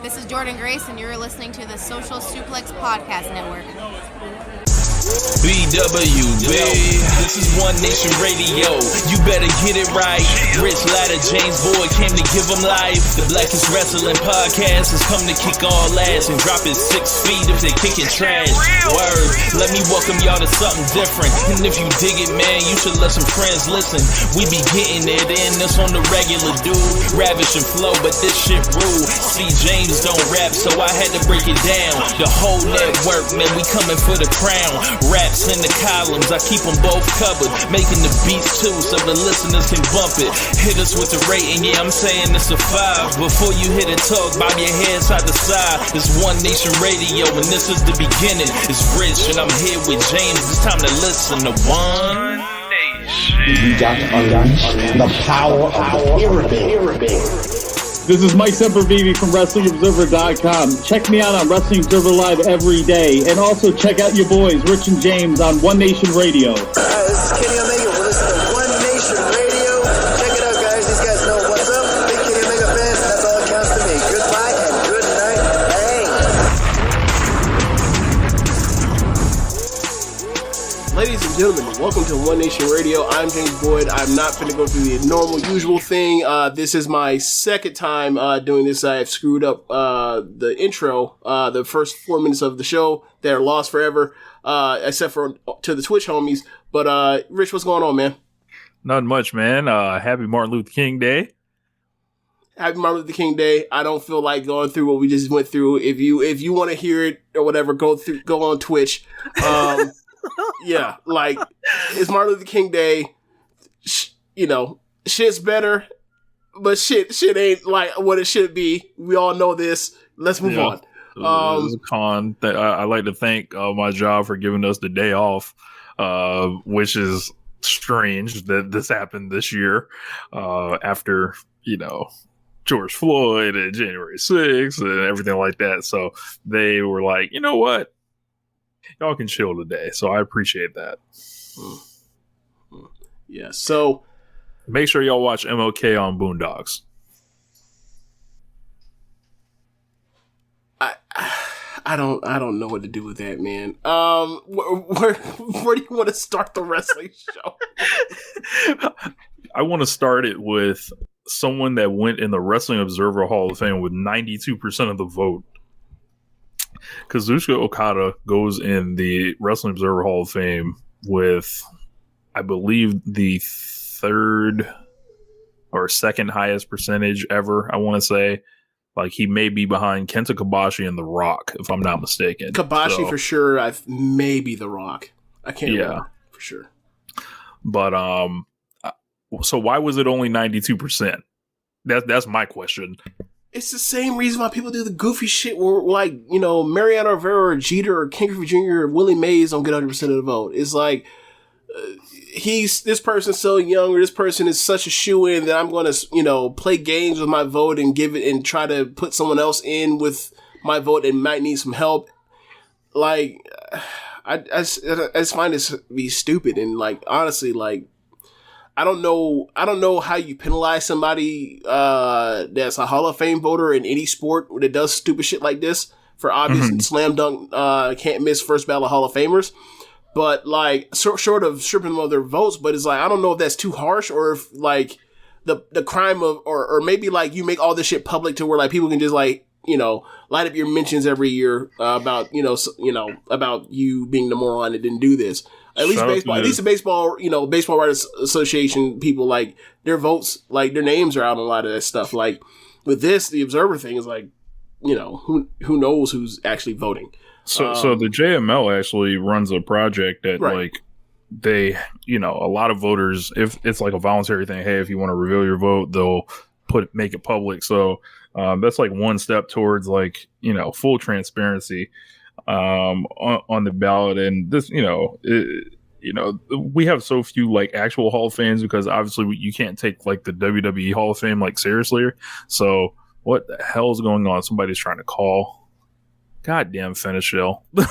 This is Jordan Grace, and you're listening to the Social Suplex Podcast Network. BWB, this is One Nation Radio. You better get it right. Rich Latta, James Boyd came to give them life. The Blackest Wrestling Podcast has come to kick all ass and drop it 6 feet if they kicking trash. Word, let me welcome y'all to something different. And if you dig it, man, you should let some friends listen. We be getting it in, this on the regular, dude. Ravish and flow, but this shit rude. See, James don't rap, so I had to break it down. The whole network, man, we coming for the crown. Raps in the columns, I keep them both covered. Making the beats too, so the listeners can bump it. Hit us with the rating, yeah, I'm saying it's a 5. Before you hit it, talk, bob your head side to side. It's One Nation Radio, and this is the beginning. It's Rich, and I'm here with James. It's time to listen to One Nation. We got to unleash the power of the pyramid. This is Mike Sempervive from WrestlingObserver.com. Check me out on Wrestling Observer Live every day. And also check out your boys, Rich and James, on One Nation Radio. This is Kenny Omega. We're listening to One Nation Radio. Check it out, guys. These guys know what's up. Big Kenny Omega fans, that's all that counts to me. Goodbye and good night. Bang. Ladies and gentlemen, welcome to One Nation Radio. I'm James Boyd. I'm not going to go through the normal, usual thing. This is my second time doing this. I have screwed up the intro, the first 4 minutes of the show. They're lost forever, except for to the Twitch homies. But Rich, what's going on, man? Not much, man. Happy Martin Luther King Day. Happy Martin Luther King Day. I don't feel like going through what we just went through. If you want to hear it or whatever, go on Twitch. Yeah, like, it's Martin Luther King Day. You know, shit's better, but shit ain't like what it should be. We all know this. Let's move on. This is a con. I like to thank my job for giving us the day off, which is strange that this happened this year after, George Floyd and January 6th and everything like that. So they were like, you know what? Y'all can chill today, so I appreciate that. Yeah, so make sure y'all watch MLK on Boondocks. I don't know what to do with that, man. Where do you want to start the wrestling show? I want to start it with someone that went in the Wrestling Observer Hall of Fame with 92% of the vote. Kazuchika Okada goes in the Wrestling Observer Hall of Fame with, I believe, the third or second highest percentage ever, I want to say. Like, he may be behind Kenta Kobashi and The Rock, if I'm not mistaken. Kobashi for sure. Maybe The Rock. I can't remember for sure. But, so why was it only 92%? That's my question. It's the same reason why people do the goofy shit where, like, Mariano Rivera or Jeter or King Griffey Jr. or Willie Mays don't get 100% of the vote. It's like, this person's so young, or this person is such a shoe-in that I'm going to, play games with my vote and give it and try to put someone else in with my vote and might need some help. Like, I just find this to be stupid. And, like, honestly, like, I don't know how you penalize somebody that's a Hall of Fame voter in any sport that does stupid shit like this for obvious and slam dunk can't miss first ballot Hall of Famers. But, like, short of stripping them of their votes, but it's like, I don't know if that's too harsh, or if, like, the crime of, or maybe, like, you make all this shit public to where, like, people can just, like, light up your mentions every year about about you being the moron that didn't do this. At least the baseball, Baseball Writers Association people, like, their votes, like, their names are out on a lot of that stuff. Like, with this, the Observer thing is like, who knows who's actually voting. So the JML actually runs a project that, like, they, a lot of voters, if it's like a voluntary thing, hey, if you want to reveal your vote, they'll make it public. So that's like one step towards, like, full transparency on the ballot. And this, we have so few, like, actual Hall of Fames because obviously you can't take, like, the WWE Hall of Fame, like, seriously. So what the hell is going on? Somebody's trying to call. Goddamn finish Phil. You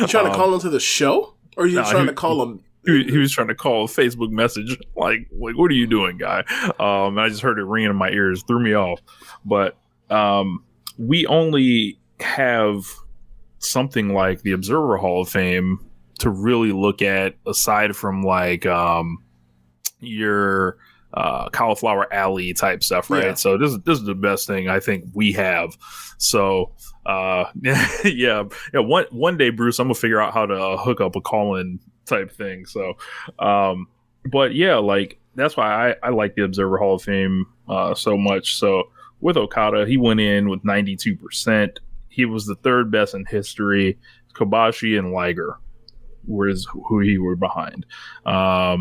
trying to call into the show? Or are you trying to call him? He was trying to call a Facebook message. Like, what are you doing, guy? And I just heard it ringing in my ears. Threw me off. But we only have something like the Observer Hall of Fame to really look at, aside from like your Cauliflower Alley type stuff, right? Yeah. So this is the best thing I think we have. So yeah. One day, Bruce, I'm gonna figure out how to hook up a call-in type thing. So, but yeah, like that's why I like the Observer Hall of Fame so much. So with Okada, he went in with 92%. He was the third best in history. Kobashi and Liger was who he were behind. I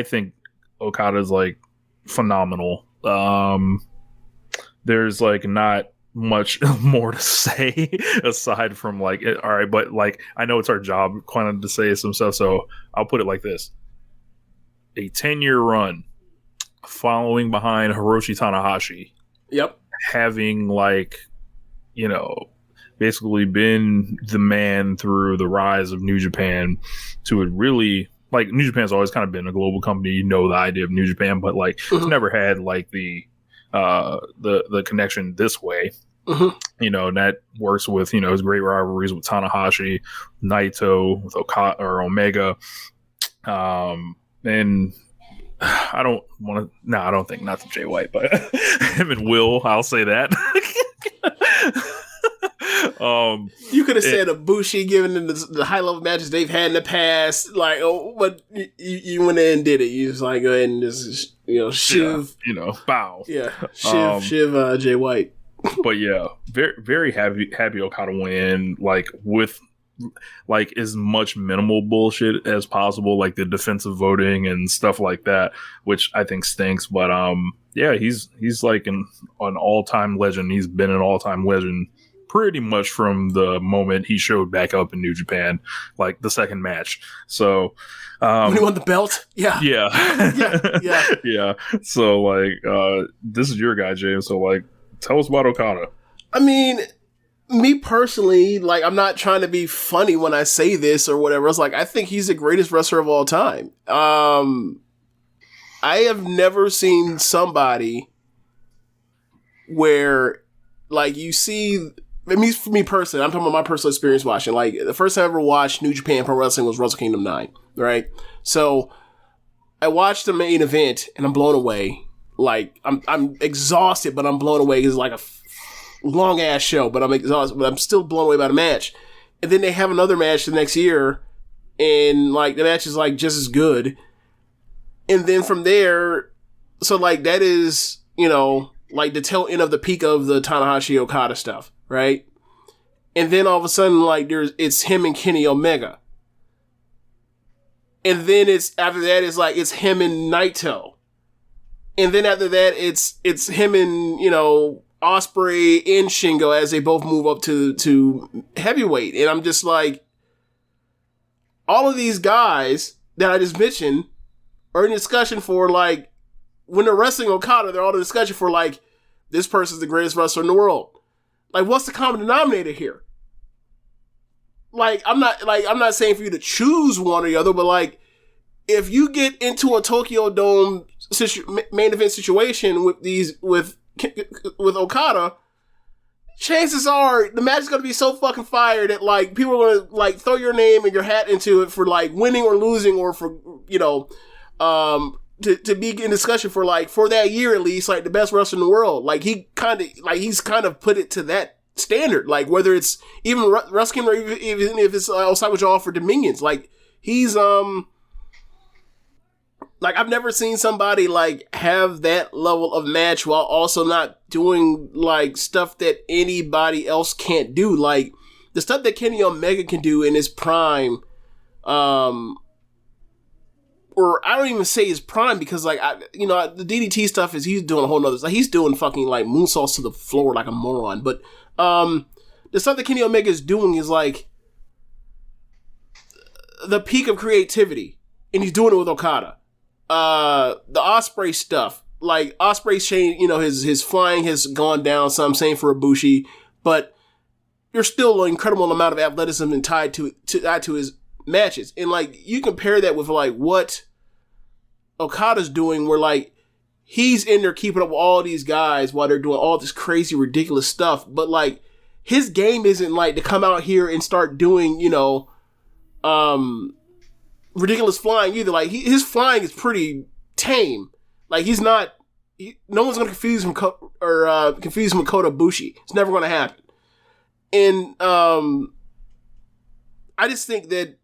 think Okada's like phenomenal. There's like not much more to say aside from like, all right, but like I know it's our job kind of to say some stuff, so I'll put it like this: a 10-year run following behind Hiroshi Tanahashi. Yep. Having like, basically been the man through the rise of New Japan to it really, like, New Japan's always kind of been a global company, the idea of New Japan, but like it's never had like the connection this way. And that works with his great rivalries with Tanahashi, Naito, with Okada or Omega, and I don't think not to Jay White, but him and Will, I'll say that. You could have said Ibushi, given them the high level matches they've had in the past, like, but you went in and did it. You just like go ahead and just Shiv, bow. Yeah, Shiv, Jay White. But yeah, very very happy Okada win, like with like as much minimal bullshit as possible, like the defensive voting and stuff like that, which I think stinks. But yeah, he's like an all-time legend. He's been an all-time legend pretty much from the moment he showed back up in New Japan, like the second match. So when he won the belt, yeah. So like this is your guy, James. So like, tell us about Okada. I mean, me personally, like, I'm not trying to be funny when I say this or whatever. It's like, I think he's the greatest wrestler of all time. I have never seen somebody where, like, you see, I mean, for me personally, I'm talking about my personal experience watching. Like, the first time I ever watched New Japan Pro Wrestling was Wrestle Kingdom 9, right? So, I watched the main event, and I'm blown away. Like, I'm exhausted, but I'm blown away because it's like a long ass show, but I'm exhausted, but I'm still blown away by the match. And then they have another match the next year, and like the match is like just as good. And then from there, so like that is, like the tail end of the peak of the Tanahashi Okada stuff, right? And then all of a sudden, like it's him and Kenny Omega. And then after that it's like it's him and Naito. And then after that it's him and, Osprey and Shingo as they both move up to heavyweight. And I'm just like, all of these guys that I just mentioned are in discussion for, like, when they're wrestling Okada, they're all in discussion for, like, this person's the greatest wrestler in the world. Like, what's the common denominator here? Like, I'm not saying for you to choose one or the other, but like, if you get into a Tokyo Dome main event situation with Okada, chances are the match is going to be so fucking fire that like people are going to like throw your name and your hat into it for like winning or losing, or for to be in discussion for like for that year at least, like the best wrestler in the world. Like he's kind of put it to that standard. Like whether it's even wrestling or even if it's Osaka Jaw for Dominions, like he's like, I've never seen somebody, like, have that level of match while also not doing, like, stuff that anybody else can't do. Like, the stuff that Kenny Omega can do in his prime, or I don't even say his prime because, like, the DDT stuff is, he's doing a whole nother, like, he's doing fucking, like, moonsaults to the floor like a moron. But, the stuff that Kenny Omega is doing is, like, the peak of creativity. And he's doing it with Okada. The Osprey stuff, like Osprey's chain, his flying has gone down some, same for Ibushi, but there's still an incredible amount of athleticism tied to his matches. And like, you compare that with like what Okada's doing, where like, he's in there keeping up with all these guys while they're doing all this crazy, ridiculous stuff. But like, his game isn't like to come out here and start doing, ridiculous flying either. Like, his flying is pretty tame. Like, he's not. No one's gonna confuse him with Kota Ibushi. It's never gonna happen. And I just think that,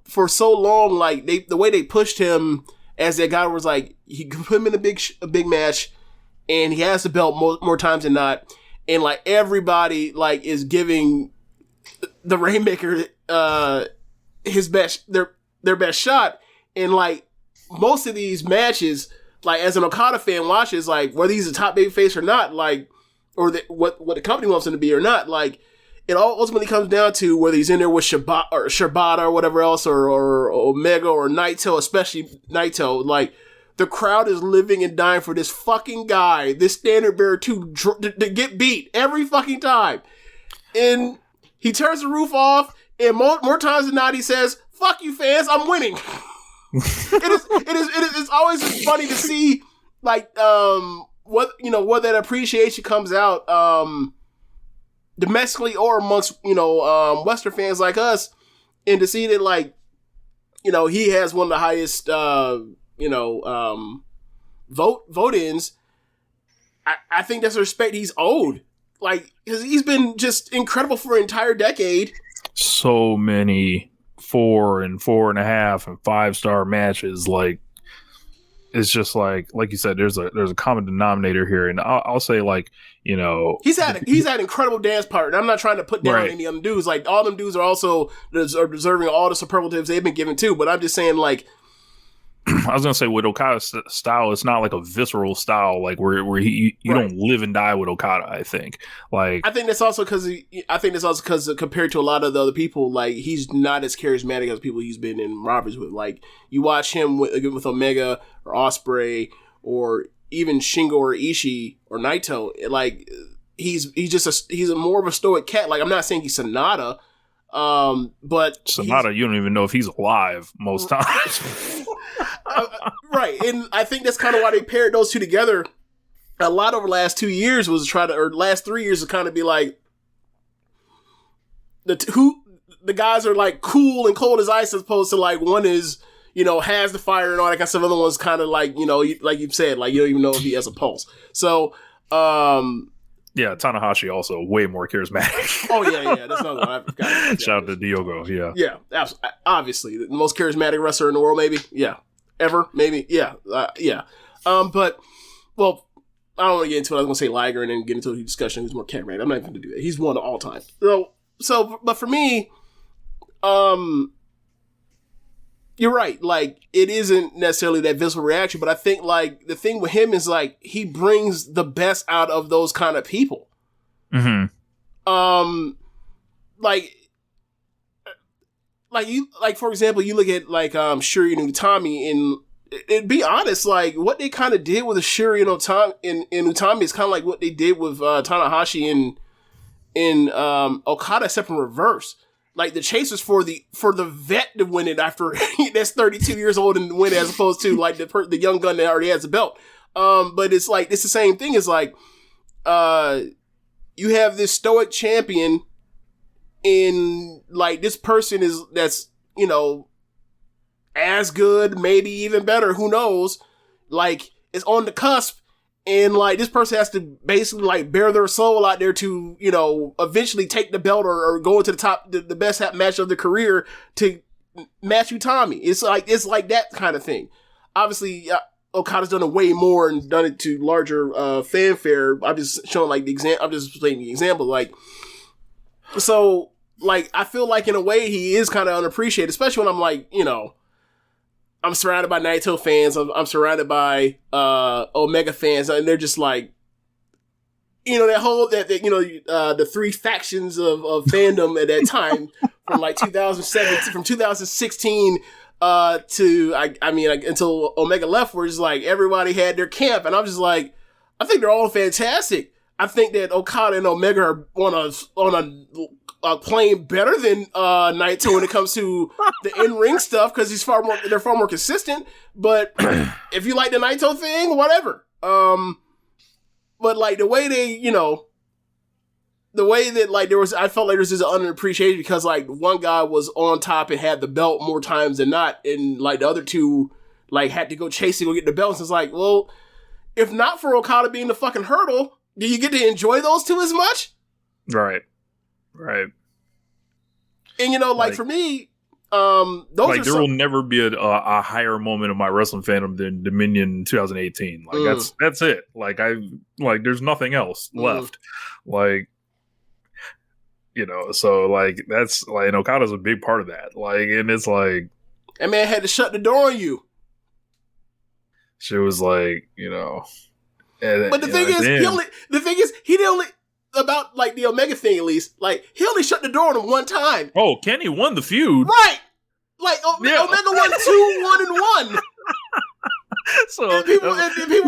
for so long, like the way they pushed him as that guy was like, he could put him in a big match, and he has the belt more times than not, and like everybody like is giving the Rainmaker his best, their best shot, and like most of these matches, like as an Okada fan watches, like whether he's a top babyface or not, like or what the company wants him to be or not, like. It all ultimately comes down to whether he's in there with Shibata or whatever else, or Omega or Naito, especially Naito. Like, the crowd is living and dying for this fucking guy, this standard bearer to get beat every fucking time. And he turns the roof off, and more times than not, he says, "Fuck you, fans, I'm winning." It's always funny to see, like, what that appreciation comes out, domestically or amongst, Western fans like us, and to see that, like, he has one of the highest, vote-ins, I think that's the respect he's owed. Like, because he's been just incredible for an entire decade. So many 4 and 4.5 and 5-star matches, like, it's just like you said, there's a common denominator here, and I'll say, like, he's had incredible dance partner. I'm not trying to put down any of them dudes. Like, all them dudes are also deserving all the superlatives they've been given too. But I'm just saying, like, I was gonna say with Okada's style, it's not like a visceral style, like where you don't live and die with Okada. I think that's also because compared to a lot of the other people, like, he's not as charismatic as people he's been in rivalries with. Like, you watch him with Omega or Ospreay or even Shingo or Ishii or Naito, like, he's more of a stoic cat. Like, I'm not saying he's Sonata, but Sonata, you don't even know if he's alive most times. Right, and I think that's kind of why they paired those two together a lot over the last 2 years, last 3 years, to kind of be like, the guys are like cool and cold as ice, as opposed to like one is, has the fire and all that kind of stuff. The other one's kind of like, like you've said, like, you don't even know if he has a pulse. So, yeah, Tanahashi also way more charismatic. Oh yeah, that's another one I forgot. Shout out to Diogo, yeah, obviously the most charismatic wrestler in the world, maybe, ever, maybe, but, well, I don't want to get into it. I was going to say Liger and then get into a discussion who's more charismatic. I'm not even going to do that. He's one of all time. So, but for me, you're right. Like, it isn't necessarily that visceral reaction, but I think, like, the thing with him is, like, he brings the best out of those kind of people. Mm-hmm. For example, you look at, like, Shuri and Utami, and be honest, like, what they kind of did with Shuri and Utami is kind of like what they did with Tanahashi and Okada, except in reverse. Like, the chase was for the vet to win it after that's 32 years old and win it, as opposed to like the young gun that already has a belt. But it's like, it's the same thing. It's like, you have this stoic champion, and like, this person that's as good, maybe even better, who knows, like, is on the cusp. And, like, this person has to basically, like, bear their soul out there to, eventually take the belt or go into the top, the best match of their career to match Utami. It's like that kind of thing. Obviously, Okada's done it way more and done it to larger fanfare. I'm just showing, like, I'm just playing the example. Like, so, like, I feel like in a way he is kind of unappreciated, especially when I'm like, I'm surrounded by Naito fans. I'm surrounded by Omega fans, and they're just like, the three factions of fandom at that time from like 2007 from 2016 until Omega left, where it's like everybody had their camp, and I'm just like, I think they're all fantastic. I think that Okada and Omega are on a plane better than Naito when it comes to the in-ring stuff because they're far more consistent. But if you like the Naito thing, whatever. But like the way they, the way that like I felt like there was this underappreciation because like one guy was on top and had the belt more times than not, and like the other two like had to go chase to go get the belts. It's like, well, if not for Okada being the fucking hurdle, do you get to enjoy those two as much? Right. And like for me, those like there will never be a higher moment of my wrestling fandom than Dominion 2018. Like that's it. Like there's nothing else left. Like. So like that's like, and Okada's a big part of that. Like, and it's like, that man had to shut the door on you. She was like, but the thing is, he only about like the Omega thing at least. Like he only shut the door on him one time. Oh, Kenny won the feud, right? Like Omega won 2-1-1. So and people are like, they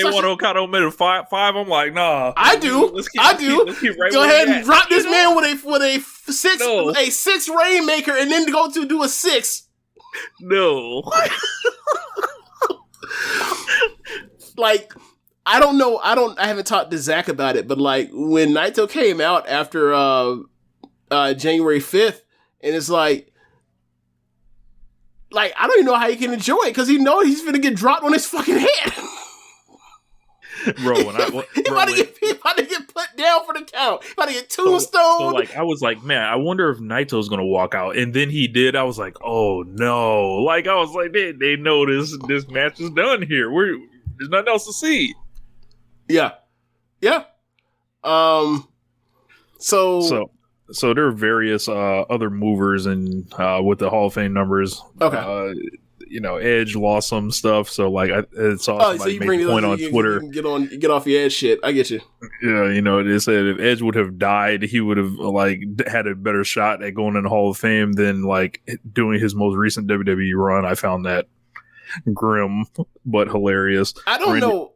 want Okada Omega 5. I'm like, nah. I do. Let's keep right. Go ahead and drop this man with a 6 Rainmaker, and then go to do a 6. No. Like, I don't know. I haven't talked to Zach about it, but like when Naito came out after January 5th, and it's like I don't even know how he can enjoy it because he knows he's gonna get dropped on his fucking head. Bro, he about to get put down for the count. He about to get tombstone. So like I was like, man, I wonder if Naito's gonna walk out, and then he did. I was like, oh no! Like I was like, they know this match is done here. There's nothing else to see. Yeah. So there are various other movers and with the Hall of Fame numbers. Okay. Edge lost some stuff, so like I saw somebody make a point on Twitter. You can get off your Edge shit. I get you. Yeah, they said if Edge would have died, he would have like had a better shot at going in the Hall of Fame than like doing his most recent WWE run. I found that grim but hilarious. I don't know.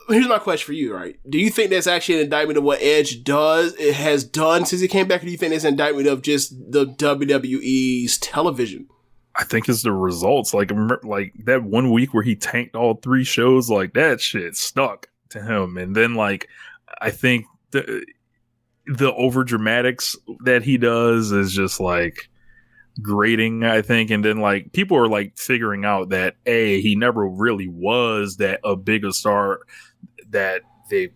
Here's my question for you, right? Do you think that's actually an indictment of what Edge has done since he came back, or do you think it's an indictment of just the WWE's television? I think it's the results. Like that 1 week where he tanked all 3 shows, like that shit stuck to him. And then like I think the over dramatics that he does is just like grating, I think. And then like people are like figuring out that he never really was that a bigger star that they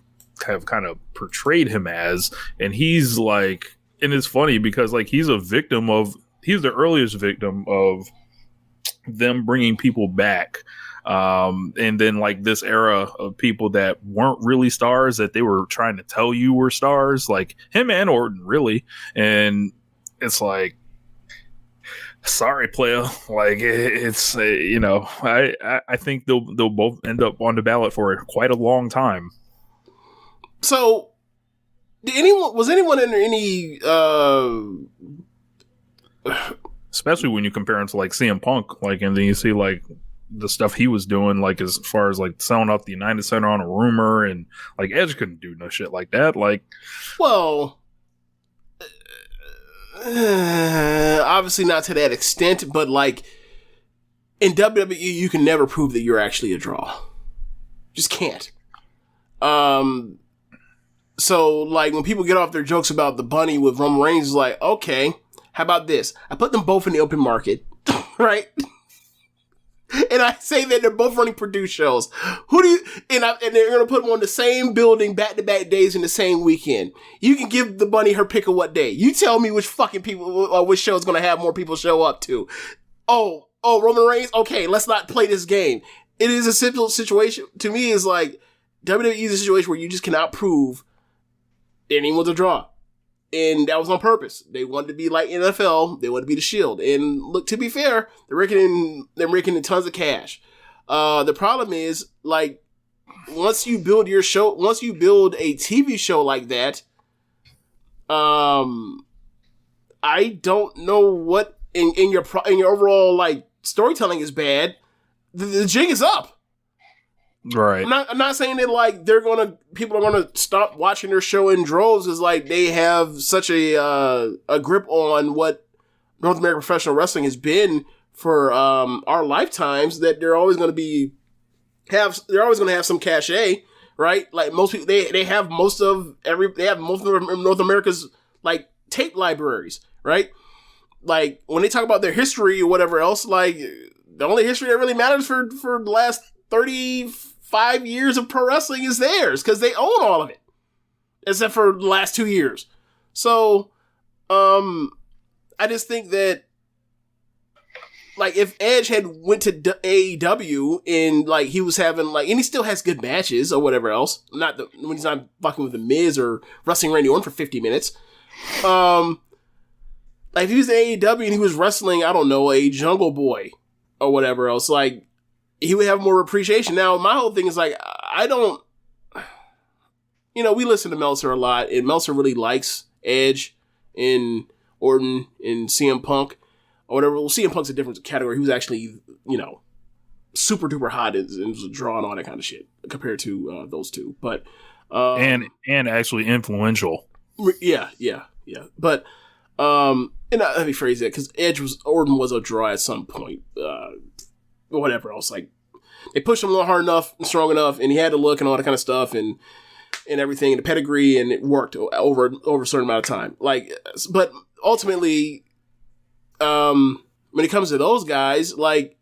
have kind of portrayed him as. And he's like, and it's funny because like he's the earliest victim of them bringing people back. And then like this era of people that weren't really stars that they were trying to tell you were stars, like him and Orton, really. And it's like, sorry, player. Like it's I think they'll both end up on the ballot for quite a long time. So, was anyone in any? Especially when you compare him to like CM Punk, like, and then you see like the stuff he was doing, like as far as like selling out the United Center on a rumor, and like Edge couldn't do no shit like that. Like, well. Obviously not to that extent, but like in WWE you can never prove that you're actually a draw. Just can't. So like when people get off their jokes about the bunny with Roman Reigns, it's like, okay, how about this? I put them both in the open market, right? And I say that they're both running produced shows. And they're going to put them on the same building back-to-back days in the same weekend. You can give the bunny her pick of what day. You tell me which fucking people, which show is going to have more people show up to. Oh, Roman Reigns? Okay, let's not play this game. It is a simple situation. To me, it's like WWE is a situation where you just cannot prove anyone's a draw. And that was on purpose. They wanted to be like NFL. They wanted to be the Shield. And look, to be fair, they're raking in tons of cash. The problem is, like, once you build a TV show like that, I don't know what in your overall like storytelling is bad. The jig is up. Right. I'm not saying that like people are gonna stop watching their show in droves. Is like they have such a grip on what North American professional wrestling has been for our lifetimes that they're always going to have some cachet, right? Like most people, they have most of North America's like tape libraries, right? Like when they talk about their history or whatever else, like the only history that really matters for the last 35 years of pro wrestling is theirs because they own all of it, except for the last 2 years. So, I just think that, like, if Edge had went to AEW and, like, he was having, like, and he still has good matches or whatever else, when he's not fucking with The Miz or wrestling Randy Orton for 50 minutes, like, if he was in AEW and he was wrestling, I don't know, a Jungle Boy or whatever else, like, he would have more appreciation. Now, my whole thing is, like, we listen to Meltzer a lot, and Meltzer really likes Edge and Orton and CM Punk or whatever. Well, CM Punk's a different category. He was actually, super duper hot and was a draw and all that kind of shit compared to those two. But and actually influential. Yeah. But and let me phrase that because Orton was a draw at some point. Whatever else, like they pushed him a little hard enough and strong enough, and he had the look and all that kind of stuff and everything, and the pedigree, and it worked over a certain amount of time. Like, but ultimately, when it comes to those guys, like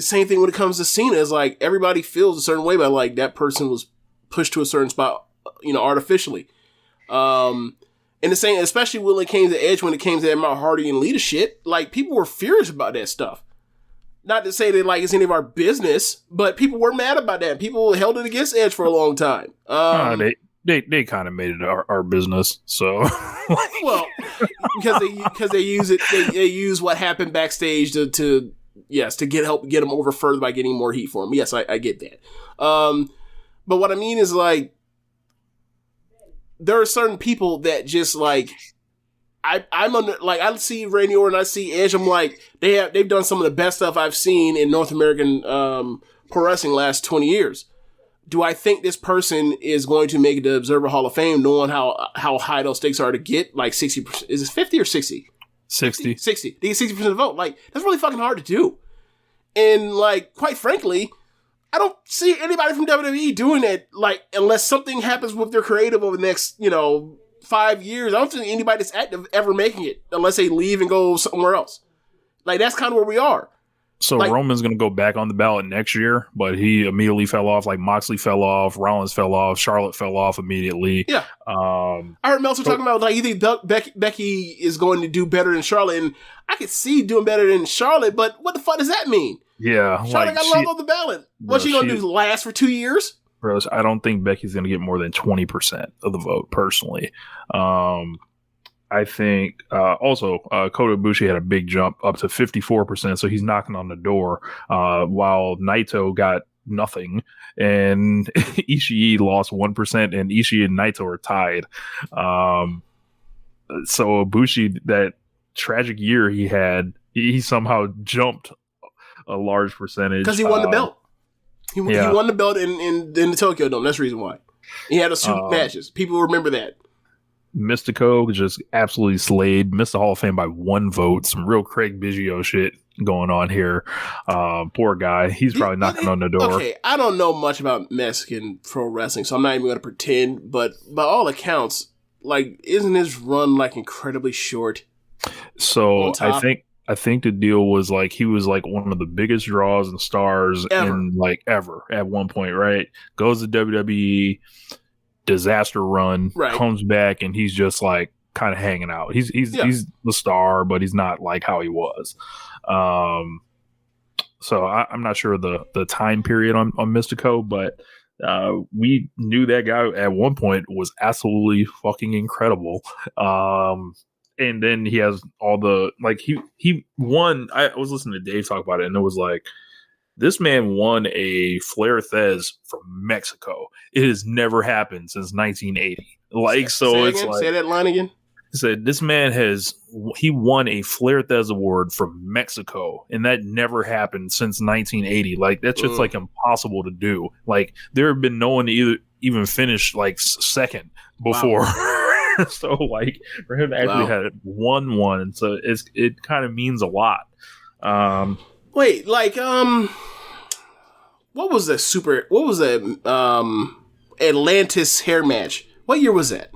same thing when it comes to Cena is like everybody feels a certain way, but like that person was pushed to a certain spot, artificially. And the same, especially when it came to Edge, when it came to that Matt Hardy and Lita shit, like people were furious about that stuff. Not to say that like it's any of our business, but people were mad about that. People held it against Edge for a long time. They kind of made it our business. So, well, because they use it, they use what happened backstage to get them over further by getting more heat for them. Yes, I get that. But what I mean is like there are certain people that just like. I'm under, like, I see Randy Orton, I see Edge, I'm like, they've done some of the best stuff I've seen in North American pro wrestling last 20 years. Do I think this person is going to make the Observer Hall of Fame knowing how high those stakes are to get, like 60%, is it 50 or 60? 60. 60. They get 60% of the vote. Like, that's really fucking hard to do. And, like, quite frankly, I don't see anybody from WWE doing that, like, unless something happens with their creative over the next, 5 years. I don't think anybody that's active ever making it unless they leave and go somewhere else. Like, that's kind of where we are. So like, Roman's going to go back on the ballot next year, but he immediately fell off. Like Moxley fell off, Rollins fell off, Charlotte fell off immediately. Yeah. I heard Meltzer talking about like you think Becky is going to do better than Charlotte, and I could see doing better than Charlotte, but what the fuck does that mean? Yeah. Charlotte got lumped on the ballot. What's she going to do? Last for 2 years? I don't think Becky's going to get more than 20% of the vote, personally. I think also Kota Ibushi had a big jump up to 54%, so he's knocking on the door, while Naito got nothing, and Ishii lost 1%, and Ishii and Naito are tied. So Ibushi, that tragic year he had, he somehow jumped a large percentage. Because he won the belt. He won the belt in the Tokyo Dome. That's the reason why. He had a suit matches. People remember that. Mystico just absolutely slayed. Missed the Hall of Fame by 1 vote. Some real Craig Biggio shit going on here. Poor guy. He's probably knocking on the door. Okay, I don't know much about Mexican pro wrestling, so I'm not even going to pretend. But by all accounts, like, isn't his run like incredibly short? So I think the deal was like he was like one of the biggest draws and stars in like ever at one point, right? Goes to WWE, disaster run, comes back, and he's just like kind of hanging out. He's the star, but he's not like how he was. So I'm not sure the time period on Mystico, but we knew that guy at one point was absolutely fucking incredible. And then he has all the, like, he won. I was listening to Dave talk about it, and it was like, this man won a Flair Thez from Mexico. It has never happened since 1980. Like, so it's like, say that line again. He said this man he won a Flair Thez Award from Mexico, and that never happened since 1980. Like that's just like impossible to do. Like there have been no one to even finish like second before. Wow. So like for him to actually had won one, so it kind of means a lot. Wait, like what was that Atlantis hair match? What year was that?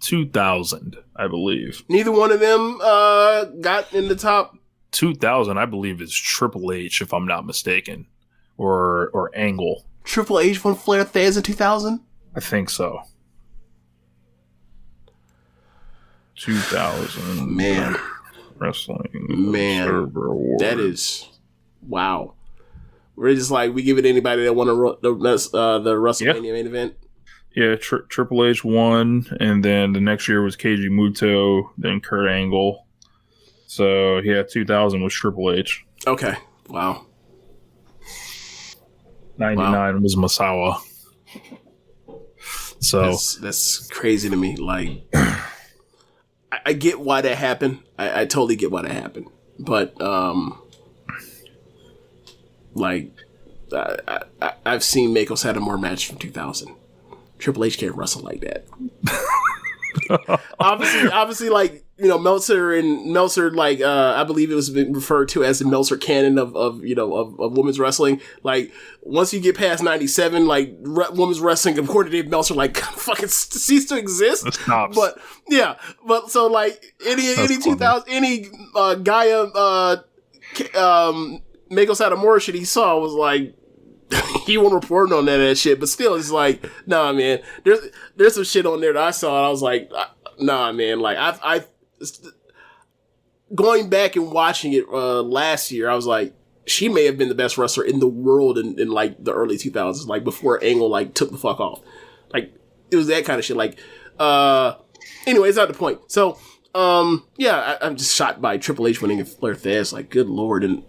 2000, I believe. Neither one of them got in the top. 2000, I believe, is Triple H, if I'm not mistaken, or Angle. Triple H won Flair Thez in 2000. I think so. 2000. Man. Wrestling. Man. That is. Wow. We're just like, we give it to anybody that won the WrestleMania main event. Yeah, Triple H won, and then the next year was Keiji Muto, then Kurt Angle. So, yeah, 2000 was Triple H. Okay. Wow. 99 was Masawa. So that's crazy to me. Like, I get why that happened. I totally get why that happened. But, like, I've seen Mako Satomura match from 2000. Triple H can't wrestle like that. obviously, like, you know, Meltzer, like, I believe it was referred to as the Meltzer canon of women's wrestling. Like, once you get past 97, like, women's wrestling, according to Dave Meltzer, like, fucking cease to exist. But, yeah. But, so, like, any 2000, any Gaia, Mako Satomura shit he saw was like, he wasn't reporting on that shit, but still, it's like, nah, man. There's some shit on there that I saw, and I was like, nah, man. Like, I going back and watching it last year, I was like, she may have been the best wrestler in the world in like the early 2000s, like before Angle like took the fuck off. Like, it was that kind of shit. Like, anyway, it's not the point. So, yeah, I'm just shocked by Triple H winning Flair Thez. Like, good lord, and.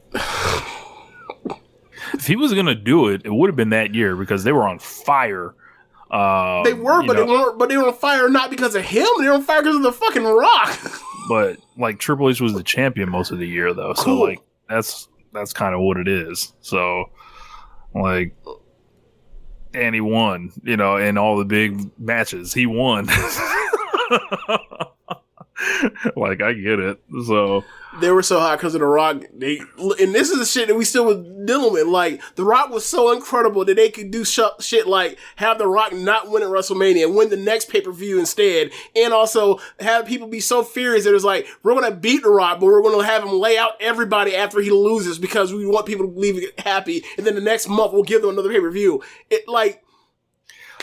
If he was gonna do it, it would have been that year because they were on fire. They were, but they were on fire not because of him. They were on fire because of the fucking Rock. But like Triple H was the champion most of the year, though. Cool. So like that's kind of what it is. So like, and he won, you know, in all the big matches, he won. Like, I get it. So they were so hot because of The Rock. And this is the shit that we still was dealing with. Like, The Rock was so incredible that they could do shit like have The Rock not win at WrestleMania, win the next pay-per-view instead, and also have people be so furious that it's like, we're going to beat The Rock, but we're going to have him lay out everybody after he loses because we want people to leave happy, and then the next month we'll give them another pay-per-view. It, like...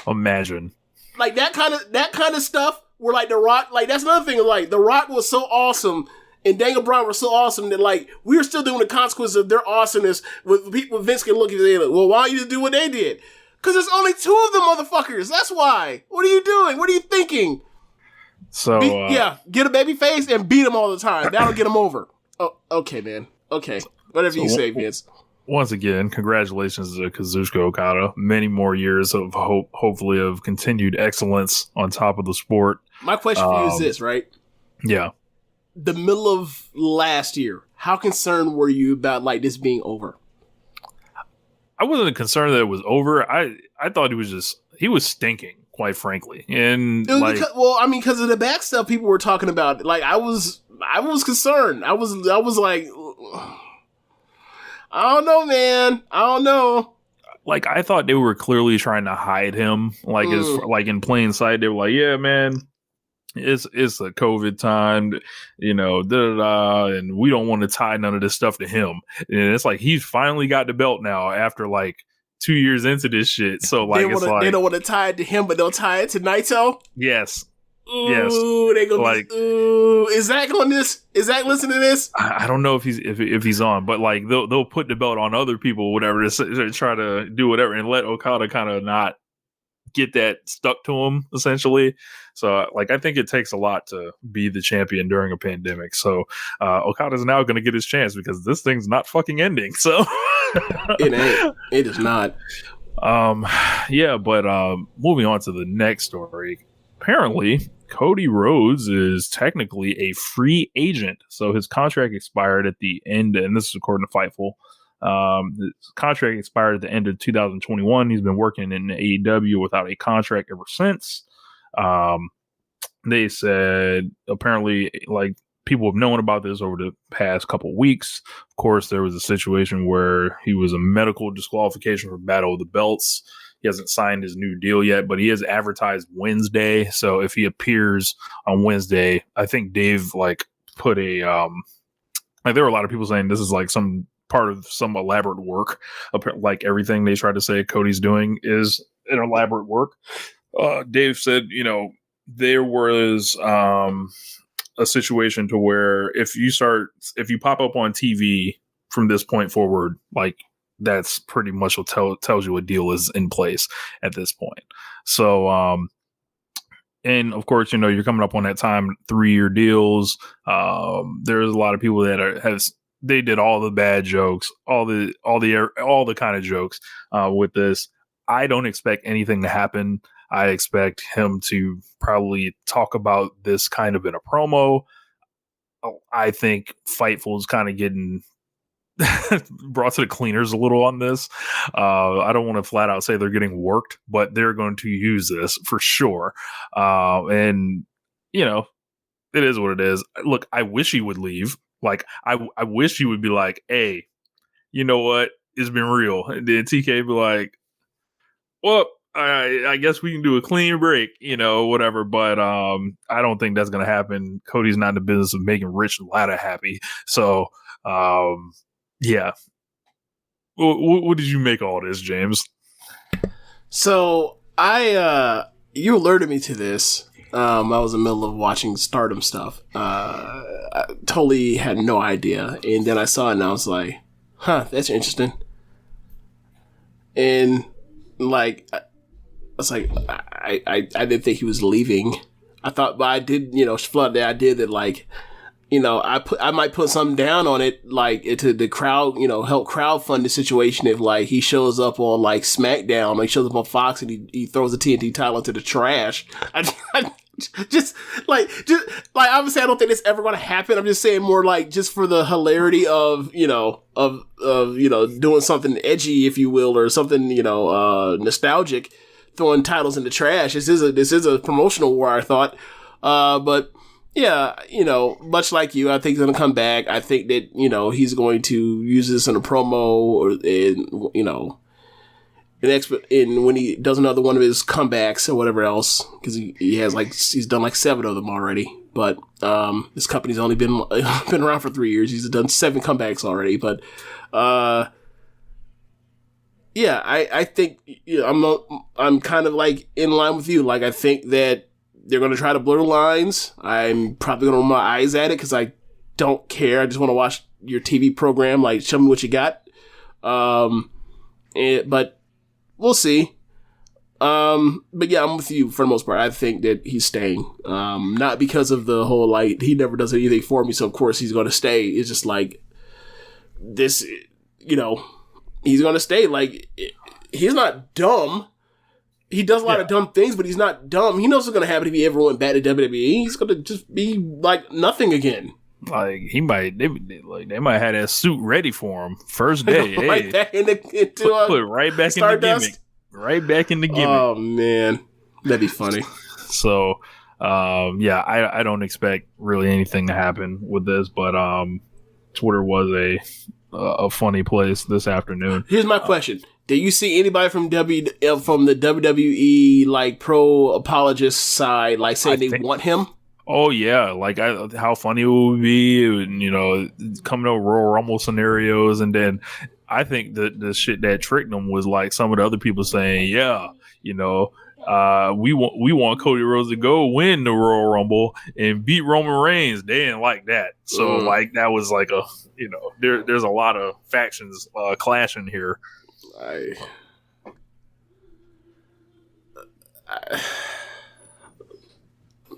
Imagine. Like, that kind of stuff where, like, The Rock... Like, that's another thing. Like, The Rock was so awesome... And Daniel Bryan were so awesome that, like, we were still doing the consequences of their awesomeness with people. Vince can look at it and say, like, well, why don't you just do what they did? Because there's only two of them motherfuckers. That's why. What are you doing? What are you thinking? So, get a baby face and beat them all the time. That'll get them over. Oh, okay, man. Okay. Whatever you say, Vince. Once again, congratulations to Kazuchika Okada. Many more years of hopefully of continued excellence on top of the sport. My question for you is this, right? Yeah. The middle of last year, how concerned were you about like this being over? I wasn't concerned that it was over. I thought he was stinking, quite frankly. And like, because of the back stuff people were talking about. Like, I was concerned. I was like, I don't know, man. I don't know. Like, I thought they were clearly trying to hide him. Like, like in plain sight, they were like, yeah, man. It's a COVID time, you know, and we don't want to tie none of this stuff to him. And it's like he's finally got the belt now after like 2 years into this shit. So like they don't want to tie it to him, but they'll tie it to Naito. Yes. Ooh, yes. They go like, ooh, is Zach on this? Is Zach listening to this? I don't know if he's on, but like they'll put the belt on other people, whatever, to try to do whatever, and let Okada kind of not get that stuck to him, essentially. So like, I think it takes a lot to be the champion during a pandemic. So Okada's now going to get his chance because this thing's not fucking ending. So it ain't. It is not. Yeah, but moving on to the next story. Apparently, Cody Rhodes is technically a free agent. So his contract expired at the end, and this is according to Fightful. His contract expired at the end of 2021. He's been working in AEW without a contract ever since. They said apparently, like, people have known about this over the past couple weeks. Of course, there was a situation where he was a medical disqualification for Battle of the Belts. He hasn't signed his new deal yet, but he is advertised Wednesday. So if he appears on Wednesday, I think Dave put a like, there were a lot of people saying this is like some part of some elaborate work. Like everything they try to say Cody's doing is an elaborate work. Dave said, there was a situation to where if you pop up on TV from this point forward, like, that's pretty much what tells you a deal is in place at this point. So, and of course, you're coming up on that time, 3-year deals. There's a lot of people that they did all the bad jokes, all the kind of jokes with this. I don't expect anything to happen. I expect him to probably talk about this kind of in a promo. I think Fightful is kind of getting brought to the cleaners a little on this. I don't want to flat out say they're getting worked, but they're going to use this for sure. And it is what it is. Look, I wish he would leave. Like, I wish he would be like, hey, you know what? It's been real. And then TK be like, well, I guess we can do a clean break, whatever. But I don't think that's going to happen. Cody's not in the business of making Rich Latta happy. So, yeah. What did you make of all this, James? So you alerted me to this. I was in the middle of watching Stardom stuff. I totally had no idea. And then I saw it and I was like, that's interesting. And like, I was like, I didn't think he was leaving. I thought, but I did, flood the idea that, like, I might put something down on it, like, to the crowd, help crowdfund the situation if, like, he shows up on, like, SmackDown, or he shows up on Fox and he throws the TNT title into the trash. Just obviously I don't think it's ever going to happen. I'm just saying more like just for the hilarity of, doing something edgy, if you will, or something, nostalgic, throwing titles in the trash. This is a promotional war, I thought. But yeah, much like you, I think he's going to come back. I think that, he's going to use this in a promo and when he does another one of his comebacks or whatever else, because he has he's done like 7 of them already. But this company's only been around for 3 years. He's done 7 comebacks already. But yeah, I think I'm kind of like in line with you. Like, I think that they're going to try to blur the lines. I'm probably going to roll my eyes at it because I don't care. I just want to watch your TV program. Like, show me what you got. But we'll see. But yeah, I'm with you for the most part. I think that he's staying. Not because of the whole, like, he never does anything for me, so of course he's going to stay. It's just like, this, he's going to stay. Like, he's not dumb. He does a lot of dumb things, but he's not dumb. He knows what's going to happen if he ever went back to WWE. He's going to just be like nothing again. Like, they might have that suit ready for him first day. Right back put right back Stardust? in the gimmick. Right back in the gimmick. Oh man, that'd be funny. So, yeah, I don't expect really anything to happen with this, but Twitter was a funny place this afternoon. Here's my question: did you see anybody from the WWE like pro apologist side like saying they want him? Oh yeah, like how funny it would be, and coming to Royal Rumble scenarios, and then I think that the shit that tricked them was like some of the other people saying, yeah, we want Cody Rhodes to go win the Royal Rumble and beat Roman Reigns. They didn't like that, so like that was like a there's a lot of factions clashing here.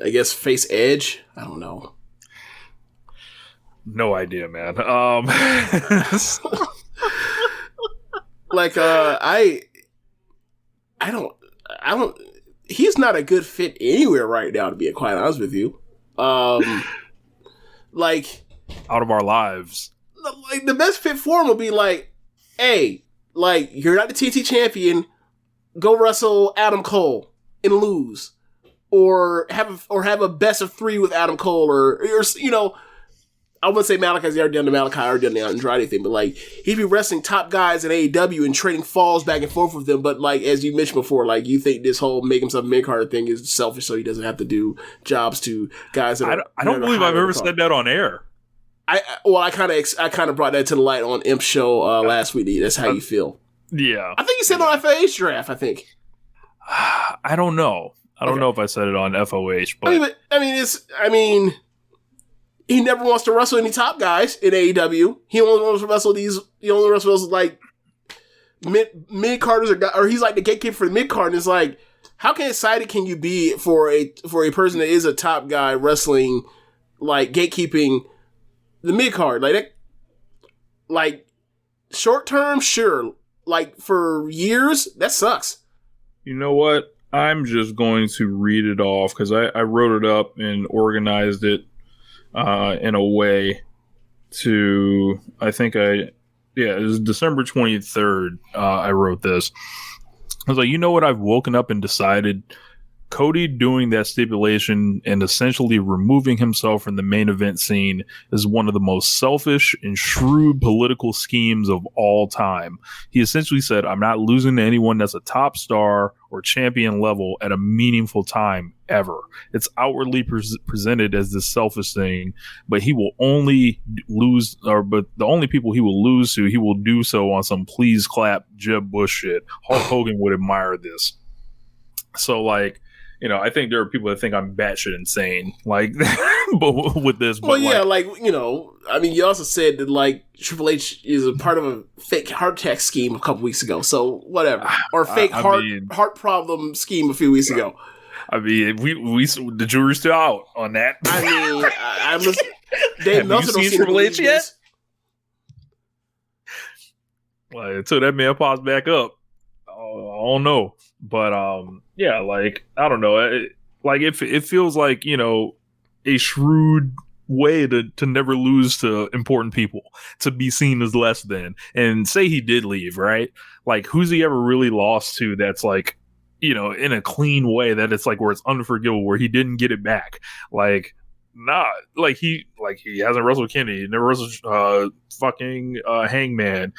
I guess face Edge. I don't know. No idea, man. Like I don't. he's not a good fit anywhere right now, to be quite honest with you. Like, out of our lives. Like, the best fit for him would be like, hey, like, you're not the TNT champion, go wrestle Adam Cole and lose. Or have a best of 3 with Adam Cole, or you know, I wouldn't say Malachi's already done the Malachi, already done the Andrade thing, but like, he'd be wrestling top guys in AEW and trading falls back and forth with them. But like, as you mentioned before, like, you think this whole make himself mid-carder thing is selfish, so he doesn't have to do jobs to guys that are. I don't believe I've ever said that on air. I kind of brought that to the light on Imp Show last week. That's how you feel. Yeah, I think you said on FAH draft. I think. I don't know. I don't know if I said it on FOH, but I mean, he never wants to wrestle any top guys in AEW. He only wants to wrestle like mid carders or he's like the gatekeeper for the mid card. And it's like, how excited can you be for a person that is a top guy wrestling, like, gatekeeping the mid card, like that? Like, short term, sure. Like, for years, that sucks. You know what? I'm just going to read it off because I wrote it up and organized it in a way to, it was December 23rd. I wrote this. I was like, you know what? I've woken up and decided Cody doing that stipulation and essentially removing himself from the main event scene is one of the most selfish and shrewd political schemes of all time. He essentially said, I'm not losing to anyone that's a top star or champion level at a meaningful time ever. It's outwardly presented as this selfish thing, but he will only lose, but the only people he will lose to, he will do so on some please clap Jeb Bush shit. Hulk Hogan would admire this. So, like, you know, I think there are people that think I'm batshit insane, like, but with this. But well, yeah, like, you know, I mean, you also said that, like, Triple H is a part of a fake heart attack scheme a couple weeks ago, so whatever, or fake heart problem scheme a few weeks ago. I mean, we the jury's still out on that. I mean, I'm just, Dave Meltzer don't seem Triple H yet? This. Like, until that man pops back up, I don't know. But yeah, like, I don't know. It feels like, you know, a shrewd way to never lose to important people, to be seen as less than. And say he did leave, right? Like, who's he ever really lost to that's like, you know, in a clean way that it's like where it's unforgivable, where he didn't get it back? Like, nah, he hasn't wrestled Kenny, never wrestled Hangman,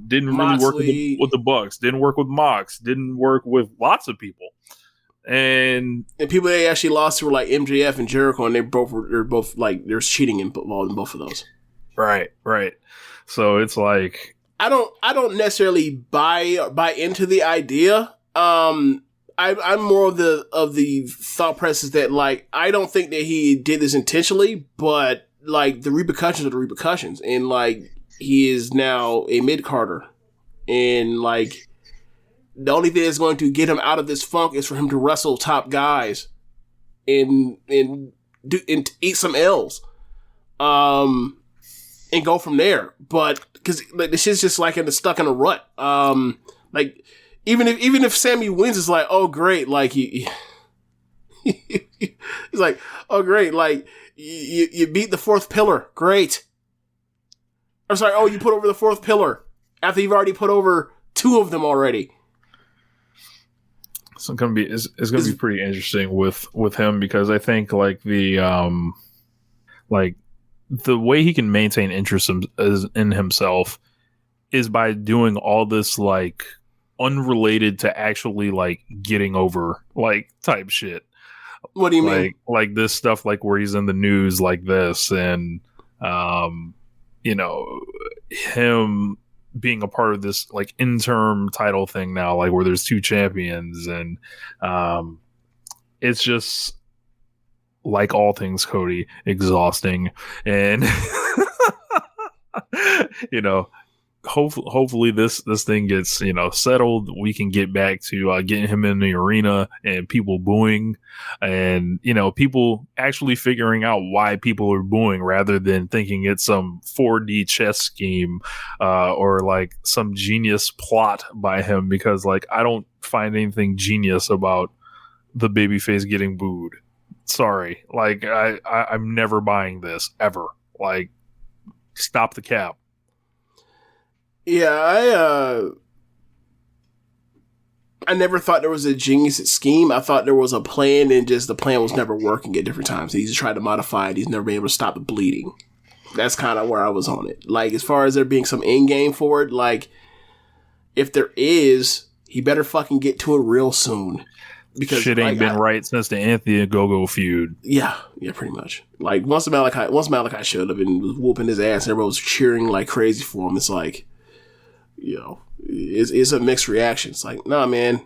didn't really work with the Bucks, didn't work with Mox, didn't work with lots of people, and people they actually lost to were like MJF and Jericho, and they're both like there's cheating involved in both of those. Right. So it's like I don't necessarily buy into the idea. I'm more of the thought process that, like, I don't think that he did this intentionally, but, like, the repercussions are the repercussions, and, like, he is now a mid-carder, and, like, the only thing that's going to get him out of this funk is for him to wrestle top guys and eat some L's, and go from there. But because, like, this shit's just like stuck in a rut. Like, even if Sammy wins, it's like, oh great, like he's like, oh great, like you beat the fourth pillar, great. I'm sorry, oh, you put over the fourth pillar after you've already put over 2 of them already. So it's gonna be pretty interesting with him, because I think like the way he can maintain interest in himself is by doing all this, like, unrelated to actually, like, getting over, like, type shit. What do you mean? Like this stuff, like where he's in the news like this, and you know, him being a part of this, like, interim title thing now, like where there's 2 champions, and it's just, like all things Cody, exhausting, and you know, hopefully this thing gets, you know, settled. We can get back to getting him in the arena and people booing, and, you know, people actually figuring out why people are booing rather than thinking it's some 4D chess scheme or like some genius plot by him, because, like, I don't find anything genius about the babyface getting booed. Sorry. Like, I'm never buying this, ever. Like, stop the cap. Yeah, I never thought there was a genius scheme. I thought there was a plan, and just the plan was never working at different times. He's tried to modify it. He's never been able to stop the bleeding. That's kind of where I was on it. Like, as far as there being some end game for it, like, if there is, he better fucking get to it real soon. Because shit ain't been right since the Anthony Ogogo feud. Yeah, pretty much. Like, once Malachi showed up and was whooping his ass, and everyone was cheering like crazy for him. It's like, it's a mixed reaction. It's like, nah, man,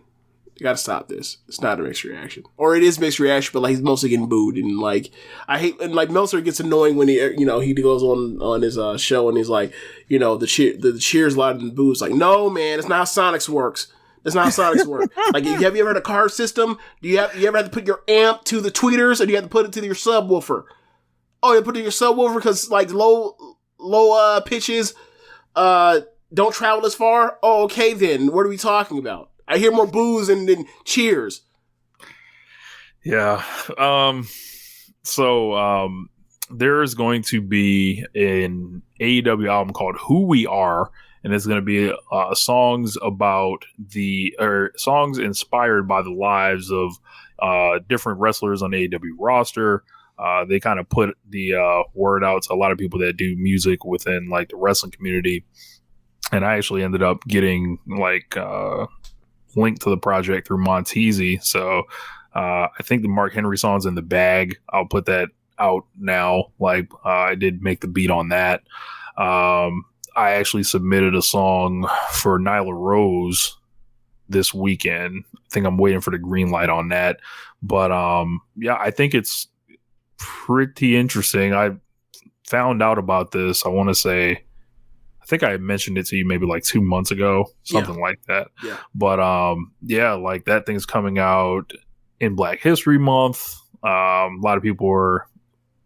you gotta stop this. It's not a mixed reaction, or it is mixed reaction, but like he's mostly getting booed, and like I hate, and like Meltzer gets annoying when he goes on his show and he's like, the cheers louder than the boos. Like, no, man, it's not how Sonics works. That's not how Sonics work. Like, have you ever had a car system? You ever had to put your amp to the tweeters, or do you have to put it to your subwoofer? Oh, you put it to your subwoofer because like low pitches don't travel as far? Oh, okay then. What are we talking about? I hear more boos than cheers. Yeah. So there is going to be an AEW album called Who We Are, and it's going to be songs songs inspired by the lives of different wrestlers on the AEW roster. They kind of put the word out to a lot of people that do music within like the wrestling community. And I actually ended up getting like linked to the project through Montezi. So I think the Mark Henry song's in the bag. I'll put that out now. Like I did make the beat on that. I actually submitted a song for Nyla Rose this weekend. I think I'm waiting for the green light on that. But yeah, I think it's pretty interesting. I found out about this, I want to say, I think I mentioned it to you maybe like 2 months ago, something like that. Yeah. But yeah, like that thing's coming out in Black History Month. A lot of people are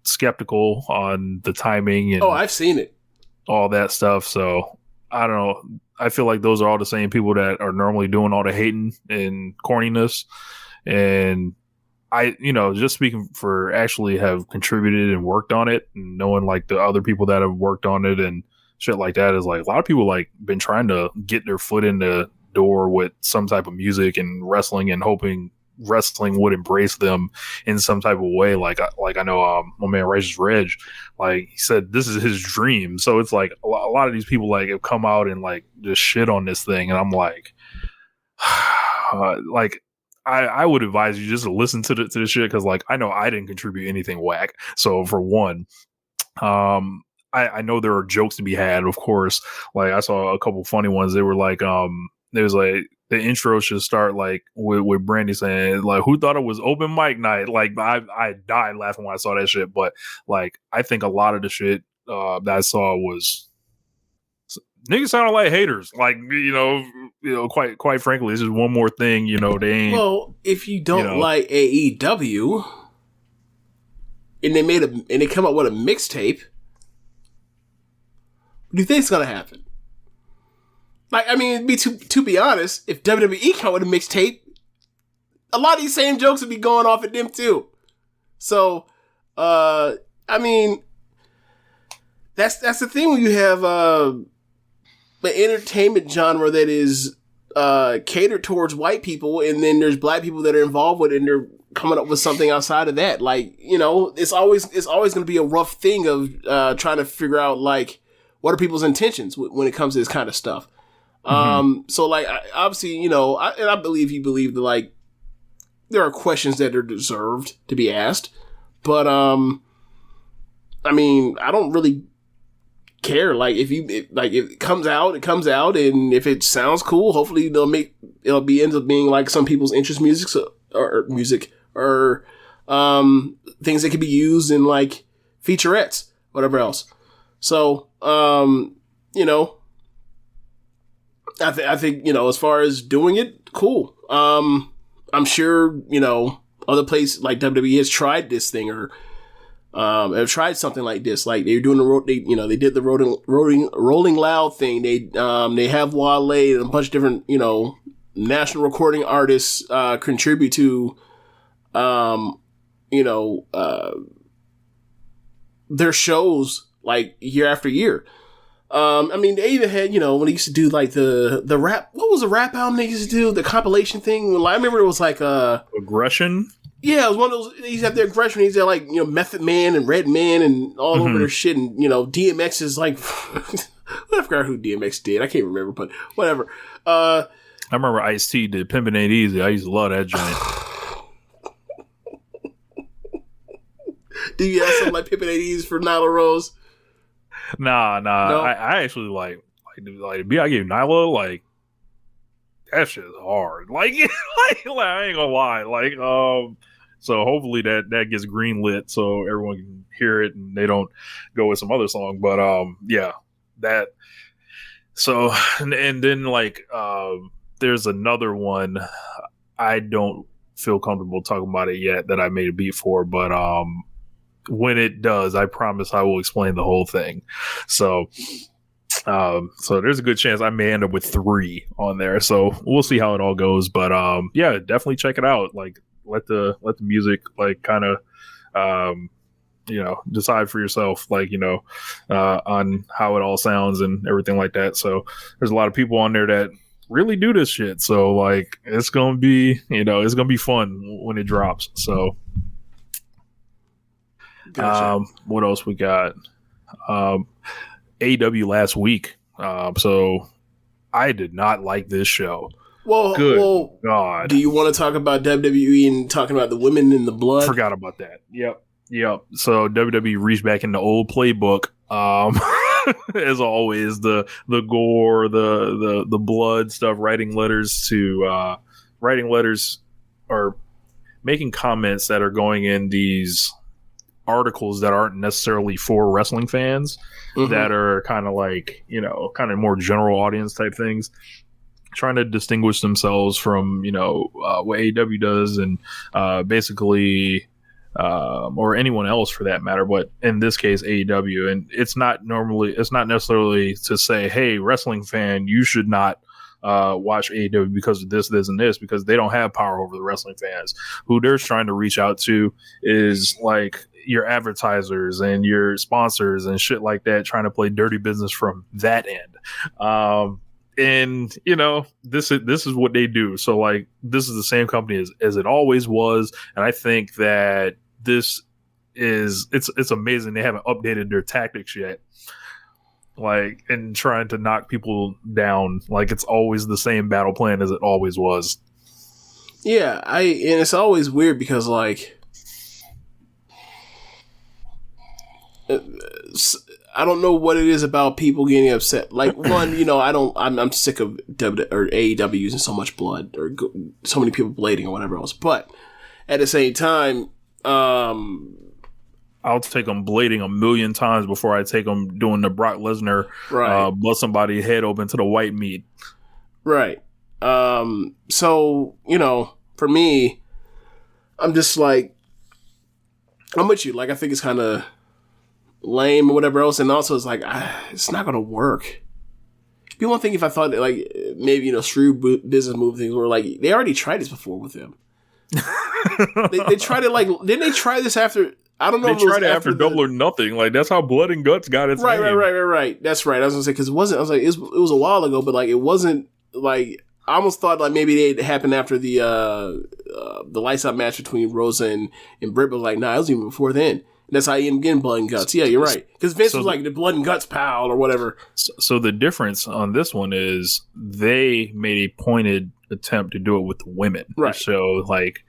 skeptical on the timing and I've seen it. All that stuff. So I don't know. I feel like those are all the same people that are normally doing all the hating and corniness. And I, just speaking for actually have contributed and worked on it, and knowing like the other people that have worked on it and shit like that, is like a lot of people like been trying to get their foot in the door with some type of music and wrestling, and hoping wrestling would embrace them in some type of way. Like I know my man Righteous Reg, like he said this is his dream. So it's like a lot of these people like have come out and like just shit on this thing, and I'm like like I would advise you just to listen to the shit, because like I know I didn't contribute anything whack. So for one, I know there are jokes to be had, of course. Like I saw a couple funny ones. They were like, there was like the intro should start like with Brandy saying like, "Who thought it was open mic night?" Like I died laughing when I saw that shit. But like I think a lot of the shit that I saw was niggas sounded like haters. Like quite frankly, it's just one more thing. They ain't. Well, if you don't like AEW, and they come up with a mixtape. What do you think's gonna happen? Like, I mean, to be honest, if WWE come with a mixtape, a lot of these same jokes would be going off at them too. So, I mean, that's the thing when you have an entertainment genre that is catered towards white people, and then there's black people that are involved with it, and they're coming up with something outside of that. Like, it's always going to be a rough thing of trying to figure out like, what are people's intentions when it comes to this kind of stuff? So like, obviously, and I believe he believed that like, there are questions that are deserved to be asked, but, I mean, I don't really care. Like, if it comes out, it comes out, and if it sounds cool, hopefully ends up being like some people's interest music or things that could be used in like featurettes, whatever else. So, I think, as far as doing it, cool. I'm sure, other places like WWE has tried this thing or, have tried something like this. Like they're doing they did the Rolling Loud thing. They have Wale and a bunch of different, national recording artists, contribute to, their shows like year after year. I mean, they even had, when they used to do like the rap, what was the rap album they used to do? The compilation thing? Well, I remember it was like, Aggression? Yeah, it was one of those, they used to have their Aggression, he's like, Method Man and Red Man and all over their shit, and, DMX is like, I forgot who DMX did, I can't remember, but whatever. I remember Ice-T did Pimpin' Ain't Easy, I used to love that joint. Do you have something like Pimpin' Ain't Easy for Nyla Rose? Nah. No? I actually like B.I. gave Nyla, like, that shit is hard. Like, I ain't gonna lie. Like, so hopefully that gets greenlit so everyone can hear it and they don't go with some other song. But yeah, that. So and then like there's another one. I don't feel comfortable talking about it yet that I made a beat for, but when it does, I promise I will explain the whole thing. So there's a good chance I may end up with 3 on there. So we'll see how it all goes. But yeah, definitely check it out. Like let the music like kind of decide for yourself, like, on how it all sounds and everything like that. So there's a lot of people on there that really do this shit. So like it's gonna be fun when it drops. So Gotcha. What else we got? AEW last week. So I did not like this show. Well, God. Do you want to talk about WWE and talking about the women in the blood? Forgot about that. Yep. So WWE reached back in the old playbook. As always, the gore, the blood stuff, writing letters or making comments that are going in these articles that aren't necessarily for wrestling fans, that are kind of like, kind of more general audience type things, trying to distinguish themselves from, what AEW does and basically, or anyone else for that matter, but in this case, AEW. And it's not necessarily to say, hey, wrestling fan, you should not watch AEW because of this, and this, because they don't have power over the wrestling fans. Who they're trying to reach out to is like your advertisers and your sponsors and shit like that, trying to play dirty business from that end. And this is what they do. So like, this is the same company as it always was. And I think that this is, it's amazing. They haven't updated their tactics yet. Like, and trying to knock people down. Like, it's always the same battle plan as it always was. Yeah. And it's always weird because like, I don't know what it is about people getting upset. Like, one, I'm sick of AEW using so much blood or so many people blading or whatever else. But at the same time, I'll take them blading 1,000,000 times before I take them doing the Brock Lesnar, bust somebody's head open to the white meat. Right. So, for me, I'm just like, I'm with you. Like, I think it's kind of lame or whatever else, and also it's like it's not gonna work. It'd be one thing if I thought that, like, maybe shrewd business move things were like they already tried this before with him. they tried it, like, didn't they try this after? I don't know. They tried it after Double or Nothing. Like, that's how Blood and Guts got its name. Right. That's right. I was gonna say, because it wasn't. I was like, it was a while ago, but like it wasn't like. I almost thought like maybe it happened after the lights out match between Rosa and Britt, but like, nah, it was even before then. And that's how you end up getting Blood and Guts. Yeah, you're right. Because Vince was like the Blood and Guts pal or whatever. So the difference on this one is they made a pointed attempt to do it with women. Right. So like,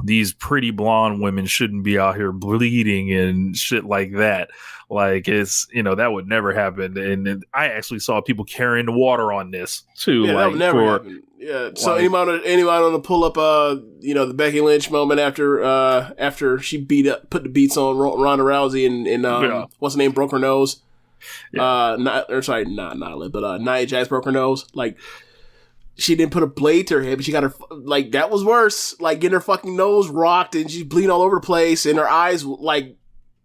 these pretty blonde women shouldn't be out here bleeding and shit like that. Like, it's, that would never happen. And I actually saw people carrying the water on this too. Yeah, like, that would never happen. Yeah. So like, anybody want to pull up, the Becky Lynch moment after she put the beats on Ronda Rousey and what's her name, broke her nose. Yeah. Not Nyla, but Nia Jax broke her nose. Like, she didn't put a blade to her head, but she got her, like, that was worse. Like, getting her fucking nose rocked and she's bleeding all over the place and her eyes, like,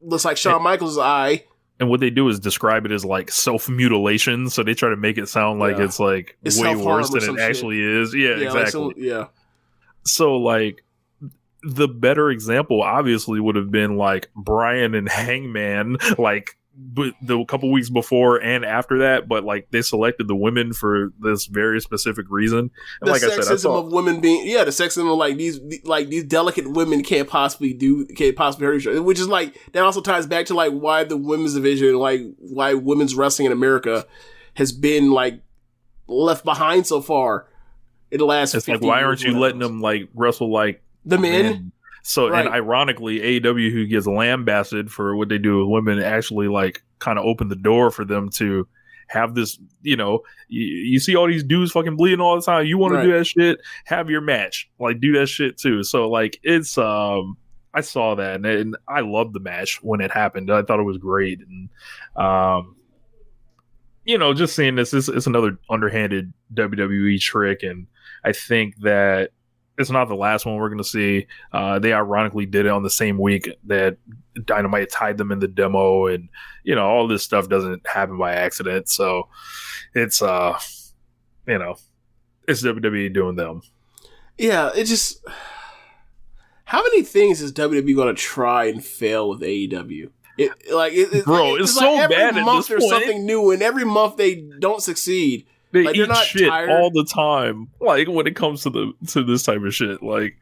looks like Shawn Michaels' eye. And what they do is describe it as, like, self-mutilation. So they try to make it sound like it's, like, it's way worse than it actually is. Yeah, exactly. Like So, the better example obviously would have been like Bryan and Hangman, like but the couple weeks before and after that, but like they selected the women for this very specific reason. And the like sexism I said, of women being the sexism of like these delicate women can't possibly hurt each other, which is like that also ties back to like why the women's division, like why women's wrestling in America has been like left behind so far in the last. It's like, why aren't you letting them like wrestle like the men? So, right. And ironically, AEW, who gets lambasted for what they do with women, actually like kind of opened the door for them to have this, you know, you see all these dudes fucking bleeding all the time. You want to do that shit? Have your match. Like, do that shit too. So, like, it's, I saw that and I loved the match when it happened. I thought it was great. And, you know, just seeing this, it's another underhanded WWE trick. And I think that it's not the last one we're going to see. They ironically did it on the same week that Dynamite tied them in the demo, and you know all this stuff doesn't happen by accident. So it's you know, it's WWE doing them. Yeah, it just how many things is WWE going to try and fail with AEW? It's so like bad. Every month there's something new, and every month they don't succeed. They like, eat not shit tired. all the time. Like when it comes to this type of shit, like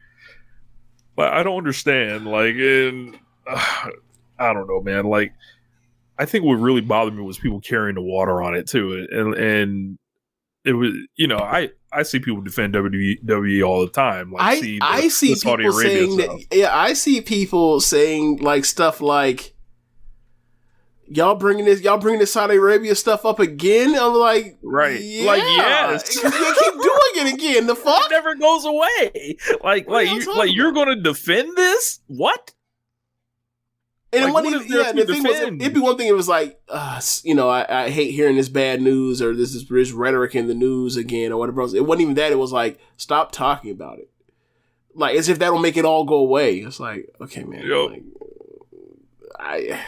I don't understand. Like, and I don't know, man. Like, I think what really bothered me was people carrying the water on it too, and it was, you know, I see people defend WWE all the time. Like, I see Saudi people Arabia saying stuff. that. Yeah, I see people saying like stuff like, Y'all bringing this Saudi Arabia stuff up again? I'm like, right, yeah, like yes, you keep doing it again. The fuck? It never goes away. Like you're going to defend this? What? And like, the thing was, it'd be one thing. It was like, you know, I hate hearing this bad news or this rhetoric in the news again or whatever else. It wasn't even that. It was like, stop talking about it. Like as if that'll make it all go away. It's like, okay, man. Like,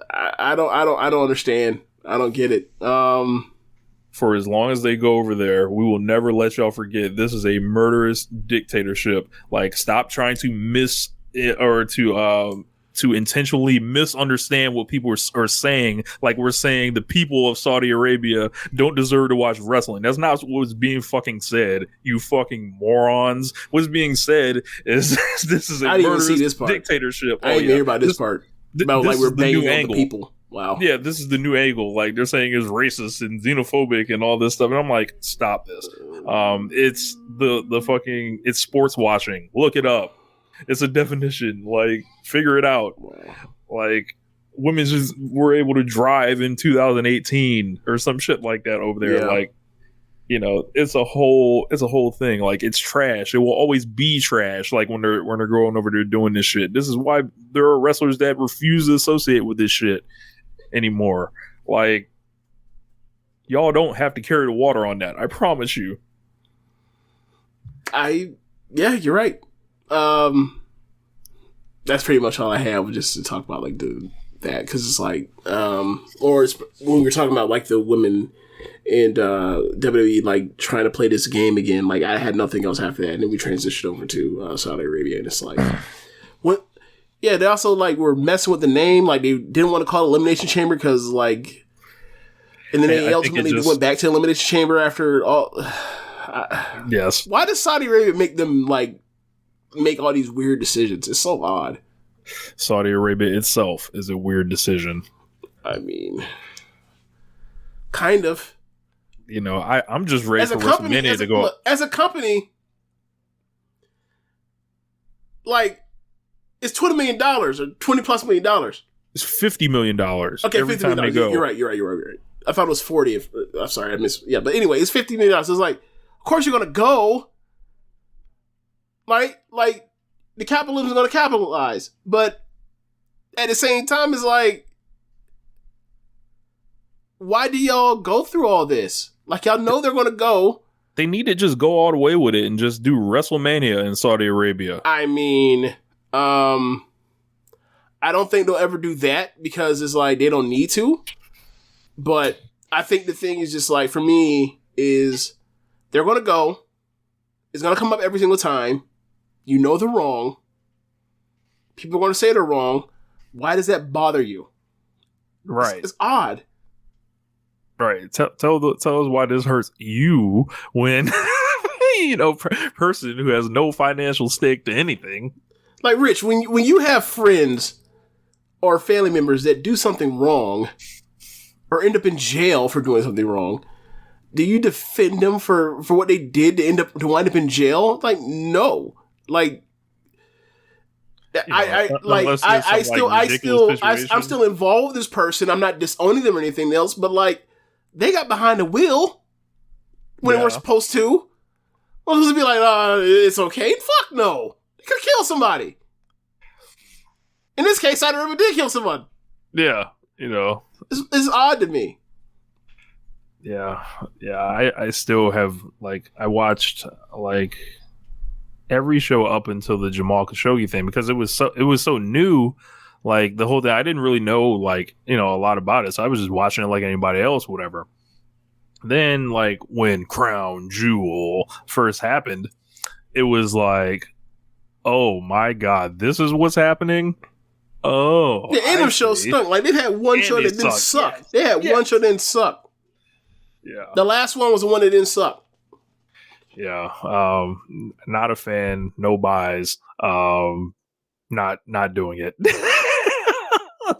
I don't understand. I don't get it. For as long as they go over there, we will never let y'all forget this is a murderous dictatorship. Like, stop trying to miss it or to intentionally misunderstand what people are saying. Like we're saying the people of Saudi Arabia don't deserve to watch wrestling. That's not what's being fucking said, you fucking morons. What's being said is this is a murderous dictatorship. I didn't even hear about this part. About like we're banging on the people. Wow. Yeah, this is the new angle. Like they're saying it's racist and xenophobic and all this stuff. And I'm like, stop this. It's the fucking, it's sports washing. Look it up. It's a definition. Like, figure it out. Wow. Like, women just were able to drive in 2018 or some shit like that over there. Yeah. Like, you know, it's a whole thing. Like, it's trash. It will always be trash. Like when they're going over there doing this shit. This is why there are wrestlers that refuse to associate with this shit anymore. Like, y'all don't have to carry the water on that. I promise you. Yeah, you're right. That's pretty much all I have, just to talk about like that, because it's like, or it's, when we're talking about like the women and WWE like trying to play this game again. Like I had nothing else after that, and then we transitioned over to Saudi Arabia, and it's like, what? Yeah, they also like were messing with the name. Like they didn't want to call it Elimination Chamber because like, and then they ultimately went back to Elimination Chamber after all. Yes. Why does Saudi Arabia make them like make all these weird decisions? It's so odd. Saudi Arabia itself is a weird decision. I mean, kind of. You know, I'm just ready for WrestleMania to go. Look, as a company, like, it's $20 million or $20+ million. It's $50 million. Okay, every $50 time million. they go. You're right. I thought it was 40. I'm sorry, I missed. Yeah, but anyway, it's $50 million. So it's like, of course you're gonna go. Like the capitalism is gonna capitalize, but at the same time, it's like, why do y'all go through all this? Like y'all know they're gonna go. They need to just go all the way with it and just do WrestleMania in Saudi Arabia. I mean, I don't think they'll ever do that because it's like they don't need to. But I think the thing is just like, for me, is they're going to go. It's going to come up every single time. You know they're wrong. People are going to say they're wrong. Why does that bother you? Right. It's odd. Right. Tell us why this hurts you when, person who has no financial stake to anything. Like, Rich, when you have friends or family members that do something wrong or end up in jail for doing something wrong, do you defend them for what they did to wind up in jail? Like, no. Like, I'm still involved with this person. I'm not disowning them or anything else, but like, they got behind the wheel when they weren't supposed to. Well, supposed to be like, it's okay. Fuck no. They could have killed somebody. In this case, I never did kill someone. Yeah, it's odd to me. Yeah. I still have I watched every show up until the Jamal Khashoggi thing because it was so new. Like the whole thing, I didn't really know a lot about it, so I was just watching it like anybody else, whatever. Then when Crown Jewel first happened, it was like, oh my god, this is what's happening. Oh, the end of show stunk. Like they had one show that didn't suck. Yes. They had one show that didn't suck. Yeah, the last one was the one that didn't suck. Yeah, not a fan. No buys. Not doing it.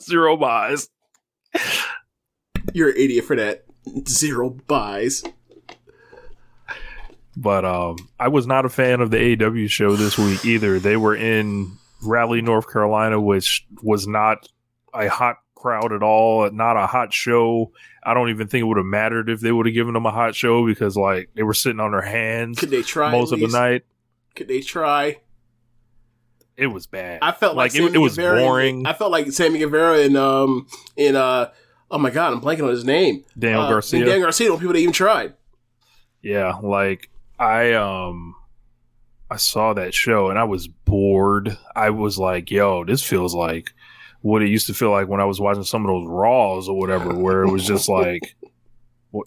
0 buys. You're an idiot for that. 0 buys. But I was not a fan of the AEW show this week either. They were in Raleigh, North Carolina, which was not a hot crowd at all. Not a hot show. I don't even think it would have mattered if they would have given them a hot show because they were sitting on their hands. Could they try most of the night? Could they try? It was bad. I felt like it was boring. I felt like Sammy Guevara in oh my god, I'm blanking on his name. Daniel Garcia. Daniel Garcia, people that even tried. Yeah, I saw that show and I was bored. I was like, yo, this feels like what it used to feel like when I was watching some of those Raws or whatever, where it was just like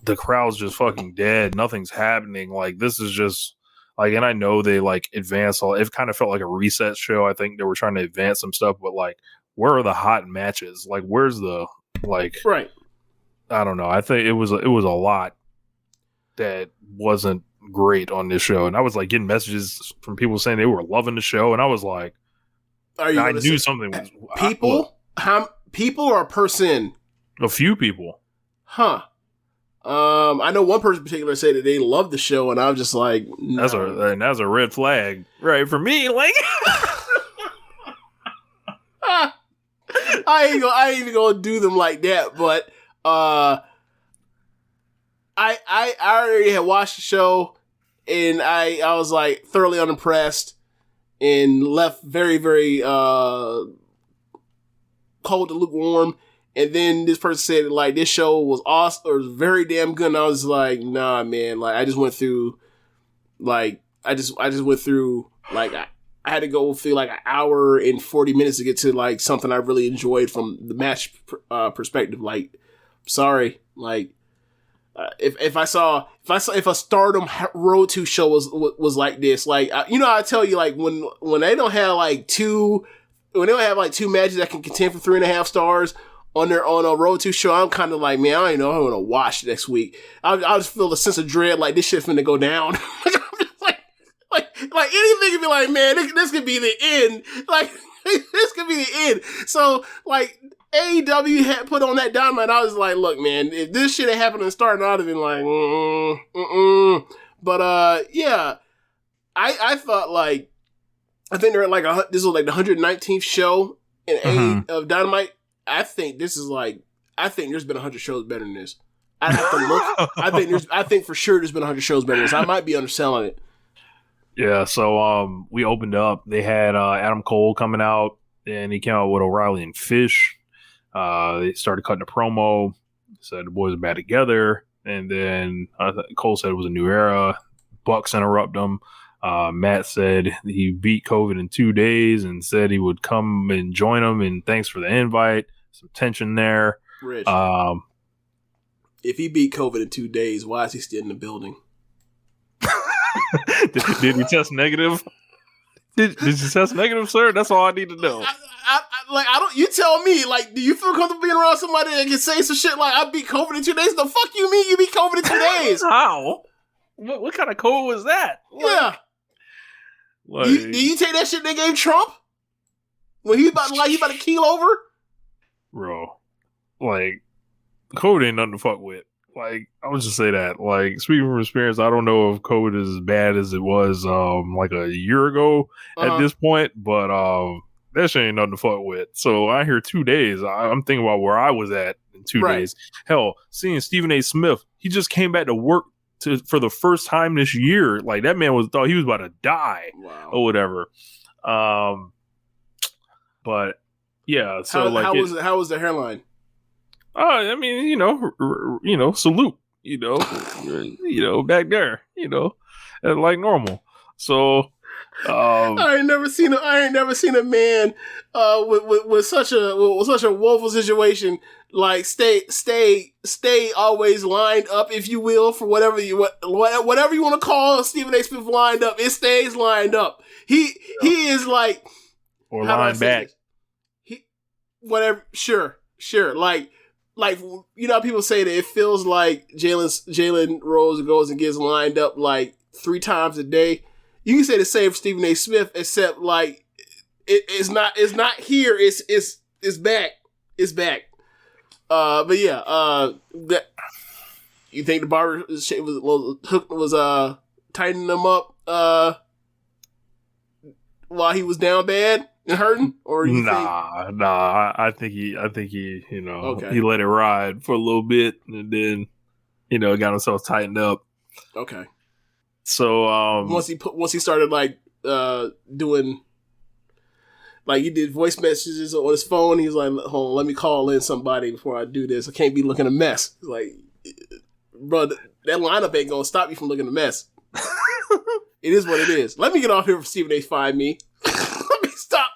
the crowd's just fucking dead. Nothing's happening. This is just and I know they advance all. It kind of felt like a reset show. I think they were trying to advance some stuff, but where are the hot matches? Where's the right? I don't know. I think it was a lot that wasn't great on this show, and I was getting messages from people saying they were loving the show, and I was like, I knew something was people or a person? A few people, huh? I know one person in particular said that they loved the show, and I was just like, no. That's a red flag, right? For me, I ain't even gonna do them like that, but I already had watched the show, and I was thoroughly unimpressed, and left very, very cold to lukewarm. And then this person said this show was awesome or was very damn good, and I was like, nah, man. I just went through I had to go through an hour and 40 minutes to get to something I really enjoyed from the match perspective. Sorry, if a Stardom Road to show was like this, I tell you, when they don't have two matches that can contend for 3.5 stars on a Road to show, I'm kind of man, I don't even know if I'm gonna watch next week. I just feel a sense of dread, this shit's finna go down. Anything could be man, this could be the end. This could be the end. So, AEW had put on that Dynamite, I was like, look, man, if this shit had happened in Stardom, I'd have been But, yeah, I thought, I think they're at this was the 119th show in of Dynamite. I think this is I think there's been 100 shows better than this. I'd have to look. I think for sure there's been 100 shows better than this. I might be underselling it. Yeah, so we opened up. They had Adam Cole coming out, and he came out with O'Reilly and Fish. They started cutting a promo. Said the boys are back together, and then Cole said it was a new era. Bucks interrupt him. Matt said he beat COVID in 2 days and said he would come and join him, and thanks for the invite. Some tension there. Rich, if he beat COVID in 2 days, why is he still in the building? Did he test negative? Did you test negative, sir? That's all I need to know. I don't. You tell me. Like, do you feel comfortable being around somebody that can say some shit like, "I beat COVID in 2 days"? The fuck you mean you beat COVID in 2 days? How? What kind of code was that? Yeah. Like, Did you take that shit they gave Trump when he about to keel over? Bro, like, code ain't nothing to fuck with. Like, I would just say that. Like, speaking from experience, I don't know if COVID is as bad as it was like a year ago at this point, but that shit ain't nothing to fuck with. So I hear 2 days. I'm thinking about where I was at in 2 days. Hell, seeing Stephen A. Smith, he just came back to work for the first time this year. Like, that man thought he was about to die or whatever. But yeah, so how was the hairline? I mean, salute, back there, like normal. So, I ain't never seen a man with such a woeful situation. Like, stay always lined up, if you will, for whatever you want to call Stephen A. Smith lined up. It stays lined up. He is like, or lined back. Whatever. Sure. Like, you know how people say that it feels like Jalen Rose goes and gets lined up like 3 times a day. You can say the same for Stephen A. Smith, except like it's not here. It's back. It's back. But yeah. That you think the barber was tightening them up while he was down bad and hurting, or you Nah. I think he, he let it ride for a little bit, and then, got himself tightened up. Okay. So once he started like doing, like, he did voice messages on his phone, he's like, hold on, let me call in somebody before I do this. I can't be looking a mess. He's like, bro, that lineup ain't gonna stop you from looking a mess. It is what it is. Let me get off here for Stephen A. Find me.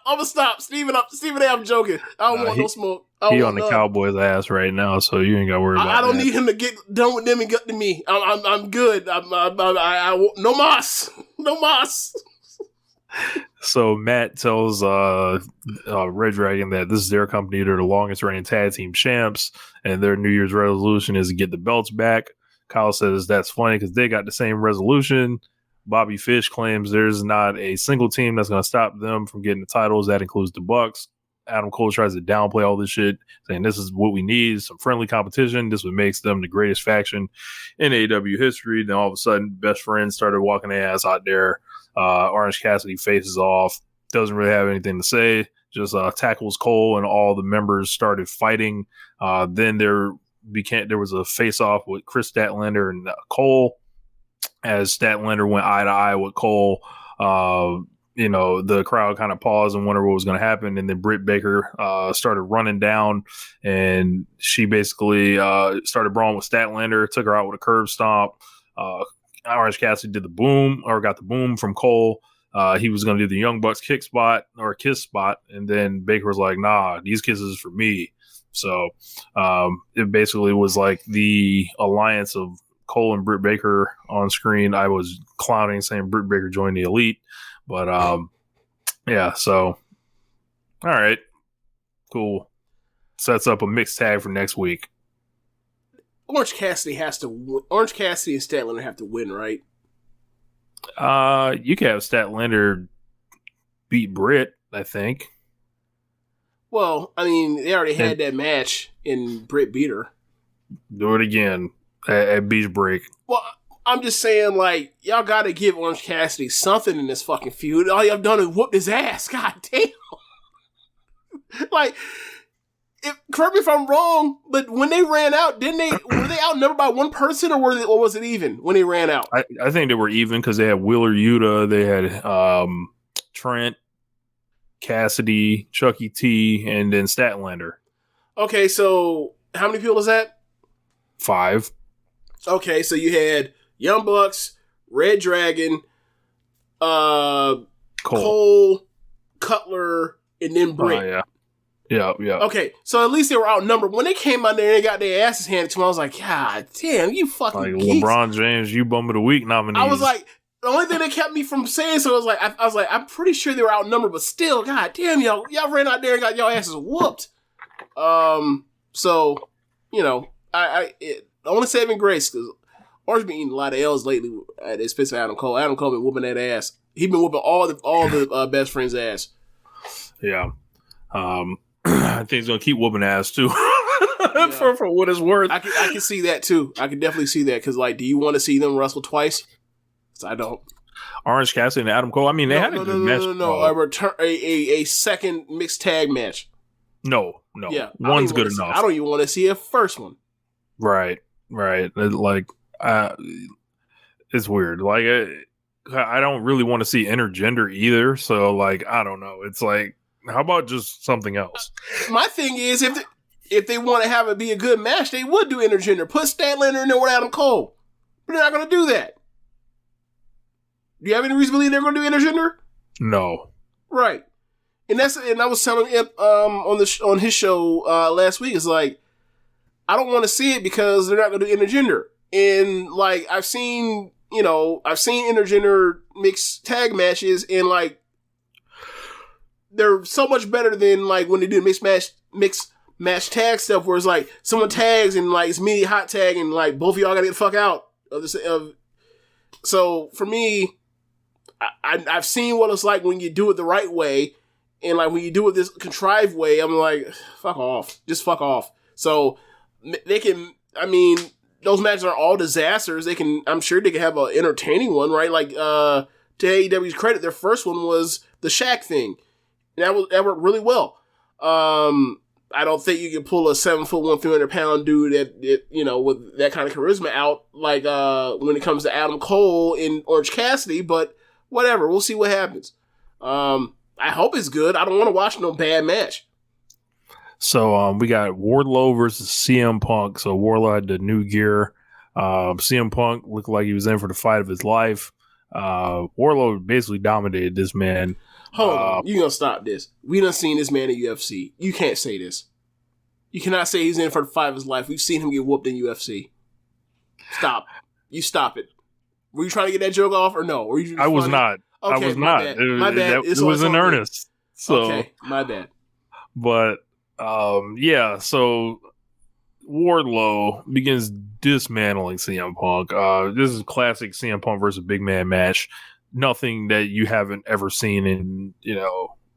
I'm gonna stop. Stephen A. I'm joking. I don't want no smoke. He on the Cowboys' ass right now, so you ain't got to worry about that. I don't need him to get done with them and get to me. I'm good. I no mas. No mas. So Matt tells Red Dragon that this is their company. They're the longest reigning tag team champs, and their New Year's resolution is to get the belts back. Kyle says that's funny because they got the same resolution. Bobby Fish claims there's not a single team that's going to stop them from getting the titles. That includes the Bucks. Adam Cole tries to downplay all this shit, saying this is what we need, some friendly competition. This what makes them the greatest faction in AEW history. Then all of a sudden, best friends started walking their ass out there. Orange Cassidy faces off, doesn't really have anything to say, just tackles Cole, and all the members started fighting. Then there was a face-off with Chris Statlander and Cole. As Statlander went eye to eye with Cole, the crowd kind of paused and wondered what was going to happen. And then Britt Baker started running down, and she basically started brawling with Statlander, took her out with a curb stomp. Orange Cassidy got the boom from Cole. He was going to do the Young Bucks kiss spot, and then Baker was like, nah, these kisses is for me. So it basically was like the alliance of Cole and Britt Baker on screen. I was clowning, saying Britt Baker joined the Elite, but yeah. So, all right, cool. Sets up a mixed tag for next week. Orange Cassidy and Statlander have to win, right? You can have Statlander beat Britt, I think. Well, I mean, they already had that match and Britt beat her. Do it again. At Beach Break. Well, I'm just saying, like, y'all gotta give Orange Cassidy something in this fucking feud. All y'all done is whooped his ass. God damn. Like, correct me if I'm wrong, but when they ran out, were they outnumbered by one person, or was it even when they ran out? I think they were even because they had Wheeler Yuta, they had Trent, Cassidy, Chucky T, and then Statlander. Okay, so how many people is that? 5. Okay, so you had Young Bucks, Red Dragon, Cole, Cutler, and then Britt. Yeah. Okay, so at least they were outnumbered. When they came out there and they got their asses handed to them, I was like, God damn, you fucking like geeks. LeBron James, you bum of the week nominee. I was like, the only thing that kept me from saying so was like, I was like, I'm pretty sure they were outnumbered, but still, god damn, y'all ran out there and got y'all asses whooped. So, you know, I want to saving grace because Orange been eating a lot of L's lately, especially Adam Cole. Adam Cole been whooping that ass. He been whooping all the best friends' ass. Yeah. I think he's gonna keep whooping ass too. For what it's worth. I can see that too. I can definitely see that because, like, do you want to see them wrestle twice? Because I don't. Orange Cassidy and Adam Cole. I mean, they had a good match. No. A second mixed tag match. No. Yeah, one's good enough. I don't even want to see a first one. Right. Like, it's weird. Like, I don't really want to see intergender either. So, like, I don't know. It's like, how about just something else? My thing is, if they want to have it be a good match, they would do intergender. Put Statlander in there with Adam Cole. But they're not going to do that. Do you have any reason to believe they're going to do intergender? No. Right. And I was telling him on his show last week, it's like, I don't want to see it because they're not going to do intergender. And, like, I've seen intergender mixed tag matches, and, like, they're so much better than, like, when they do mixed match tag stuff where it's like someone tags and, like, it's immediate hot tag and, like, both of y'all gotta get the fuck out of this. So for me, I've seen what it's like when you do it the right way, and, like, when you do it this contrived way, I'm like, fuck off, just fuck off. So they can, I mean, those matches are all disasters. I'm sure they can have an entertaining one, right? Like, to AEW's credit, their first one was the Shaq thing. That worked really well. I don't think you can pull a 7'1", 300-pound dude that with that kind of charisma out like when it comes to Adam Cole and Orange Cassidy. But whatever, we'll see what happens. I hope it's good. I don't want to watch no bad match. So we got Wardlow versus CM Punk. So Wardlow had the new gear. CM Punk looked like he was in for the fight of his life. Wardlow basically dominated this man. Hold on, you gonna stop this? We done seen this man in UFC. You can't say this. You cannot say he's in for the fight of his life. We've seen him get whooped in UFC. Stop. You stop it. Were you trying to get that joke off or no? Or you I was not. Okay, I was not. My bad. It was in earnest. So, okay, my bad. But yeah. So Wardlow begins dismantling CM Punk. This is classic CM Punk versus Big Man match. Nothing that you haven't ever seen in,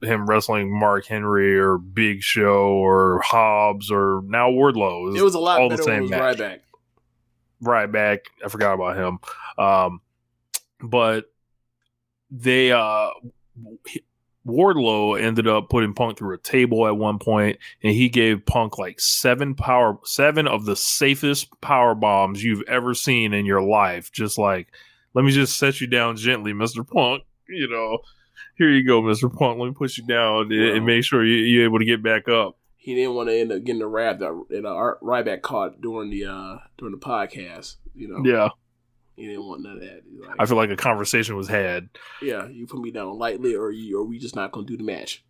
him wrestling Mark Henry or Big Show or Hobbs or now Wardlow. It was a lot all better the same when it was Ryback. Ryback. I forgot about him. But they Wardlow ended up putting Punk through a table at one point, and he gave Punk like 7 of the safest power bombs you've ever seen in your life. Just like, let me just set you down gently, Mr. Punk. Here you go, Mr. Punk. Let me push you down and make sure you're able to get back up. He didn't want to end up getting the rap that Ryback caught during the podcast. Yeah. He didn't want none of that. Like, I feel like a conversation was had. Yeah, you put me down lightly, or we just not gonna do the match.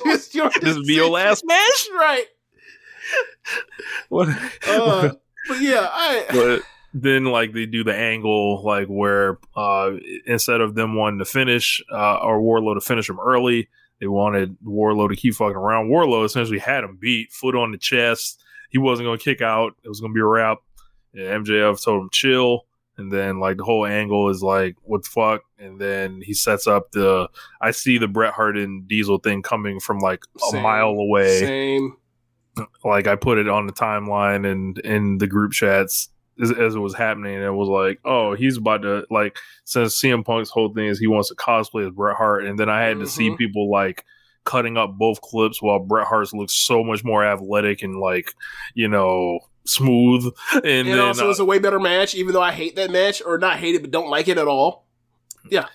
This will be your last match, right? What? But yeah, But then, like, they do the angle, like, where instead of them wanting to finish or Wardlow to finish him early, they wanted Wardlow to keep fucking around. Wardlow essentially had him beat, foot on the chest. He wasn't going to kick out. It was going to be a wrap. And MJF told him chill. And then, like, the whole angle is like, what the fuck? And then he sets up I see the Bret Hart and Diesel thing coming from, like, a mile away. Same. Like, I put it on the timeline and in the group chats as it was happening. It was like, oh, he's about to, like, since CM Punk's whole thing is he wants to cosplay as Bret Hart. And then I had to see people, like, cutting up both clips while Bret Hart looks so much more athletic and, like, smooth. And then, also it's a way better match, even though I hate that match, or not hate it, but don't like it at all. Yeah.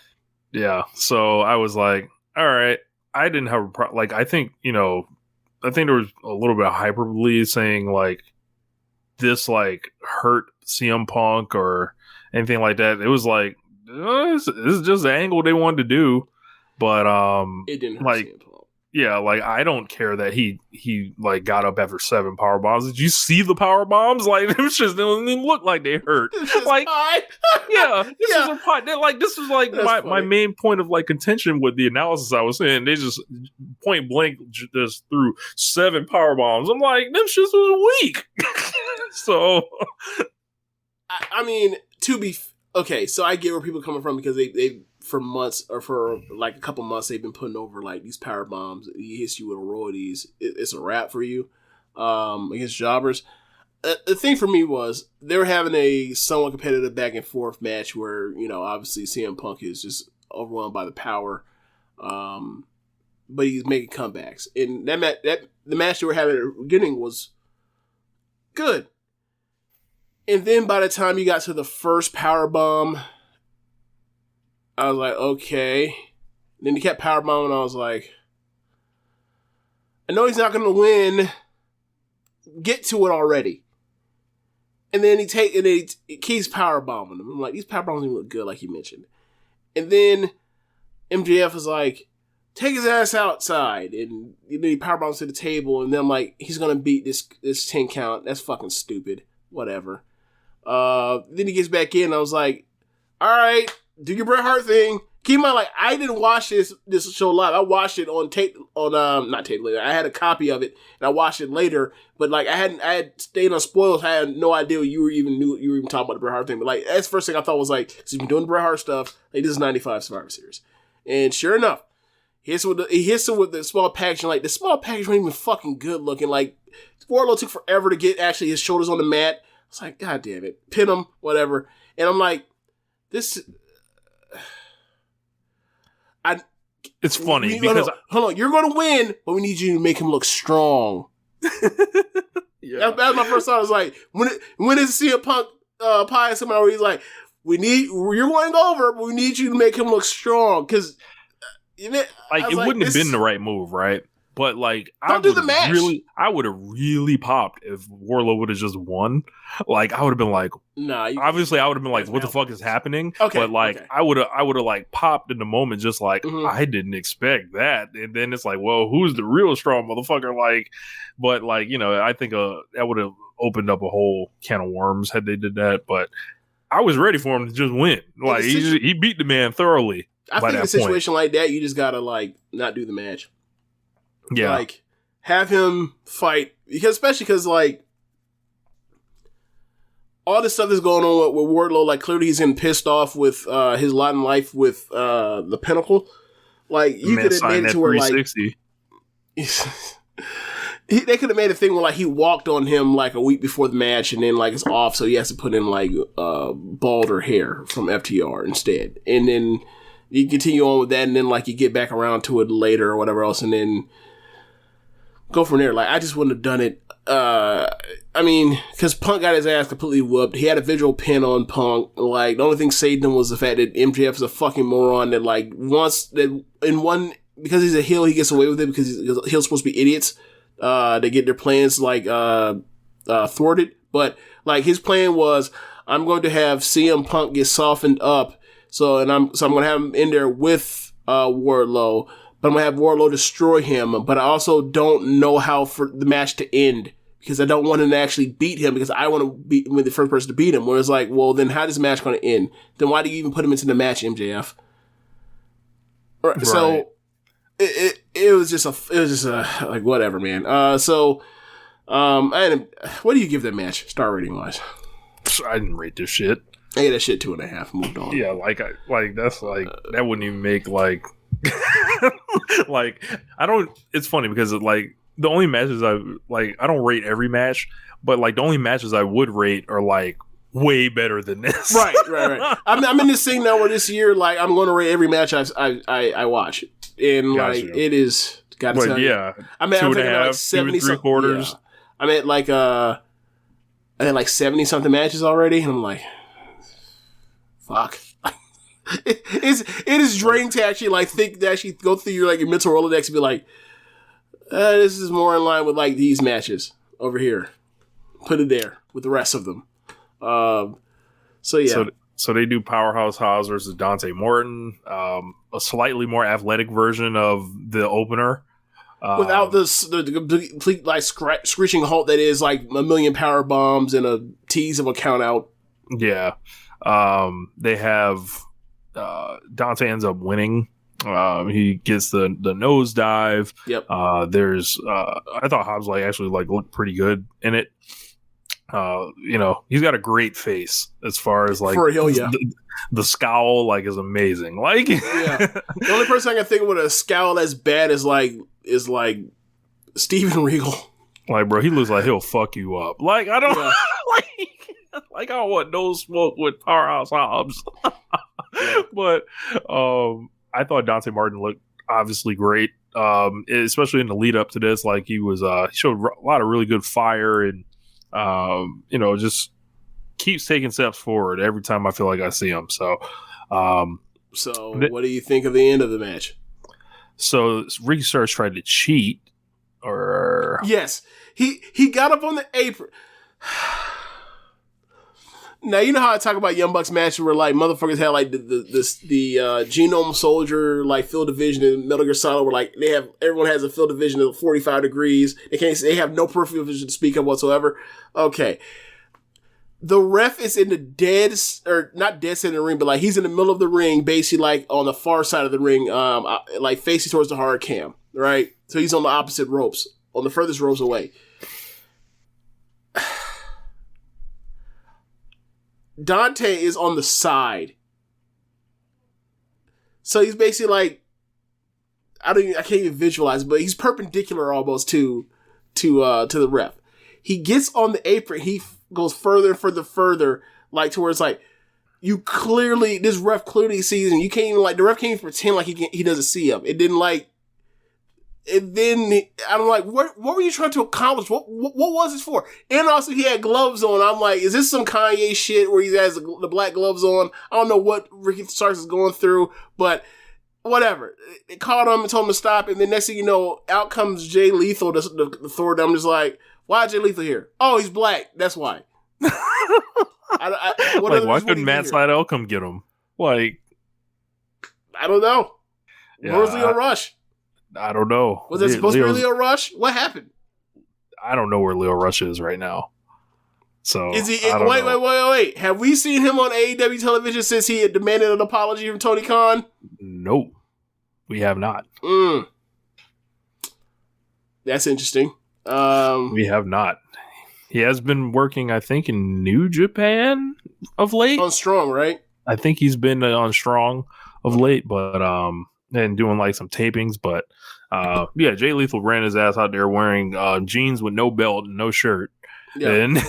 Yeah. So I was like, all right. I didn't have a problem. Like, I think there was a little bit of hyperbole saying, like, this, like, hurt CM Punk or anything like that. It was like, this is just the angle they wanted to do. But it didn't hurt like, CM Punk. Yeah, like I don't care that he like got up after 7 power bombs. Did you see the power bombs? Like them shits don't even look like they hurt. Like yeah, this is a pot. Like this is like my main point of like contention with the analysis I was saying. They just point blank just threw 7 power bombs. I'm like them shits was weak. So I mean, okay, so I get where people are coming from because they for months or for like a couple months they've been putting over like these power bombs. He hits you with a row of these. It's a wrap for you against jobbers. The thing for me was they were having a somewhat competitive back and forth match where, you know, obviously CM Punk is just overwhelmed by the power, but he's making comebacks. And the match they were having at the beginning was good. And then by the time you got to the first power bomb, I was like, okay. And then he kept power bombing, and I was like, I know he's not going to win. Get to it already. And then he keeps power bombing him. I'm like, these power bombs don't look good, like you mentioned. And then MJF is like, take his ass outside, and then he power bombs to the table, and then I'm like, he's going to beat this 10 count. That's fucking stupid. Whatever. Then he gets back in, and I was like, all right, do your Bret Hart thing. Keep in mind, like, I didn't watch this show live. I watched it on tape, not tape later. I had a copy of it, and I watched it later. But, like, I had stayed on spoilers. I had no idea you were even talking about the Bret Hart thing. But, like, that's the first thing I thought was, like, because you've been doing the Bret Hart stuff, like, this is 95 Survivor Series. And sure enough, he hits him with the small package, and, like, the small package wasn't even fucking good looking. Like, Wardlow took forever to get actually his shoulders on the mat. It's like, God damn it. Pin him, whatever. And I'm like, it's funny because hold on, you're going to win, but we need you to make him look strong. Yeah, that's my first thought. I was like, when is CM Punk pie somewhere where he's like, you're going over, but we need you to make him look strong because it wouldn't have been the right move, right? But like, I would have really popped if Wardlow would have just won. Like, I would have been like, obviously, I would have been like, what the fuck is happening? Okay, but like, I would have like popped in the moment, just like I didn't expect that, and then it's like, well, who's the real strong motherfucker? Like, but like, you know, I think that would have opened up a whole can of worms had they did that. But I was ready for him to just win. Like, he beat the man thoroughly. I think in a situation like that, you just gotta like not do the match. Yeah. Like, have him fight, especially because, like, all this stuff that's going on with Wardlow, like, clearly he's getting pissed off with his lot in life with the Pinnacle. Like, you could have made it to where, like, they could have made a thing where, like, he walked on him, like, a week before the match, and then, like, it's off, so he has to put in, like, balder hair from FTR instead. And then you continue on with that, and then, like, you get back around to it later or whatever else, and then go from there. Like, I just wouldn't have done it. I mean, because Punk got his ass completely whooped. He had a visual pin on Punk. Like, the only thing saved him was the fact that MJF is a fucking moron that, like, because he's a heel, he gets away with it because heel's supposed to be idiots. They get their plans, like, thwarted. But, like, his plan was, I'm going to have CM Punk get softened up. So I'm going to have him in there with Wardlow. But I'm going to have Wardlow destroy him. But I also don't know how for the match to end. Because I don't want him to actually beat him. Because I want to be the first person to beat him. Where it's like, well, then how is the match going to end? Then why do you even put him into the match, MJF? Right. So it was just like, whatever, man. What do you give that match, star rating wise? I didn't rate this shit. I gave that shit 2.5. Moved on. Yeah, that's like, that wouldn't even make like. Like, I don't. It's funny because like the only matches I don't rate every match, but like the only matches I would rate are like way better than this. Right. I'm in this thing now where this year, like, I'm going to rate every match I watch, and like it is. Got to tell you, I'm 2.5, like 70 3/4. Yeah. I'm at like I had like 70 something matches already, and I'm like, fuck. It is draining to actually like think to actually go through your mental Rolodex and be like, this is more in line with like these matches over here. Put it there with the rest of them. So yeah. So they do Powerhouse Hobbs versus Dante Morton, a slightly more athletic version of the opener. Without the complete like screeching halt that is like a million power bombs and a tease of a count out. Yeah. They have Dante ends up winning. He gets the nosedive. Yep. I thought Hobbs actually looked pretty good in it. He's got a great face as far as for a heel, yeah. The scowl is amazing. Yeah. The only person I can think of with a scowl as bad is Steven Regal. Bro, he looks like he'll fuck you up. I don't I don't want no smoke with Powerhouse Hobbs. Yeah. But I thought Dante Martin looked obviously great, especially in the lead up to this. He showed a lot of really good fire and just keeps taking steps forward every time I feel like I see him. So, what do you think of the end of the match? So Ricky Starks tried to cheat, or yes, he got up on the apron. Now you know how I talk about Young Bucks matches where motherfuckers had the Genome Soldier field division in Metal Gear Solid where everyone has a field division of 45 degrees. They have no peripheral vision to speak of whatsoever. Okay. The ref is in the not dead center of the ring, but he's in the middle of the ring, basically on the far side of the ring, facing towards the hard cam, right? So he's on the opposite ropes, on the furthest ropes away. Dante is on the side. So he's basically I can't even visualize it, but he's perpendicular almost to the ref. He gets on the apron, he goes further and further, to where it's this ref clearly sees him. You can't even the ref can't even pretend he doesn't see him. It didn't and then I'm what were you trying to accomplish? What was this for? And also he had gloves on. I'm is this some Kanye shit where he has the black gloves on? I don't know what Ricky Starks is going through, but whatever. It caught him and told him to stop, and then next thing you know, out comes Jay Lethal, the Thor. I'm just why is Jay Lethal here? Oh, he's black. That's why. Why couldn't Matt Sydal come get him? I don't know. Yeah, Where was Leo Rush? I don't know. Was it supposed to be Leo Rush? What happened? I don't know where Leo Rush is right now. So is he? Wait. Have we seen him on AEW television since he had demanded an apology from Tony Khan? No, we have not. That's interesting. We have not. He has been working, I think, in New Japan of late. On Strong, right? I think he's been on Strong of late, but and doing some tapings. But Jay Lethal ran his ass out there wearing jeans with no belt and no shirt, and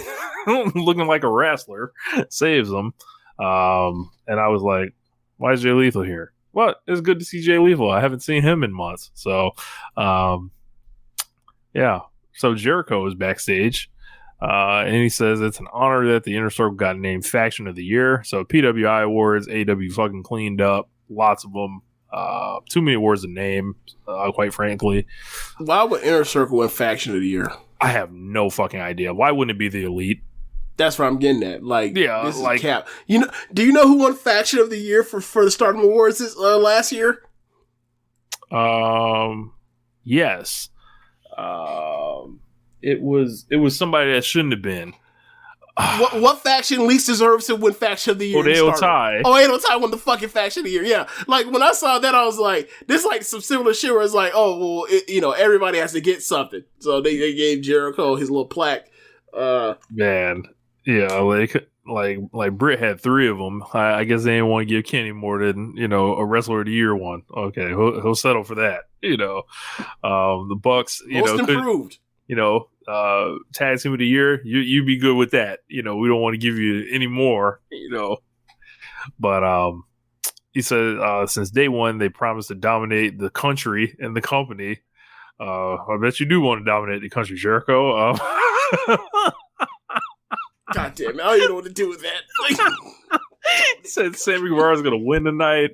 looking like a wrestler. Saves him, and I was like, "Why is Jay Lethal here?" Well, it's good to see Jay Lethal. I haven't seen him in months, so So Jericho is backstage. And he says it's an honor that the Inner Circle got named Faction of the Year. So PWI awards, AEW fucking cleaned up. Lots of them. Too many awards to name, quite frankly. Why would Inner Circle win Faction of the Year? I have no fucking idea. Why wouldn't it be the Elite? That's what I'm getting at. This is cap. Do you know who won Faction of the Year for the Stardom Awards last year? Yes. It was somebody that shouldn't have been. What faction least deserves to win Faction of the Year? Oedo Tai. Oedo Tai won the fucking Faction of the Year. Yeah, when I saw that, I was this some similar shit where it's everybody has to get something. So they gave Jericho his little plaque. Man, yeah, Britt had 3 of them. I guess they didn't want to give Kenny more than a Wrestler of the Year one. Okay, he'll settle for that. The Bucks, most improved. Tag Team of the Year, you'd be good with that. We don't want to give you any more, But he said since day one, they promised to dominate the country and the company. I bet you do want to dominate the country, Jericho. God damn it, I don't even know what to do with that. He said Sammy Guevara's going to win tonight.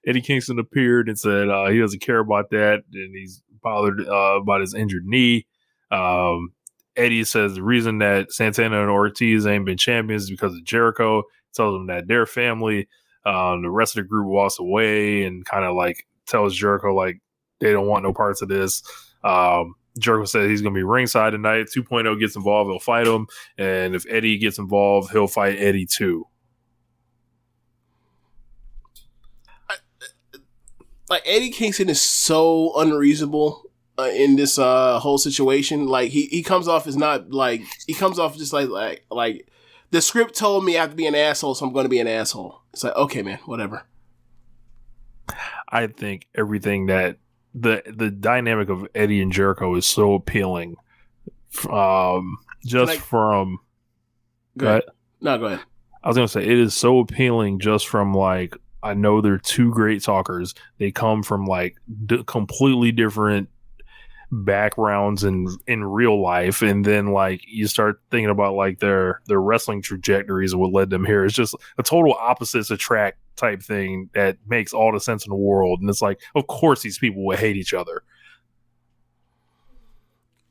Eddie Kingston appeared and said he doesn't care about that, and he's bothered about his injured knee. Eddie says the reason that Santana and Ortiz ain't been champions is because of Jericho. Tells them that their family, the rest of the group walks away and kind of tells Jericho they don't want no parts of this. Jericho said he's going to be ringside tonight. 2.0 gets involved, he'll fight him. And if Eddie gets involved, he'll fight Eddie too. Like, Eddie Kingston is so unreasonable in this whole situation. Like, he comes off as not, like, he comes off just like the script told me I have to be an asshole, so I'm going to be an asshole. It's like, okay, man, whatever. I think everything that the dynamic of Eddie and Jericho is so appealing. Just from go ahead. No, go ahead. I was gonna say it is so appealing just from like, I know they're two great talkers. They come from like completely different backgrounds in real life, and then like you start thinking about like their wrestling trajectories and what led them here. It's just a total opposites attract type thing that makes all the sense in the world. And it's like, of course these people would hate each other.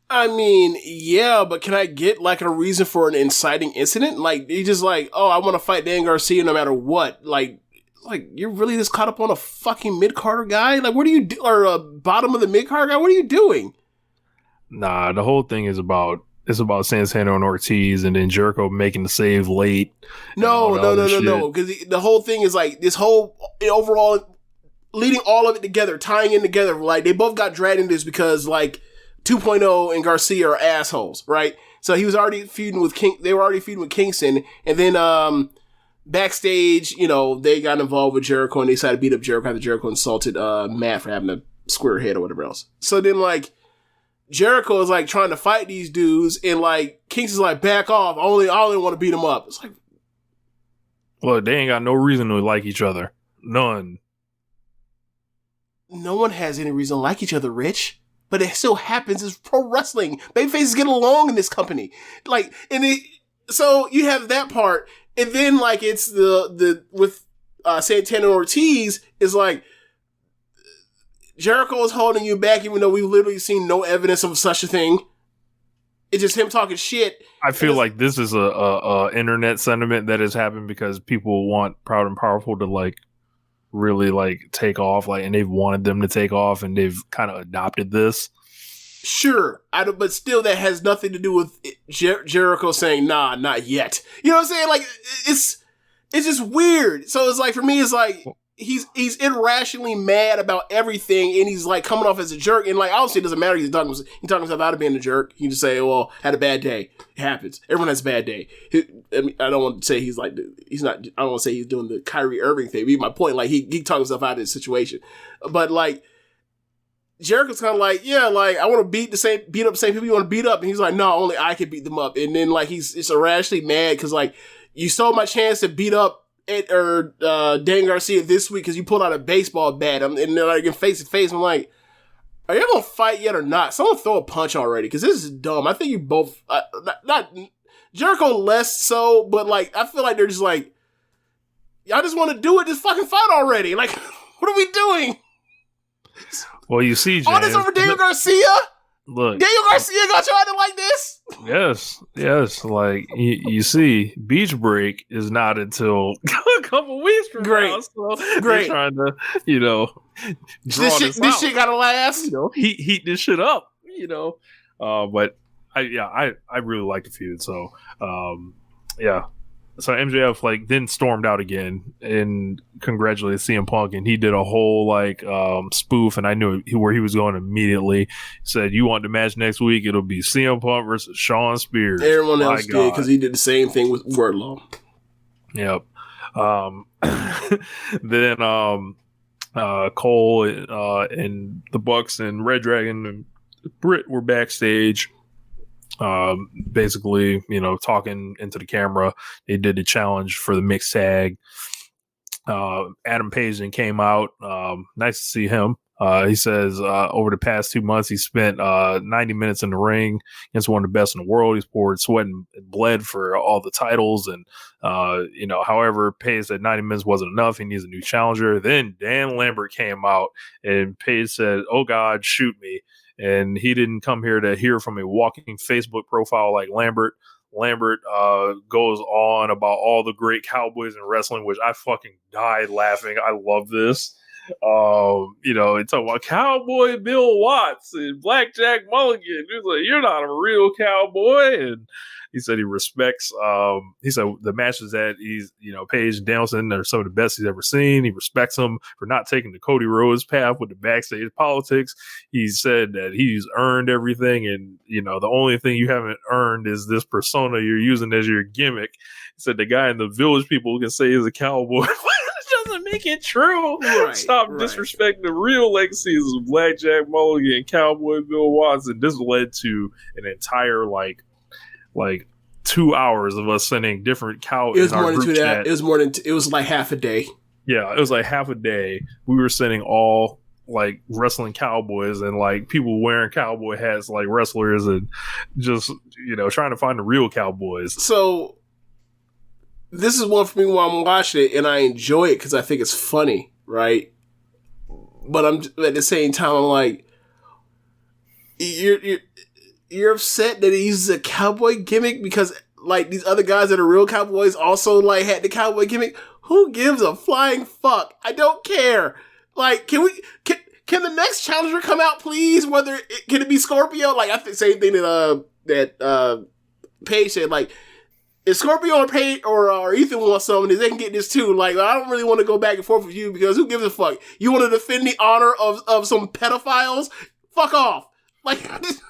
I mean, yeah, but can I get like a reason for an inciting incident? Like, you just like, oh, I want to fight Dan Garcia no matter what. Like you're really just caught up on a fucking mid-carder guy? Like, what are you or a bottom of the mid-card guy? What are you doing? Nah, the whole thing is about Santana and Ortiz, and then Jericho making the save late. No. Because the whole thing is like this whole overall leading all of it together, tying in together. Like, they both got dragged into this because like 2.0 and Garcia are assholes, right? So he was already feuding with they were already feuding with Kingston, and then backstage, you know, they got involved with Jericho and they decided to beat up Jericho after Jericho insulted Matt for having a square head or whatever else. So then like Jericho is like trying to fight these dudes, and like Kingston's like, back off. I only want to beat them up. It's like, look, they ain't got no reason to like each other. None. No one has any reason to like each other, Rich. But it still happens. It's pro wrestling. Babyfaces get along in this company. Like, so you have that part, and then like it's the with Santana and Ortiz is like, Jericho is holding you back, even though we've literally seen no evidence of such a thing. It's just him talking shit. I feel like this is a internet sentiment that has happened because people want Proud and Powerful to like really like take off, like, and they've wanted them to take off, and they've kind of adopted this. Sure, but still, that has nothing to do with Jericho saying, "Nah, not yet." You know what I'm saying? Like, it's just weird. So it's like, for me, it's like, he's irrationally mad about everything, and he's like coming off as a jerk. And like, obviously, it doesn't matter. He's talking himself out of being a jerk. He can just say, "Well, had a bad day. It happens. Everyone has a bad day." I mean, I don't want to say he's not. I don't want to say he's doing the Kyrie Irving thing. Be my point. Like, he talked himself out of this situation, but like, Jericho's kind of like, yeah, like, I want to beat up the same people you want to beat up, and he's like, no, only I can beat them up. And then like it's irrationally mad because like, you stole my chance to beat up Dan Garcia this week because you pulled out a baseball bat, and they're like in face to face. I'm like, are you gonna fight yet or not? Someone throw a punch already, because this is dumb. I think you both, not Jericho less so, but like, I feel like they're just like, y'all just want to do it, just fucking fight already. Like, what are we doing? Well, you see, James, all this over Daniel Garcia? Look, Daniel Garcia got you out like this? Yes. Like, you see, Beach Break is not until a couple weeks from now. So great. They're trying to, you know, this shit gotta last. You know, heat this shit up. You know, but I really like the feud. So, yeah. So MJF like then stormed out again and congratulated CM Punk, and he did a whole like spoof, and I knew where he was going immediately. He said, "You want the match next week? It'll be CM Punk versus Shawn Spears." Everyone else did, because he did the same thing with Wardlow. Yep. Then Cole and the Bucks and Red Dragon and Britt were backstage. Basically, you know, talking into the camera. They did the challenge for the mixed tag. Adam Page then came out. Nice to see him. He says over the past 2 months, he spent 90 minutes in the ring against one of the best in the world. He's poured sweat and bled for all the titles. And, you know, however, Page said 90 minutes wasn't enough. He needs a new challenger. Then Dan Lambert came out, and Page said, "Oh, God, shoot me." And he didn't come here to hear from a walking Facebook profile like Lambert. Lambert goes on about all the great cowboys in wrestling, which I fucking died laughing. I love this. He talking about Cowboy Bill Watts and Blackjack Mulligan. He was like, "You're not a real cowboy," and he said he respects. He said the matches that Page and Danielson are some of the best he's ever seen. He respects him for not taking the Cody Rhodes path with the backstage politics. He said that he's earned everything, and the only thing you haven't earned is this persona you're using as your gimmick. He said the guy in the Village people can say he's a cowboy. Doesn't make it true. Right, Stop disrespecting the real legacies of Blackjack Mulligan and Cowboy Bill Watts. And this led to an entire like 2 hours of us sending different It was more than that. It was like half a day. Yeah, it was like half a day. We were sending all like wrestling cowboys and like people wearing cowboy hats like wrestlers and just trying to find the real cowboys. So this is one for me while I'm watching it, and I enjoy it because I think it's funny, right? But I'm at the same time, I'm like, you're upset that he uses a cowboy gimmick because like these other guys that are real cowboys also like had the cowboy gimmick. Who gives a flying fuck? I don't care. Like, can the next challenger come out, please? Can it be Scorpio? Like I think same thing that Paige said, like. If Scorpio or Page or Ethan wants something, they can get this too. Like, I don't really want to go back and forth with you because who gives a fuck? You want to defend the honor of some pedophiles? Fuck off. Like, I'm just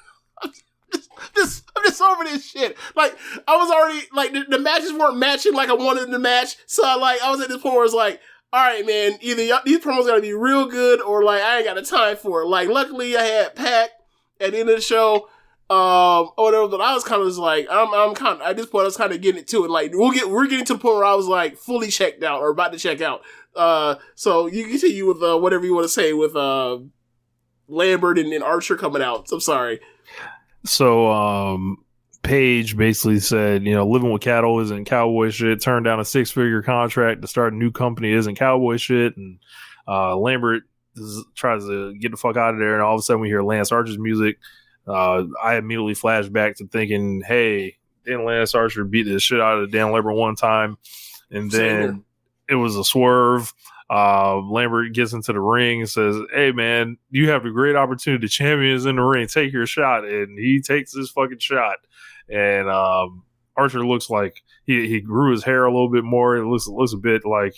over this shit. Like, I was already, like, the matches weren't matching like I wanted them to match. So, like, I was at this point where it's like, all right, man, either these promos got to be real good or, like, I ain't got the time for it. Like, luckily I had Pac at the end of the show. Or whatever, but I was kind of just like, I'm kind of, at this point I was kind of getting it to it. Like, we're getting to the point where I was like fully checked out or about to check out. So you continue with whatever you want to say with Lambert and Archer coming out. I'm sorry. So Paige basically said, living with cattle isn't cowboy shit. Turned down a 6-figure contract to start a new company isn't cowboy shit. And Lambert tries to get the fuck out of there, and all of a sudden we hear Lance Archer's music. I immediately flashed back to thinking, hey, didn't Lance Archer beat the shit out of Dan Lambert one time? And then it was a swerve. Lambert gets into the ring and says, hey, man, you have a great opportunity. The champion is in the ring. Take your shot. And he takes his fucking shot. And Archer looks like he grew his hair a little bit more. It looks a bit like,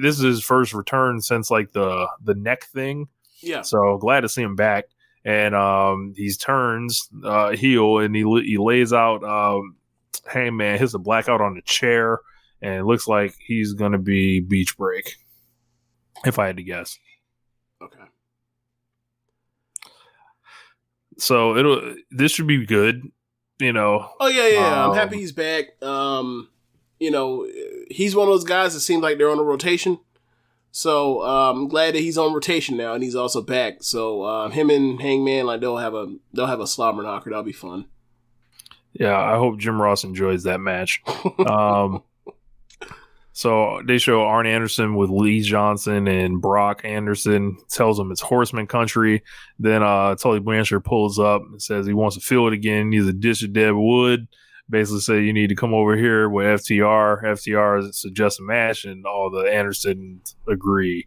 this is his first return since like the neck thing. Yeah. So glad to see him back. And he turns heel and he lays out Hangman, hits a blackout on the chair, and it looks like he's going to be Beach Break, if I had to guess. Okay. So this should be good, Oh, yeah. I'm happy he's back. He's one of those guys that seems like they're on a rotation. So I'm glad that he's on rotation now, and he's also back. So him and Hangman, like they'll have a slobber knocker. That'll be fun. Yeah, I hope Jim Ross enjoys that match. So they show Arn Anderson with Lee Johnson and Brock Anderson. Tells him it's Horseman country. Then Tully Blanchard pulls up and says he wants to feel it again. He's a dish of dead wood. Basically say you need to come over here with FTR. FTR suggests a match, and all the Andersons agree,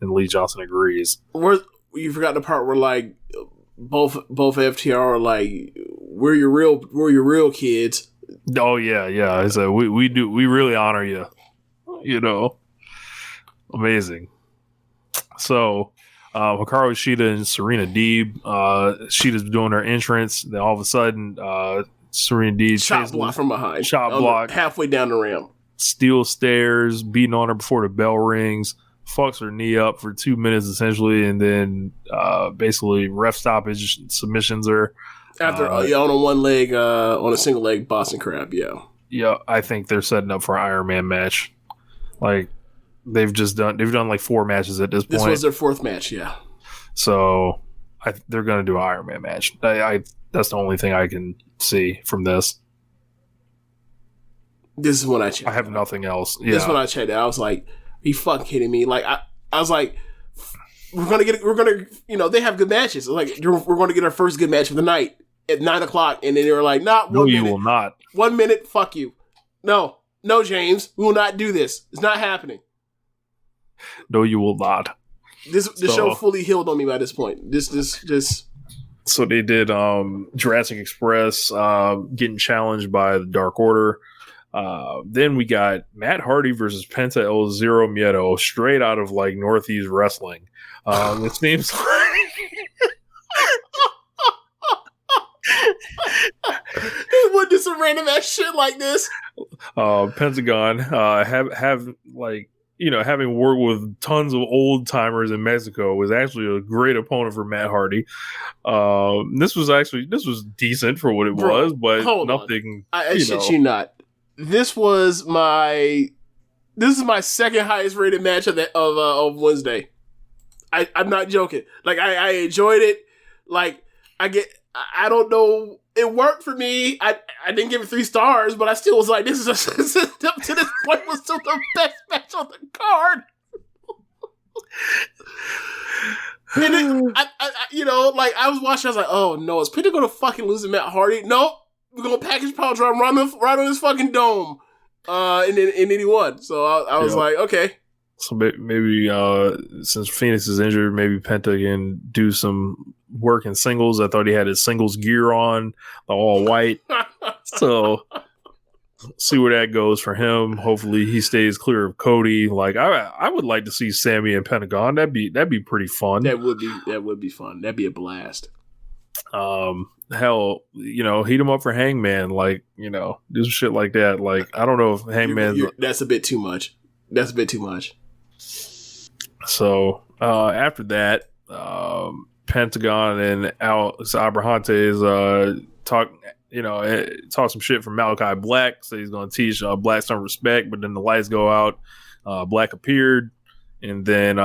and Lee Johnson agrees. You forgot the part where like both FTR are like, we're your real kids. Oh yeah. So we really honor you. Amazing. So Hikaru Shida and Serena Deeb. Shida's doing her entrance. Then all of a sudden, Serena Deeb shot block from behind. Shot block halfway down the ramp. Steel stairs, beating on her before the bell rings. Fucks her knee up for 2 minutes essentially, and then basically ref stoppage submissions her. After on a one leg, on a single leg Boston Crab. Yeah, I think they're setting up for an Iron Man match. Like they've done like 4 matches at this point. This was their 4th match. Yeah. So they're going to do an Iron Man match. That's the only thing I can see from this. This is when I checked. I have nothing else. Yeah. This is when I checked it. I was like, "Are you fucking kidding me?" Like I was like, "We're gonna, they have good matches. Like we're gonna get our first good match of the night at 9:00." And then they were like, "Not 1 minute. You will not. 1 minute. Fuck you. No, James, we will not do this. It's not happening." No, you will not. The show fully healed on me by this point. This. So they did Jurassic Express getting challenged by the Dark Order. Then we got Matt Hardy versus Penta El Zero Miedo, straight out of like Northeast Wrestling. It seems like he would do some random ass shit like this. Pentagon have like, you know, having worked with tons of old timers in Mexico, was actually a great opponent for Matt Hardy. This was decent for what it was, but nothing. I shit you not. This is my second highest rated match of Wednesday. I'm not joking. Like I enjoyed it. Like I don't know. It worked for me. I didn't give it 3 stars, but I still was like, this is up to this point was still the best match on the card. And then, I was watching. I was like, oh no, is Peter going to fucking lose to Matt Hardy? Nope. We're gonna package power drive right on his fucking dome, and then he won. So I was like, okay. So maybe since Phoenix is injured, maybe Penta can do some work in singles. I thought he had his singles gear on, all white. So see where that goes for him. Hopefully he stays clear of Cody. Like I would like to see Sammy and Pentagon. That'd be pretty fun. That would be fun. That'd be a blast. Hell, you know, heat him up for Hangman, like, you know, do some shit like that. Like, I don't know if Hangman. That's a bit too much. So after that, Pentagon and Alex Abrahantes talk some shit from Malachi Black. So he's going to teach Black some respect, but then the lights go out. Black appeared, and then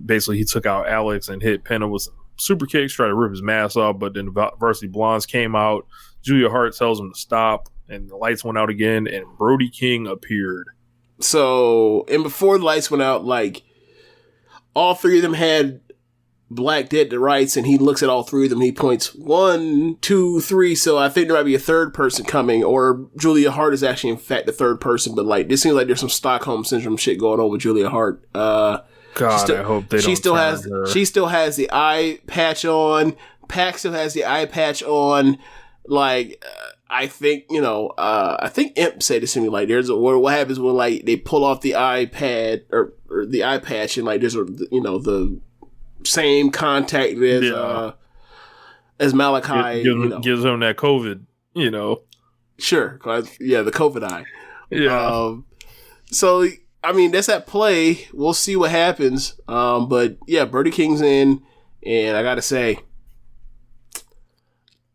basically he took out Alex and hit Penta with super kicks, try to rip his mask off, but then the Varsity Blondes came out. Julia Hart tells him to stop, and the lights went out again, and Brody King appeared. So, and before the lights went out, like, all 3 of them had Black dead to rights, and he looks at all 3 of them, he points 1, 2, 3, so I think there might be a 3rd person coming, or Julia Hart is actually in fact the 3rd person, but like, this seems like there's some Stockholm Syndrome shit going on with Julia Hart. God, I hope they don't. She still has the eye patch on. Pac still has the eye patch on. Like, I think Imp said this to me. Like, what happens when like they pull off the iPad or the eye patch, and like there's the same contact as Malachi. Gives him that COVID. You know, sure. The COVID eye. Yeah. So. I mean, that's at play. We'll see what happens. But yeah, Brody King's in, and I gotta say,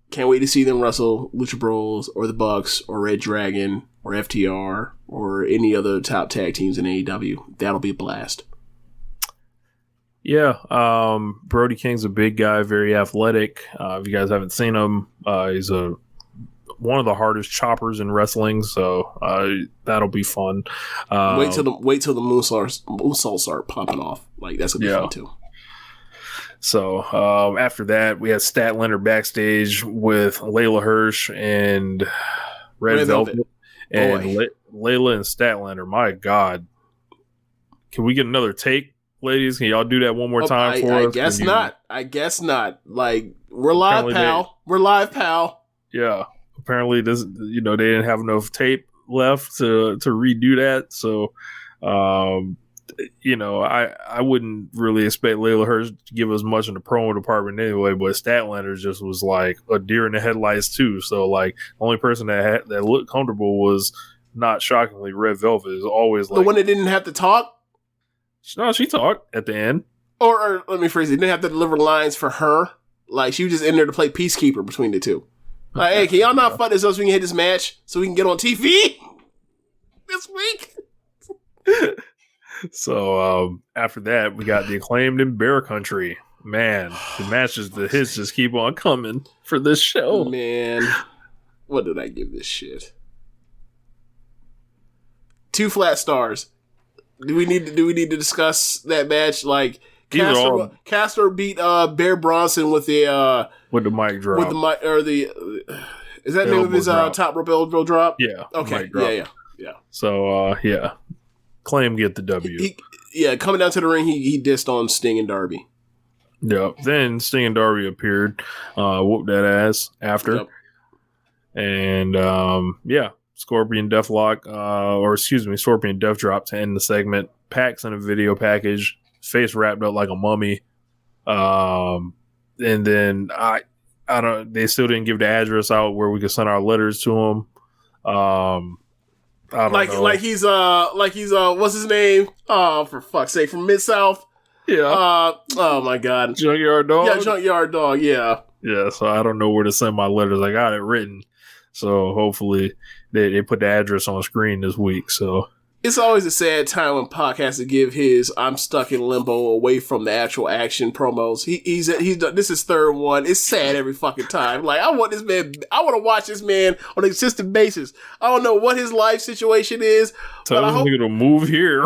can't wait to see them wrestle Lucha Bros or the Bucks or Red Dragon or FTR or any other top tag teams in AEW. That'll be a blast. Yeah, Brody King's a big guy, very athletic. If you guys haven't seen him, he's one of the hardest choppers in wrestling, so that'll be fun. Wait till the moonsaults start popping off. Like, that's gonna be fun too. So after that, we had Statlander backstage with Layla Hirsch and Red Velvet. And Layla and Statlander. My God, can we get another take, ladies? Can y'all do that one more time for us? I guess not. Like, we're live, pal. Yeah. Apparently, they didn't have enough tape left to redo that. So, I wouldn't really expect Layla Hirsch to give us much in the promo department anyway. But Statlander just was like a deer in the headlights too. So, like, the only person that looked comfortable was, not shockingly, Red Velvet. Is always like the one that didn't have to talk. No, she talked at the end. Or let me phrase it: didn't have to deliver lines for her. Like, she was just in there to play peacekeeper between the two. Like, hey, can y'all not fuck this up so we can hit this match so we can get on TV this week? So after that, we got the Acclaimed in Bear Country. Man, the hits just keep on coming for this show. Man, what did I give this shit? 2 flat stars. Do we need to discuss that match? Like, Castor beat Bear Bronson with the mic drop. With the mic, or the is that the name of his top rope elbow drop? Yeah. Okay. Yeah. So Claim get the W. yeah, coming down to the ring, he dissed on Sting and Darby. Yep. Then Sting and Darby appeared, whooped that ass after. Yep. And Scorpion Deathlock, Scorpion Death Drop to end the segment. Pax in a video package, face wrapped up like a mummy. And then they still didn't give the address out where we could send our letters to him. I don't know. Like he's what's his name? Oh, for fuck's sake, from Mid-South. Yeah. Oh my God. Junkyard Dog? Yeah, Junkyard Dog, yeah. Yeah, so I don't know where to send my letters. I got it written. So hopefully they put the address on the screen this week. So it's always a sad time when Pac has to give his "I'm stuck in limbo" away from the actual action promos. He's done, this is third one. It's sad every fucking time. Like I want to watch this man on a consistent basis. I don't know what his life situation is. Tell this nigga to move here.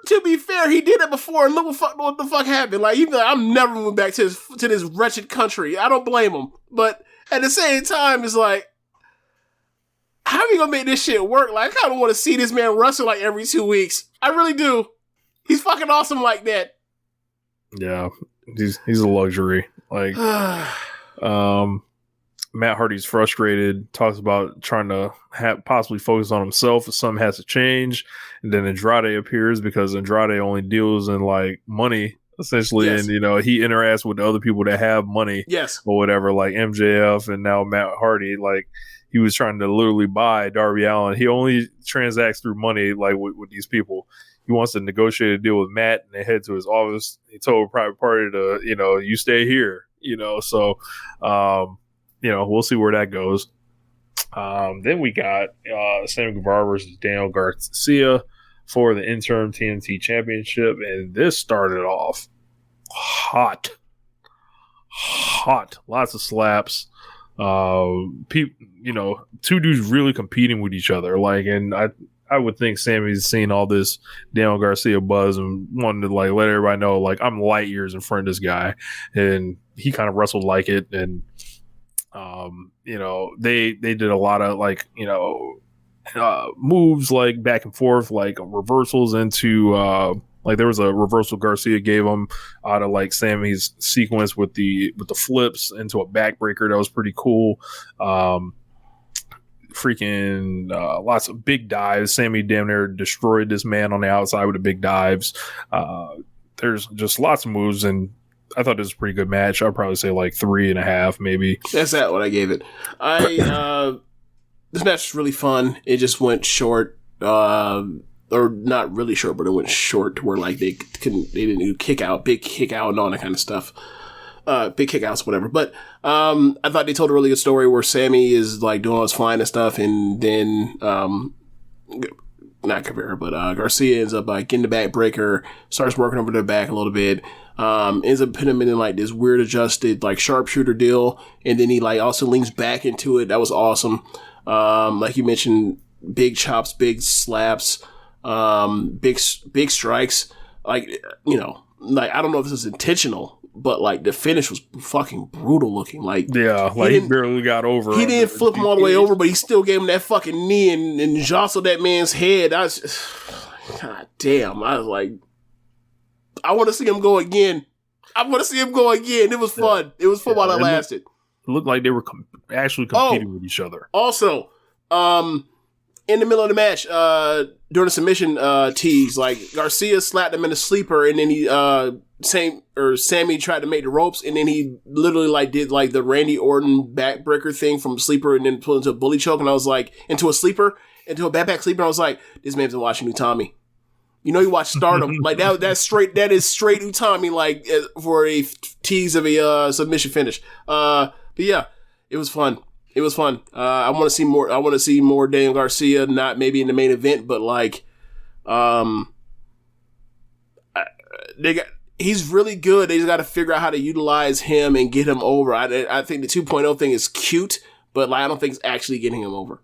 To be fair, he did it before, and look what the fuck happened. Like, I'm never moving back to this wretched country. I don't blame him, but at the same time, it's like, how are we gonna make this shit work? Like, I kind of want to see this man wrestle like every 2 weeks. I really do. He's fucking awesome like that. Yeah, he's a luxury. Like, Matt Hardy's frustrated, talks about trying to possibly focus on himself if something has to change. And then Andrade appears because Andrade only deals in like money, essentially. Yes. And, he interacts with the other people that have money. Yes. Or whatever, like MJF and now Matt Hardy. Like, he was trying to literally buy Darby Allin. He only transacts through money, like with these people. He wants to negotiate a deal with Matt, and they head to his office. He told a private party to, you stay here, so, we'll see where that goes. Then we got Sammy Guevara versus Daniel Garcia for the interim TNT Championship, and this started off hot. Lots of slaps. Two dudes really competing with each other. Like, and I would think Sammy's seen all this Daniel Garcia buzz and wanted to like let everybody know, like, I'm light years in front of this guy, and he kind of wrestled like it. And they did a lot of like, moves like back and forth, like reversals into, like there was a reversal Garcia gave him out of like Sammy's sequence with the flips into a backbreaker. That was pretty cool. Lots of big dives. Sammy damn near destroyed this man on the outside with the big dives. There's just lots of moves, and I thought this was a pretty good match. I'd probably say like 3.5, maybe. That's what I gave it. This match was really fun. It just went short, or not really short, but it went short to where like they didn't do big kick out, and all that kind of stuff. Big kickouts, whatever. But I thought they told a really good story where Sammy is like doing all his flying and stuff, and then not Cabrera, but Garcia ends up getting the back breaker, starts working over the back a little bit, ends up putting him in like this weird adjusted like sharpshooter deal, and then he like also leans back into it. That was awesome. Like you mentioned, big chops, big slaps, big strikes. Like, like I don't know if this is intentional, but like the finish was fucking brutal looking. Like, yeah, like he barely got over. He didn't flip him all the way over, but he still gave him that fucking knee and jostled that man's head. God damn. I was like, I want to see him go again. It was fun. It was fun while it lasted. It looked like they were actually competing with each other. Also, in the middle of the match, during the submission tease, like Garcia slapped him in a sleeper, and then Sammy tried to make the ropes, and then he literally like did like the Randy Orton backbreaker thing from sleeper, and then pulled into a bully choke, and I was like, into a backpack sleeper. And I was like, this man's been watching Utami. You watch Stardom. Like that is straight Utami, like for a tease of a submission finish. But yeah, it was fun. I want to see more. I want to see more Daniel Garcia, not maybe in the main event, but like, he's really good. They just got to figure out how to utilize him and get him over. I think the 2.0 thing is cute, but like I don't think it's actually getting him over.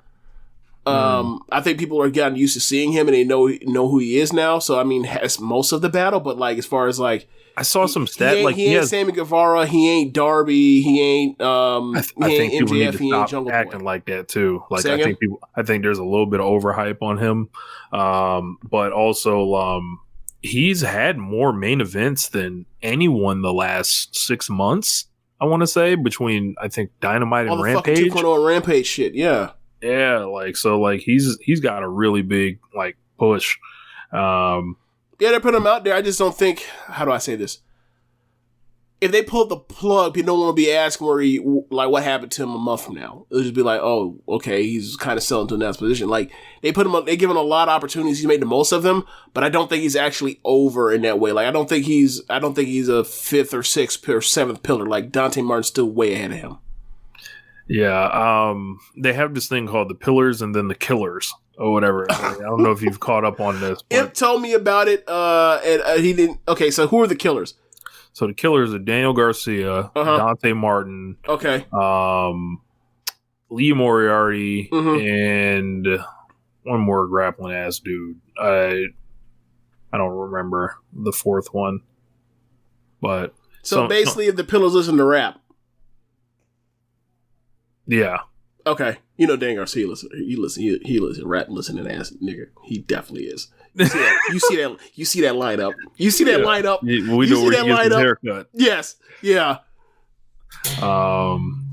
I think people are getting used to seeing him and they know who he is now. So, I mean, has most of the battle, but like, as far as like, I saw some stat he ain't Sammy Guevara, he ain't Darby, he ain't I think people need MJF, to he ain't stop Jungle acting Boy. like that too. Like Say again? I think there's a little bit of overhype on him, but also he's had more main events than anyone the last 6 months. I want to say between I think Dynamite and All the Rampage. fucking 2.0 and Rampage shit, yeah. Yeah, like so, like he's got a really big like push. Yeah, they put him out there. I just don't think. How do I say this? If they pulled the plug, people don't want to be asking what happened to him a month from now. It'll just be like, oh, okay, he's kind of selling to the next position. Like they put him up, they give him a lot of opportunities. He's made the most of them, but I don't think he's actually over in that way. Like I don't think he's a fifth or sixth or seventh pillar. Like Dante Martin's still way ahead of him. Yeah, they have this thing called the Pillars and then the Killers or whatever. I don't know if you've caught up on this. Imp told me about it, and he didn't. Okay, so who are the Killers? So the Killers are Daniel Garcia, Dante Martin, okay, Lee Moriarty, and one more grappling ass dude. I don't remember the fourth one, but so basically, if the Pillars listen to rap. Yeah. Okay. You know Dan Garcia he listen rap listening ass nigga. He definitely is. You see that lineup. You see that lineup. We know where he gets his haircut. Yes. Yeah.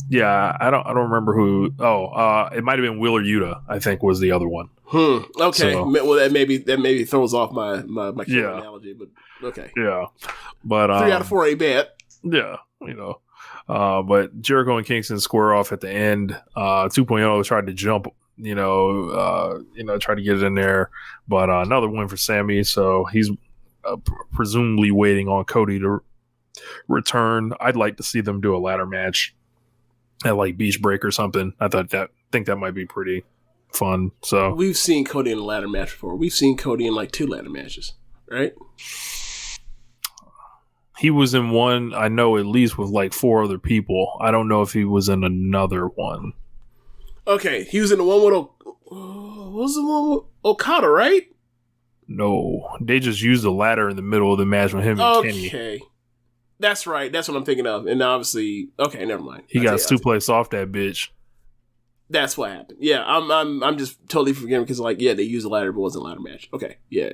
Yeah, I don't remember who. It might have been Wheeler Yuta, I think was the other one. Okay. So, well, that maybe throws off my analogy, but okay. Yeah. But 3 out of 4 ain't bad. Yeah, you know. But Jericho and Kingston square off at the end. 2.0 tried to jump, tried to get it in there, but another win for Sammy. So he's presumably waiting on Cody to return. I'd like to see them do a ladder match at like Beach Break or something. Think that might be pretty fun. So we've seen Cody in a ladder match before. We've seen Cody in like 2 ladder matches, right? He was in one, I know, at least with like 4 other people. I don't know if he was in another one. Okay, he was in the one with what was the one with Okada, right? No, they just used the ladder in the middle of the match with him and Kenny. Okay, that's right. That's what I'm thinking of. And obviously, okay, never mind. He got suplexed off that bitch. That's what happened. Yeah, I'm just totally forgetting because they used the ladder, but it wasn't a ladder match. Okay, yeah.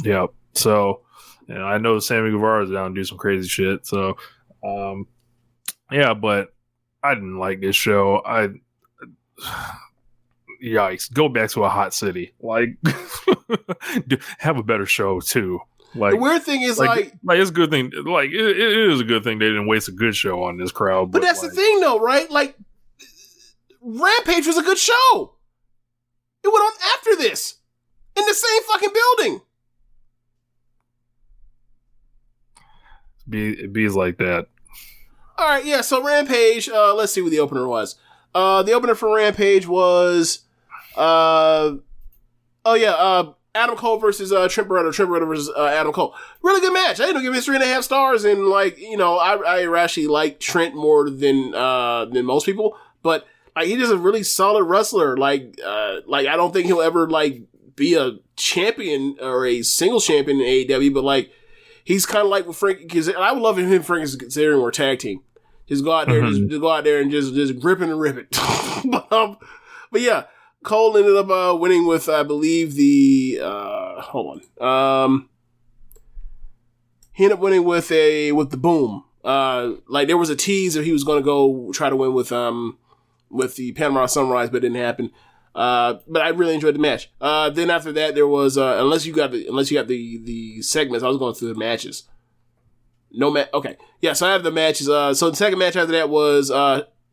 Yep. So. And I know Sammy Guevara is down to do some crazy shit. So, but I didn't like this show. Yikes. Go back to a hot city. Like, have a better show, too. Like, the weird thing is, it's a good thing. Like, it is a good thing they didn't waste a good show on this crowd. But that's the thing, though, right? Like, Rampage was a good show. It went on after this in the same fucking building. It bees like that. All right, yeah. So Rampage. Let's see what the opener was. The opener for Rampage was, Adam Cole versus Trent Beretta. Trent Beretta versus Adam Cole. Really good match. I didn't give it 3.5 stars, and I actually like Trent more than most people, but he is a really solid wrestler. I don't think he'll ever be a champion or a single champion in AEW, but he's kind of like with Frank, because I would love him and Frank considering we're a tag team. Just go out there, just go out there and just grip and rip it. but yeah, Cole ended up winning with, I believe, the he ended up winning with the Boom. There was a tease that he was going to go try to win with the Panama Sunrise, but it didn't happen. But I really enjoyed the match. Then after that, there was unless you got the segments, I was going through the matches. Okay, yeah. So I have the matches. So the second match after that was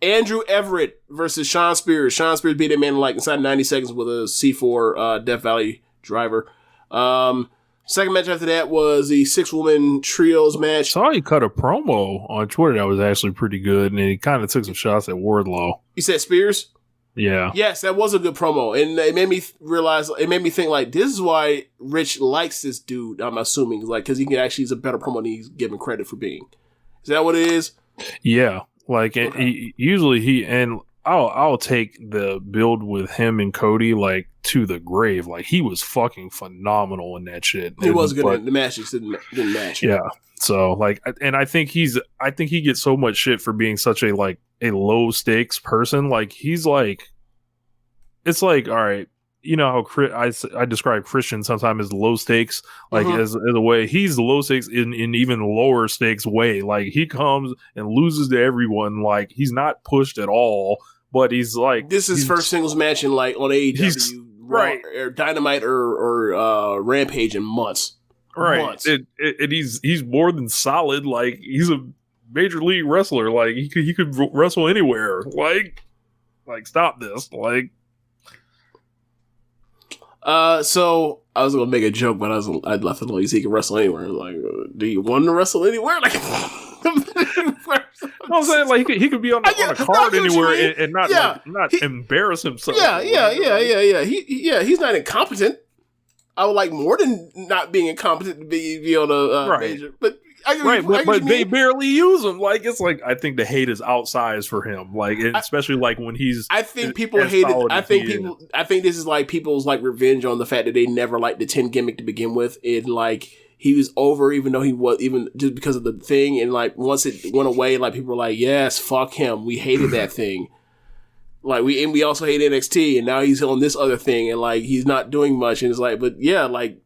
Andrew Everett versus Sean Spears. Sean Spears beat that man inside 90 seconds with a C4 Death Valley driver. Second match after that was the 6-woman trios match. I saw he cut a promo on Twitter that was actually pretty good, and he kind of took some shots at Wardlow. You said Spears? Yeah. Yes, that was a good promo. And it made me realize, it made me think this is why Rich likes this dude, I'm assuming, because he's a better promo than he's given credit for being. Is that what it is? Yeah. Usually I'll take the build with him and Cody like to the grave. Like he was fucking phenomenal in that shit. He was good in the match, just didn't match. Yeah. So like, and I think he gets so much shit for being such a like a low stakes person. Like he's like, it's like, all right, you know how I describe Christian sometimes as low stakes, like as a way he's the low stakes in even lower stakes way. Like he comes and loses to everyone. Like he's not pushed at all, but he's like, this is his first singles match in like on AEW, right, or Dynamite or Rampage in months. Right. Months. And he's more than solid. Like he's a major league wrestler. Like he could wrestle anywhere. Like stop this. Like. So I was gonna make a joke, but I left it alone. He can wrestle anywhere. Like, do you want to wrestle anywhere? Like, I'm saying like he could be on a card anywhere and not embarrass himself. Yeah. He's not incompetent. I would like more than not being incompetent to be on a major, but. But they barely use him. Like it's like I think the hate is outsized for him. Like especially like when he's. I think people hate it. I think this is like people's like revenge on the fact that they never liked the 10 gimmick to begin with. And like he was over, even though he was even just because of the thing. And like once it went away, like people were like, "Yes, fuck him. We hated that thing." Like we also hate NXT, and now he's on this other thing, and like he's not doing much. And it's like, but yeah, like.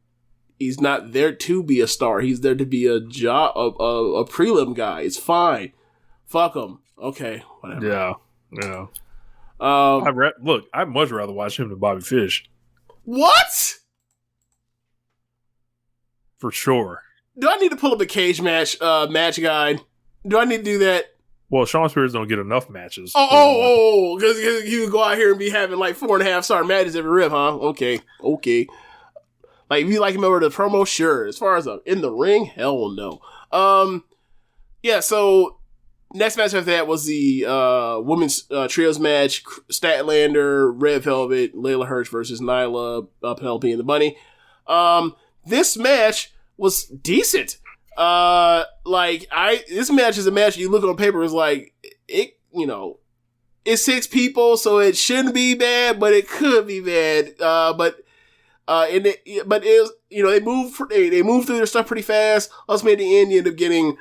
He's not there to be a star. He's there to be a prelim guy. It's fine. Fuck him. Okay, whatever. Yeah. Look, I'd much rather watch him than Bobby Fish. What? For sure. Do I need to pull up a cage match guide? Do I need to do that? Well, Shawn Spears don't get enough matches. Because you would go out here and be having like 4.5-star matches every rip, huh? Okay. Like, if you like him over the promo, sure. As far as in the ring, hell no. Yeah, so next match after that was the women's trios match. Statlander, Red Velvet, Layla Hirsch versus Nyla, Penelope, and the Bunny. This match was decent. This match is a match you look on paper, it's like, it's 6 people, so it shouldn't be bad, but it could be bad. They moved through their stuff pretty fast. Ultimately, at the end, you end up getting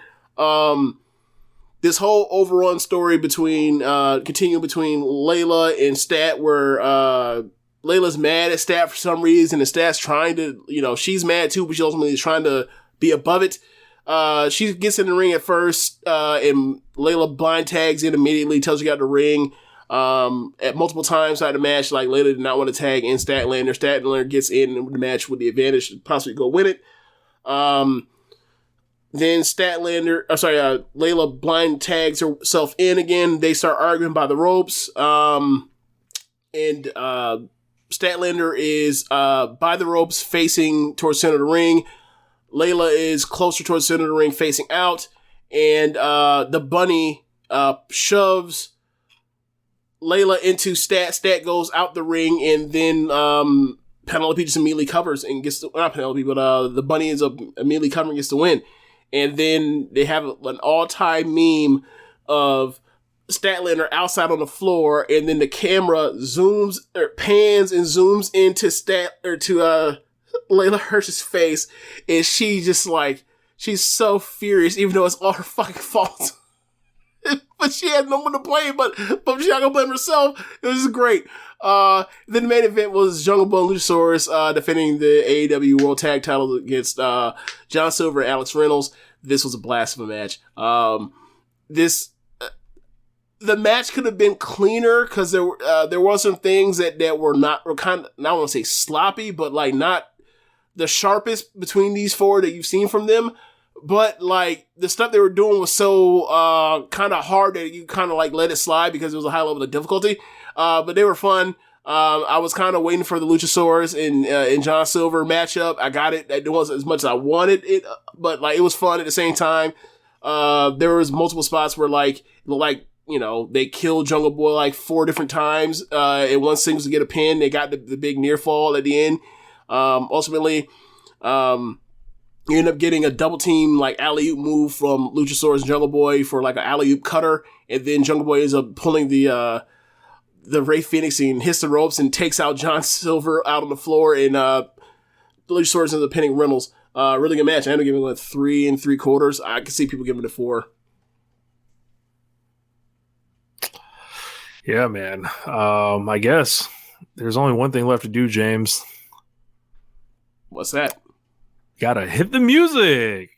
this whole overrun story continuing between Layla and Stat, where Layla's mad at Stat for some reason, and Stat's trying to, she's mad too, but she ultimately is trying to be above it. She gets in the ring at first, and Layla blind tags in immediately, tells her to get out the ring. At multiple times out of the match, like Layla did not want to tag in Statlander. Statlander gets in the match with the advantage to possibly go win it. Then Layla blind tags herself in again. They start arguing by the ropes. And Statlander is by the ropes facing towards center of the ring. Layla is closer towards center of the ring facing out. And the Bunny shoves Layla into Stat. Stat goes out the ring, and then Penelope just immediately covers and gets not Penelope, but the Bunny is immediately covering and gets the win. And then they have an all-time meme of Statlander outside on the floor, and then the camera pans and zooms into Layla Hirsch's face, and she just like, she's so furious, even though it's all her fucking fault. But she had no one to blame, but she's not gonna blame herself. It was great. Then the main event was Jungle Boy and Luchasaurus defending the AEW World Tag Title against John Silver and Alex Reynolds. This was a blast of a match. The match could have been cleaner because there were some things that were kind of, I don't want to say sloppy, but like not the sharpest between these four that you've seen from them. But like the stuff they were doing was so kind of hard that you kind of like let it slide because it was a high level of difficulty. But they were fun. I was kind of waiting for the Luchasaurus and John Silver matchup. I got it. It wasn't as much as I wanted it, but like it was fun at the same time. There was multiple spots where they killed Jungle Boy like 4 different times. And one seems to get a pin. They got the big near fall at the end. Ultimately, you end up getting a double team like alley-oop move from Luchasaurus and Jungle Boy for like an alley-oop cutter, and then Jungle Boy ends up pulling the the Ray Phoenix scene, hits the ropes and takes out John Silver out on the floor and Luchasaurus into the pinning Reynolds. Really good match. I ended up giving it 3 3/4. I can see people giving it a 4. Yeah, man. I guess there's only one thing left to do, James. What's that? Gotta hit the music.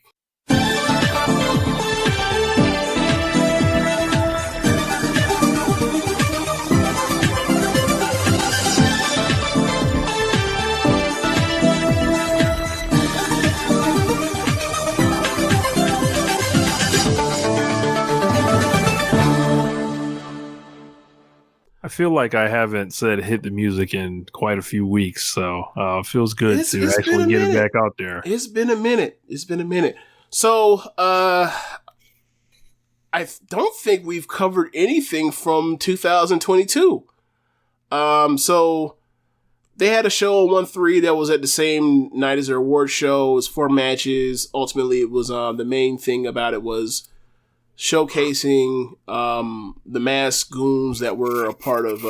I feel like I haven't said hit the music in quite a few weeks, so it feels good to actually get it back out there. It's been a minute. So, I don't think we've covered anything from 2022. So they had a show on 1-3 that was at the same night as their award show. It was 4 matches. Ultimately, it was the main thing about it was showcasing the masked goons that were a part of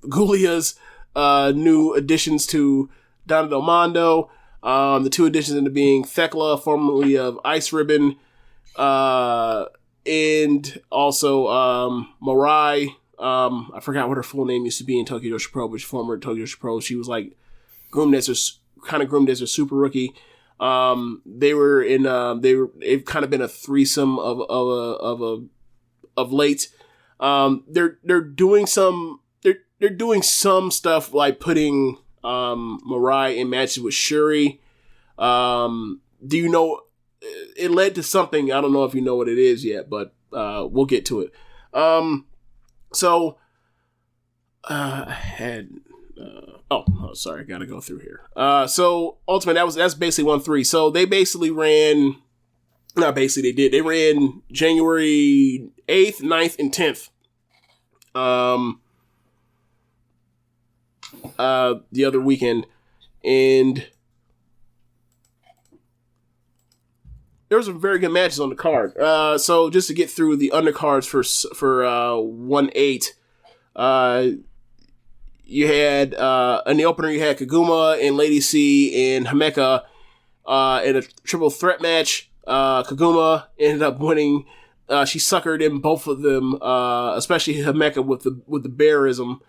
Gulia's new additions to Donna Del Mondo. The 2 additions into being Thekla, formerly of Ice Ribbon, and also Mirai. I forgot what her full name used to be in Tokyo Joshi Pro, but she's former Tokyo Joshi Pro. She was like groomed as a super rookie. They've kind of been a threesome of late. They're doing some stuff like putting Mirai in matches with Shuri. Do you know? It led to something. I don't know if you know what it is yet, but we'll get to it. I had. Sorry, I gotta go through here. So ultimately, that's basically 1-3. So they basically ran. Not basically, they did. They ran January 8th, 9th, and 10th. The other weekend, and there were some very good matches on the card. So just to get through the undercards for 1-8, you had in the opener you had Kaguma and Lady C and Himeka in a triple threat match. Kaguma ended up winning. She suckered in both of them, especially Himeka with the bearism.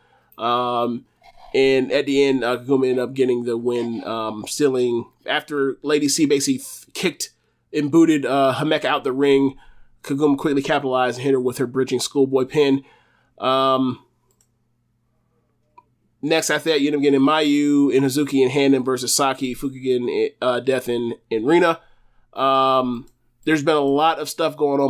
And at the end, Kaguma ended up getting the win, stealing after Lady C basically kicked and booted Himeka out the ring. Kaguma quickly capitalized and hit her with her bridging schoolboy pin. Next after that, you end up getting Mayu, Inazuki, and Handen versus Saki, Fukigen, Death, and Rina. There's been a lot of stuff going on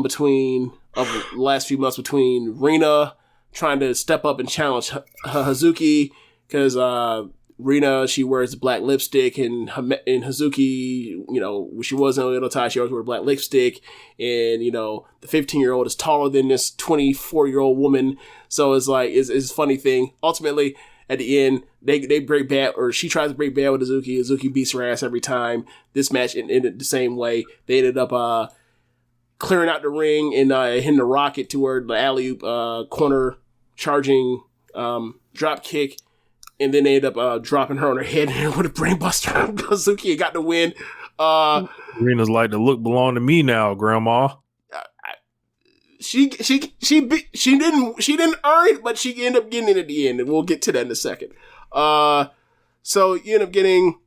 over the last few months between Rina trying to step up and challenge Hazuki, because Rina, she wears black lipstick, and Hazuki, when she was in Little Tai, she always wore black lipstick, and, the 15-year-old is taller than this 24-year-old woman, so it's like, it's a funny thing. Ultimately, at the end, they break bad, or she tries to break bad with Hazuki. Hazuki beats her ass every time. This match ended the same way. They ended up clearing out the ring and hitting the rocket to her, the alley-oop corner charging drop kick, and then they ended up dropping her on her head with a brainbuster. Hazuki got the win. Rena's like, the look belong to me now, Grandma. She didn't earn it, but she ended up getting it at the end, and we'll get to that in a second. So you end up getting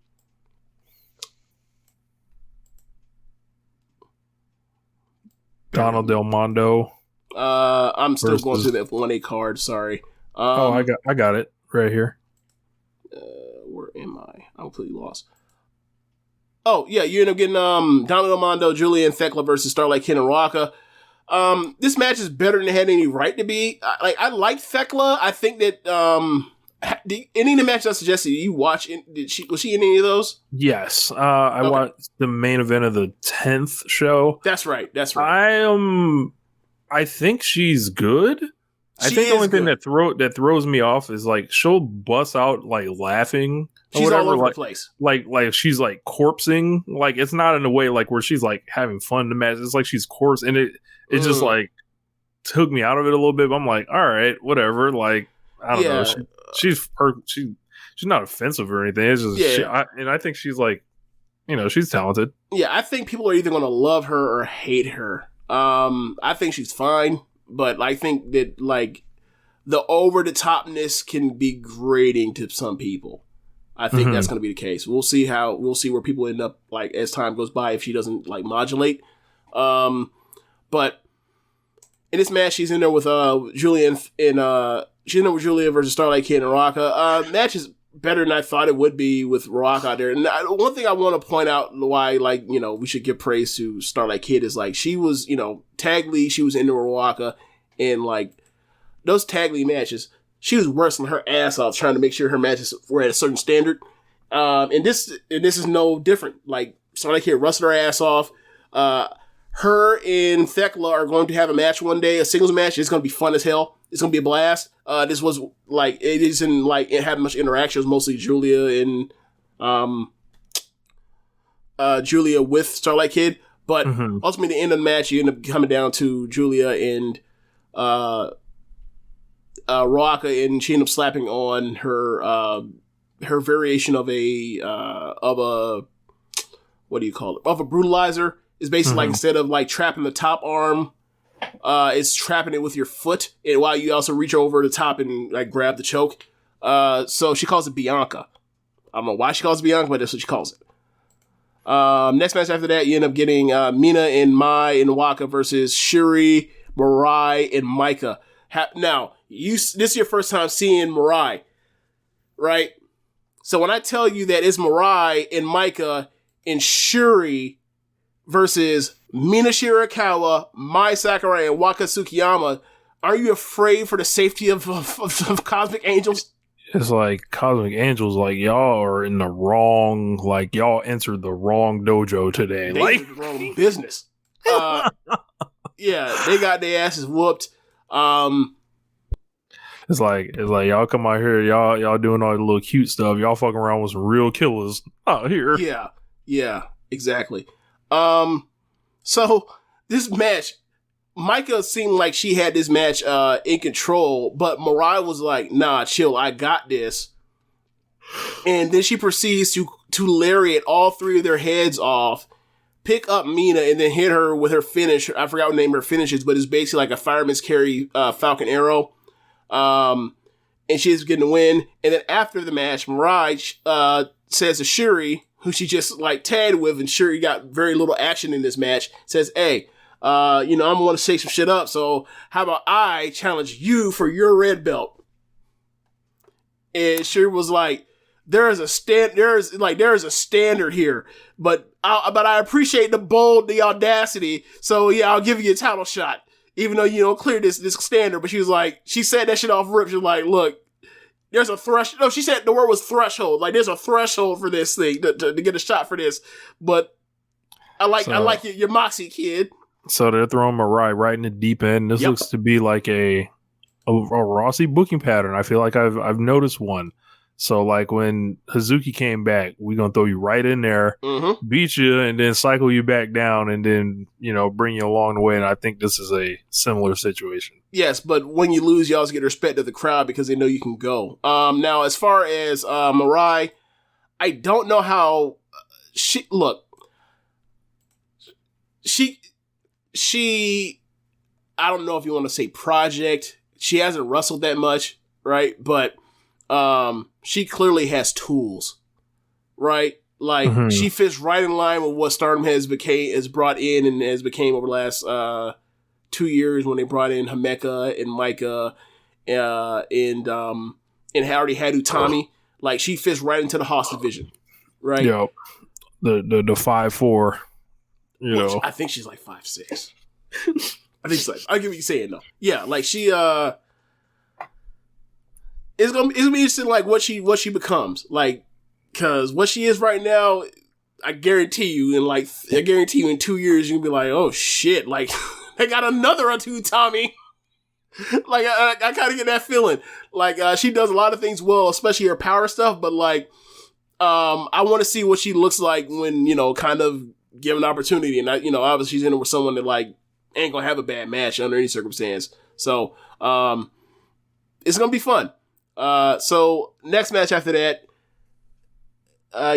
Donald Del Mondo. I'm still going through that 1-8 card. Sorry. I got it right here. Where am I? I'm completely lost. Oh yeah, you end up getting Donald Del Mondo, Julian Thekla versus Starlight Kid and Raka. This match is better than it had any right to be. I like Thekla. I think that any of the matches I suggested you watch, was she in any of those? Yes, I watched the main event of the 10th show. That's right. I think she's good. I think the only thing that throws me off is like she'll bust out like laughing. She's whatever, all over like, the place. Like she's like corpsing. Like it's not in a way like where she's like having fun in the match. It's like she's corpse, and it just like took me out of it a little bit. But I'm like, all right, whatever. Like I don't know. She's not offensive or anything. It's just I think she's like, she's talented. Yeah, I think people are either going to love her or hate her. I think she's fine, but I think that like the over the topness can be grating to some people. I think that's going to be the case. We'll see where people end up like as time goes by if she doesn't like modulate. But in this match, she's in there with Julia versus Starlight Kid and Raka. Match is better than I thought it would be with Raka out there. And one thing I want to point out why we should give praise to Starlight Kid is like she was tag lead. She was in there with Raka, and like those tag lead matches, she was wrestling her ass off trying to make sure her matches were at a certain standard. And this is no different. Like Starlight Kid wrestled her ass off. Her and Thekla are going to have a match one day, a singles match. It's going to be fun as hell. It's going to be a blast. This was like, it isn't like it had much interaction. It was mostly Julia and Julia with Starlight Kid. But ultimately, the end of the match, you end up coming down to Julia and Raka, and she ended up slapping on her her variation of a what do you call it? Of a brutalizer. It's basically like instead of like trapping the top arm, it's trapping it with your foot, and while you also reach over the top and like grab the choke. So she calls it Bianca. I don't know why she calls it Bianca, but that's what she calls it. Next match after that, you end up getting Mina and Mai and Waka versus Shuri, Mirai, and Micah. Now, this is your first time seeing Mirai, right? So when I tell you that it's Mirai and Micah and Shuri versus Mina Shirakawa, Mai Sakurai, and Waka Tsukiyama, are you afraid for the safety of Cosmic Angels? It's like Cosmic Angels, like y'all are in the wrong, like y'all entered the wrong dojo today. They like entered the wrong business. Yeah, they got their asses whooped. It's like y'all come out here, y'all doing all the little cute stuff. Y'all fucking around with some real killers out here. Yeah, exactly. So this match, Micah seemed like she had this match in control, but Mariah was like, nah, chill, I got this. And then she proceeds to lariat all three of their heads off, pick up Mina, and then hit her with her finish. I forgot what name her finish is, but it's basically like a fireman's carry Falcon Arrow. And she's getting the win. And then after the match, Mariah says to Shuri, who she just like tagged with, and Shuri got very little action in this match, says, hey, I'm going to shake some shit up, so how about I challenge you for your red belt? And Shuri was like, there is a standard here, but I appreciate the audacity, so yeah, I'll give you a title shot, even though you don't clear this standard. But she was like, she said that shit off rip. She was like, look, there's a threshold. No, she said the word was threshold. Like, there's a threshold for this thing to get a shot for this. But I like your moxie, kid. So they're throwing Mariah right in the deep end. This looks to be like a Rossi booking pattern. I feel like I've noticed one. So like when Hazuki came back, we're gonna throw you right in there, beat you, and then cycle you back down, and then bring you along the way. And I think this is a similar situation. Yes, but when you lose, you also get respect of the crowd because they know you can go. Now, as far as Mariah, I don't know how she I don't know if you want to say project. She hasn't wrestled that much, right? But she clearly has tools, right? Like she fits right in line with what Stardom has brought in and has became over the last 2 years when they brought in Himeka and Micah and already had Utami. Like she fits right into the Haas division, right? Yeah, the 5'4". I think she's like 5'6". I think she's like, I'll give you saying though. Yeah, like she it's gonna be interesting like what she becomes. Like, cause what she is right now, I guarantee you in 2 years you'll be like, oh shit, like they got another Utami. Like I kind of get that feeling. Like she does a lot of things well, especially her power stuff, but like I want to see what she looks like when, kind of given opportunity. And obviously she's in it with someone that like ain't gonna have a bad match under any circumstance. So it's gonna be fun. So next match after that,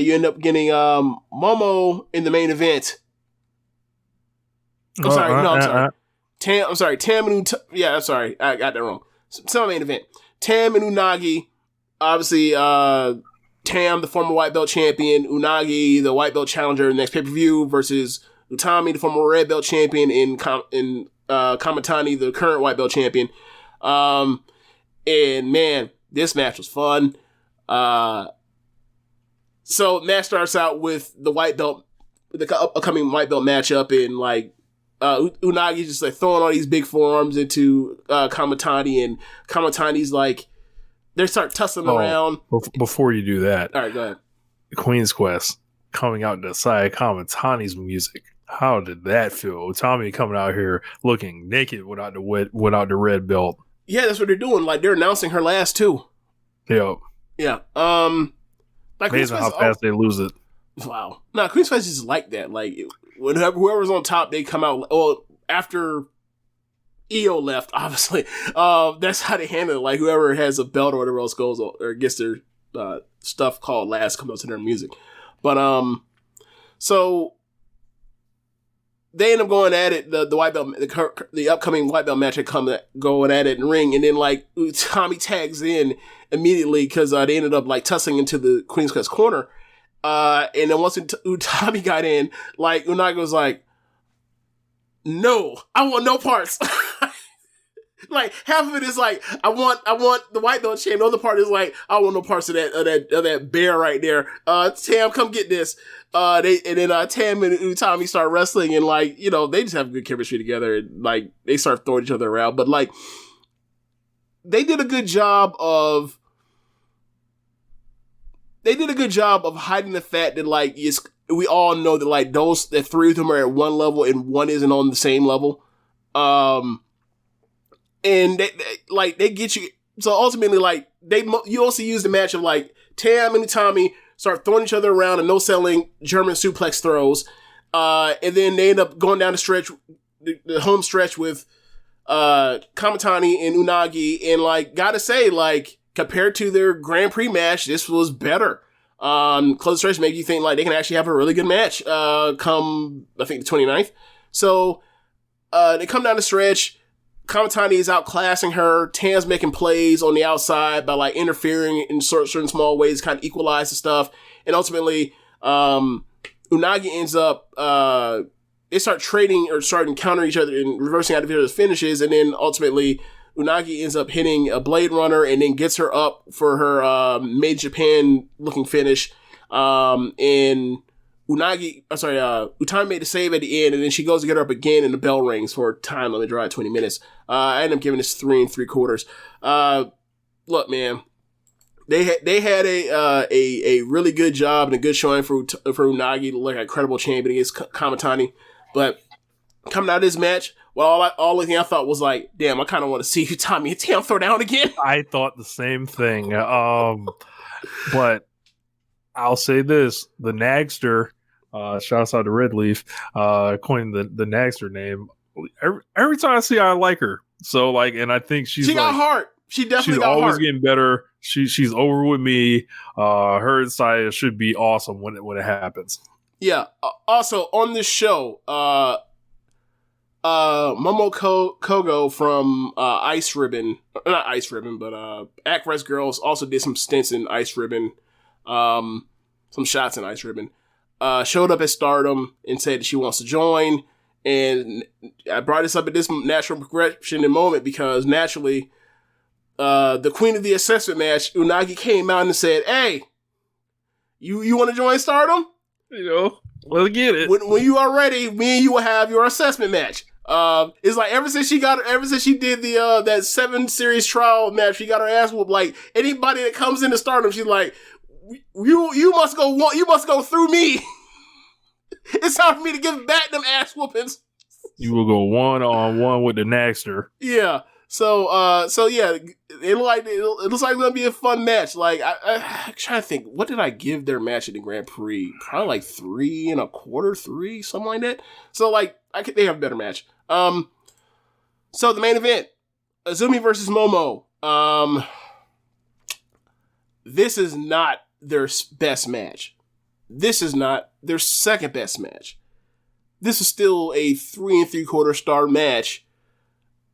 you end up getting Momo in the main event. I'm sorry. Tam and I'm sorry. I got that wrong. Semi-main event. Tam and Unagi. Obviously, Tam, the former white belt champion. Unagi, the white belt challenger in the next pay-per-view versus Utami, the former red belt champion in Kamatani, the current white belt champion. And man, this match was fun. So match starts out with the white belt, the upcoming white belt matchup, and like Unagi just like throwing all these big forearms into Kamatani, and Kamatani's like they start tussling around. Before you do that, all right, go ahead. Queen's Quest coming out to side Kamatani's music. How did that feel? Tommy coming out here looking naked without the red belt. Yeah, that's what they're doing. Like they're announcing her last too. Yeah. Yeah. Like amazing how fast they lose it. Wow. No, Queen's Quest is like that. Like whoever's on top, they come out. Well, after EO left, obviously, that's how they handle it. Like whoever has a belt or whatever else goes or gets their stuff called last comes out to their music. But so they end up going at it. The white belt, the upcoming white belt match, going at it in the ring, and then like Tommy tags in immediately because they ended up like tussling into the Queen's Quest corner. And then once Utami got in, like Unagi was like, "No, I want no parts." Like half of it is like, I want the white belt champ. The other part is like, I want no parts of that bear right there. Tam, come get this. Then Tam and Utami start wrestling, and like, you know, they just have good chemistry together, and like they start throwing each other around. But like, they did a good job of hiding the fact that like we all know that like that three of them are at one level and one isn't on the same level. And they get you. So ultimately, like you also use the match of like Tam and Tommy start throwing each other around and no selling German suplex throws, and then they end up going down the stretch, the home stretch with Kamatani and Unagi, and like gotta say, like compared to their Grand Prix match, this was better. Close stretch make you think like they can actually have a really good match come I think the 29th. So they come down the stretch. Kamatani is outclassing her. Tam's making plays on the outside by like interfering in certain small ways, kind of equalize the stuff. And ultimately, Unagi ends up, they start trading or start encountering each other and reversing out of each other's finishes. And then ultimately, Unagi ends up hitting a Blade Runner and then gets her up for her Made Japan looking finish. And Utami made the save at the end, and then she goes to get her up again, and the bell rings for time limit draw at 20 minutes. I end up giving this 3 3/4. Look, man, they had a really good job and a good showing for Unagi to look like a credible champion against Kamatani. But coming out of this match, well, all the thing I thought was like, damn, I kind of want to see Utami and Tam throw down again. I thought the same thing. But I'll say this: the Nagster. Shouts out to Red Leaf, coined the Nagster name. Every time I see her, I like her. So like, and I think she got heart. She definitely got heart. She's always getting better. She's over with me. Her inside should be awesome when it happens. Yeah. Also on this show, Momo Kogo from Ice Ribbon, not Ice Ribbon, but Actress Girls also did some stints in Ice Ribbon, some shots in Ice Ribbon. Showed up at Stardom and said that she wants to join. And I brought this up at this natural progression and moment because naturally, the queen of the assessment match, Unagi, came out and said, "Hey, you want to join Stardom? You know, let's get it. When you are ready, me and you will have your assessment match." It's like ever since she did the that 7 series trial match, she got her ass whooped. Like anybody that comes into Stardom, she's like, You must go through me. It's time for me to give back them ass whoopings. You will go 1-on-1 with the Nagster. Yeah. So yeah, it looks like it's gonna be a fun match. Like I'm trying to think, what did I give their match at the Grand Prix? Probably like 3 1/4, 3, something like that. So like they have a better match. So the main event, Azumi versus Momo. this is not their best match. This is not their second best match. This is still a 3 3/4 star match,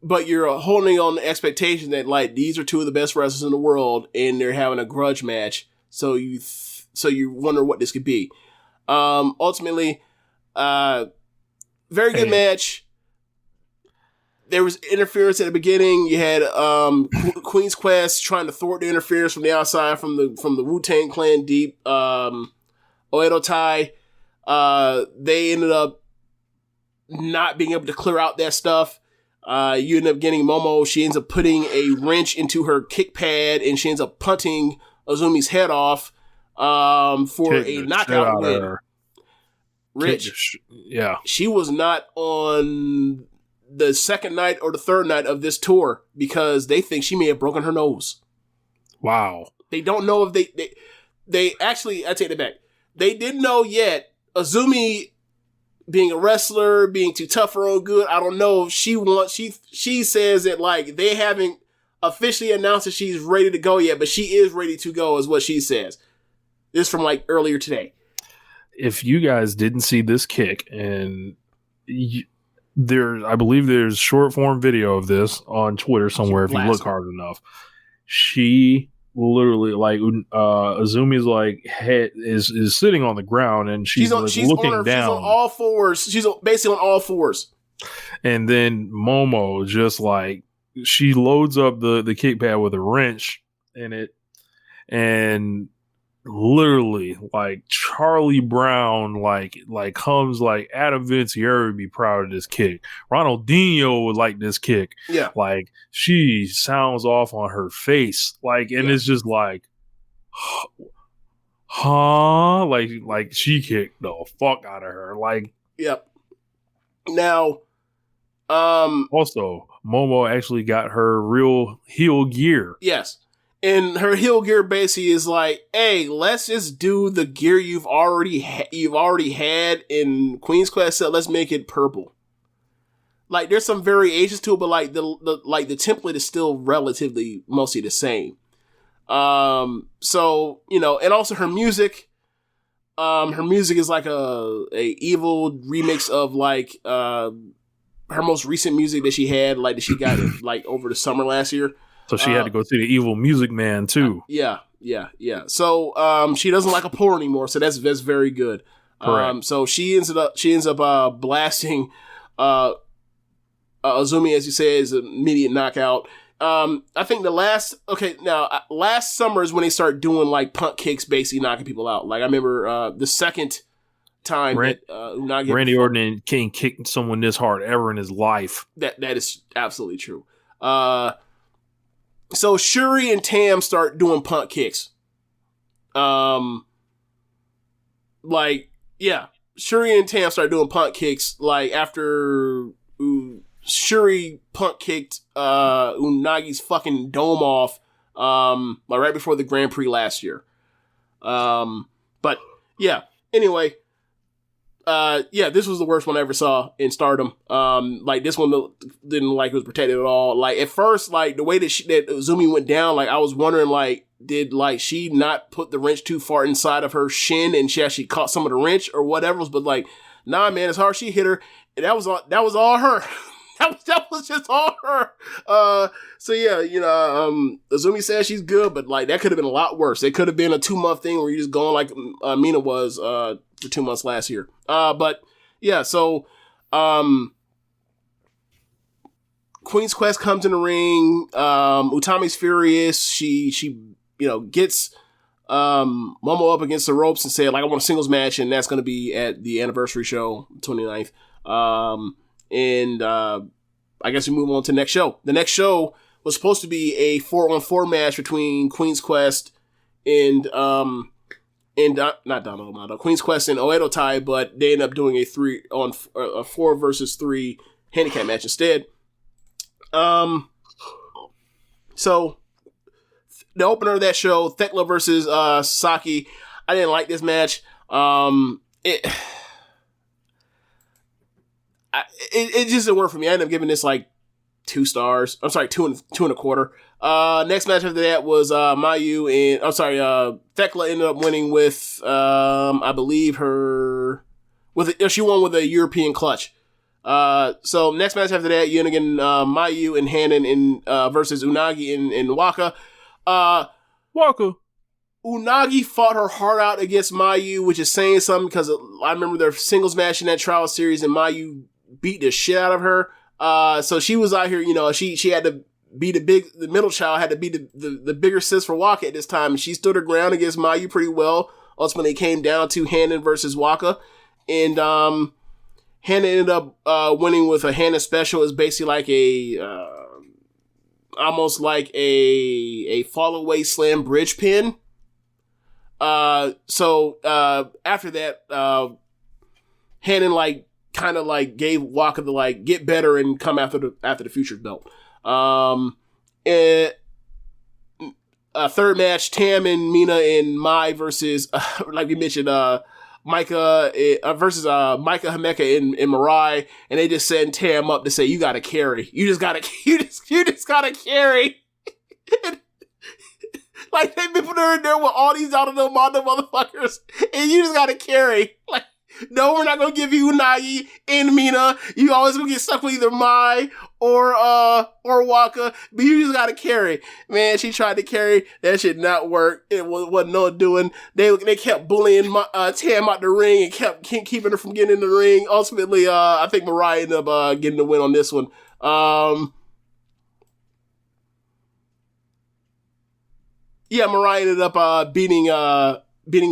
but you're holding on the expectation that like these are two of the best wrestlers in the world, and they're having a grudge match. So you wonder what this could be. Ultimately, very good match. There was interference at the beginning. You had Queen's Quest trying to thwart the interference from the outside from the Wu-Tang Clan deep. Oedo Tai, they ended up not being able to clear out that stuff. You end up getting Momo. She ends up putting a wrench into her kick pad, and she ends up punting Azumi's head off for a knockout win. Rich, she was not on the second night or the third night of this tour because they think she may have broken her nose. Wow. They don't know if they actually, I take it back. They didn't know yet. Azumi being a wrestler, being too tough for her own good, I don't know if she says that like they haven't officially announced that she's ready to go yet, but she is ready to go is what she says. This is from like earlier today. If you guys didn't see this kick, and I believe there's short form video of this on Twitter somewhere if you look hard enough. She literally like Azumi's like head is sitting on the ground, and she's looking down. She's on all fours. She's basically on all fours. And then Momo just like she loads up the kick pad with a wrench in it, and literally like Charlie Brown like comes like Adam Vinatieri would be proud of this kick. Ronaldinho would like this kick. Yeah. Like she sounds off on her face. Like, and it's just like, huh? Like she kicked the fuck out of her. Like, yep. Now, also Momo actually got her real heel gear. Yes. And her heel gear basically is like, hey, let's just do the gear you've already had in Queen's Quest set. Let's make it purple. Like there's some variations to it, but like the template is still relatively mostly the same. So you know, and also her music. Her music is like a evil remix of like her most recent music that she had, like that she got like over the summer last year. So she had to go see the Evil Music Man too. Yeah. So she doesn't like a pour anymore, so that's very good. Correct. So she ends up blasting Azumi, as you say, is an immediate knockout. I think last summer is when they start doing like punt kicks, basically knocking people out. Like I remember the second time that Unagi Randy Orton can't kick someone this hard ever in his life. That is absolutely true. So Shuri and Tam start doing punt kicks. Shuri and Tam start doing punt kicks like after Shuri punt kicked Unagi's fucking dome off like right before the Grand Prix last year. But yeah, anyway, this was the worst one I ever saw in Stardom. Like this one didn't like it was protected at all. Like at first, like the way that Azumi went down, like I was wondering, like did like she not put the wrench too far inside of her shin and she actually caught some of the wrench or whatever? But like, nah, man, it's hard. She hit her, and that was all her. that was just all her. So yeah, you know, Azumi says she's good, but like that could have been a lot worse. It could have been a 2-month thing where you're just going like Mina was for 2 months last year. But yeah, so Queen's Quest comes in the ring. Utami's furious. She gets Momo up against the ropes and said like I want a singles match, and that's going to be at the anniversary show 29th. I guess we move on to the next show. The next show was supposed to be a 4-on-4 match between Queen's Quest and not Donna Amato, Queen's Quest and Oedo Tai, but they ended up doing a 4 versus 3 handicap match instead. So the opener of that show, Thekla versus Saki. I didn't like this match. It just didn't work for me. I ended up giving this like 2 stars. I'm sorry, 2.25. Next match after that was Mayu and Thekla ended up winning with I believe she won with a European clutch. So next match after that, Yunigan, Mayu and Hanan versus Unagi and Waka. Waka. Unagi fought her heart out against Mayu, which is saying something because I remember their singles match in that trial series and Mayu beat the shit out of her. So she was out here, she had to be the middle child, had to be the bigger sis for Waka at this time. And she stood her ground against Mayu pretty well. Ultimately, it came down to Hanan versus Waka. And Hanan ended up winning with a Hanan special. It's basically like almost like a fall away slam bridge pin. So after that, Hanan kind of gave Waka the get better and come after the future belt. Third match, Tam and Mina and Mai versus like we mentioned, Micah versus Micah Himeka and Mirai, and they just send Tam up to say, you gotta carry. You just gotta carry. Like, they've been putting her in there with all these out of the Mondo motherfuckers, and you just gotta carry. Like, no, we're not gonna give you Unagi and Mina. You always gonna get stuck with either Mai or Waka, but you just gotta carry. Man, she tried to carry. That shit not work. It wasn't no doing. They kept bullying Tam out the ring and kept keeping her from getting in the ring. Ultimately, I think Mariah ended up getting the win on this one. Mariah ended up beating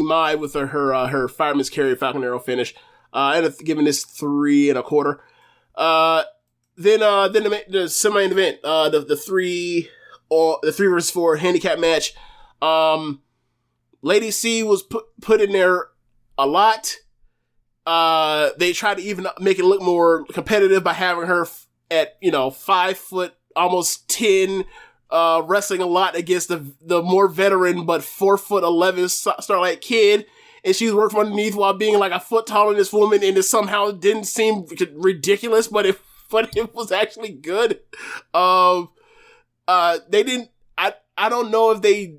Mai with her fireman's carry Falcon Arrow finish. Ended up giving this 3.25. Then the semi-main event, the 3 versus 4 handicap match. Lady C was put in there a lot. They tried to even make it look more competitive by having her at 5 foot, almost 10. Wrestling a lot against the more veteran but 4'11" Starlight Kid, and she was working from underneath while being like a foot taller than this woman, and it somehow didn't seem ridiculous, but it was actually good. They didn't. I don't know if they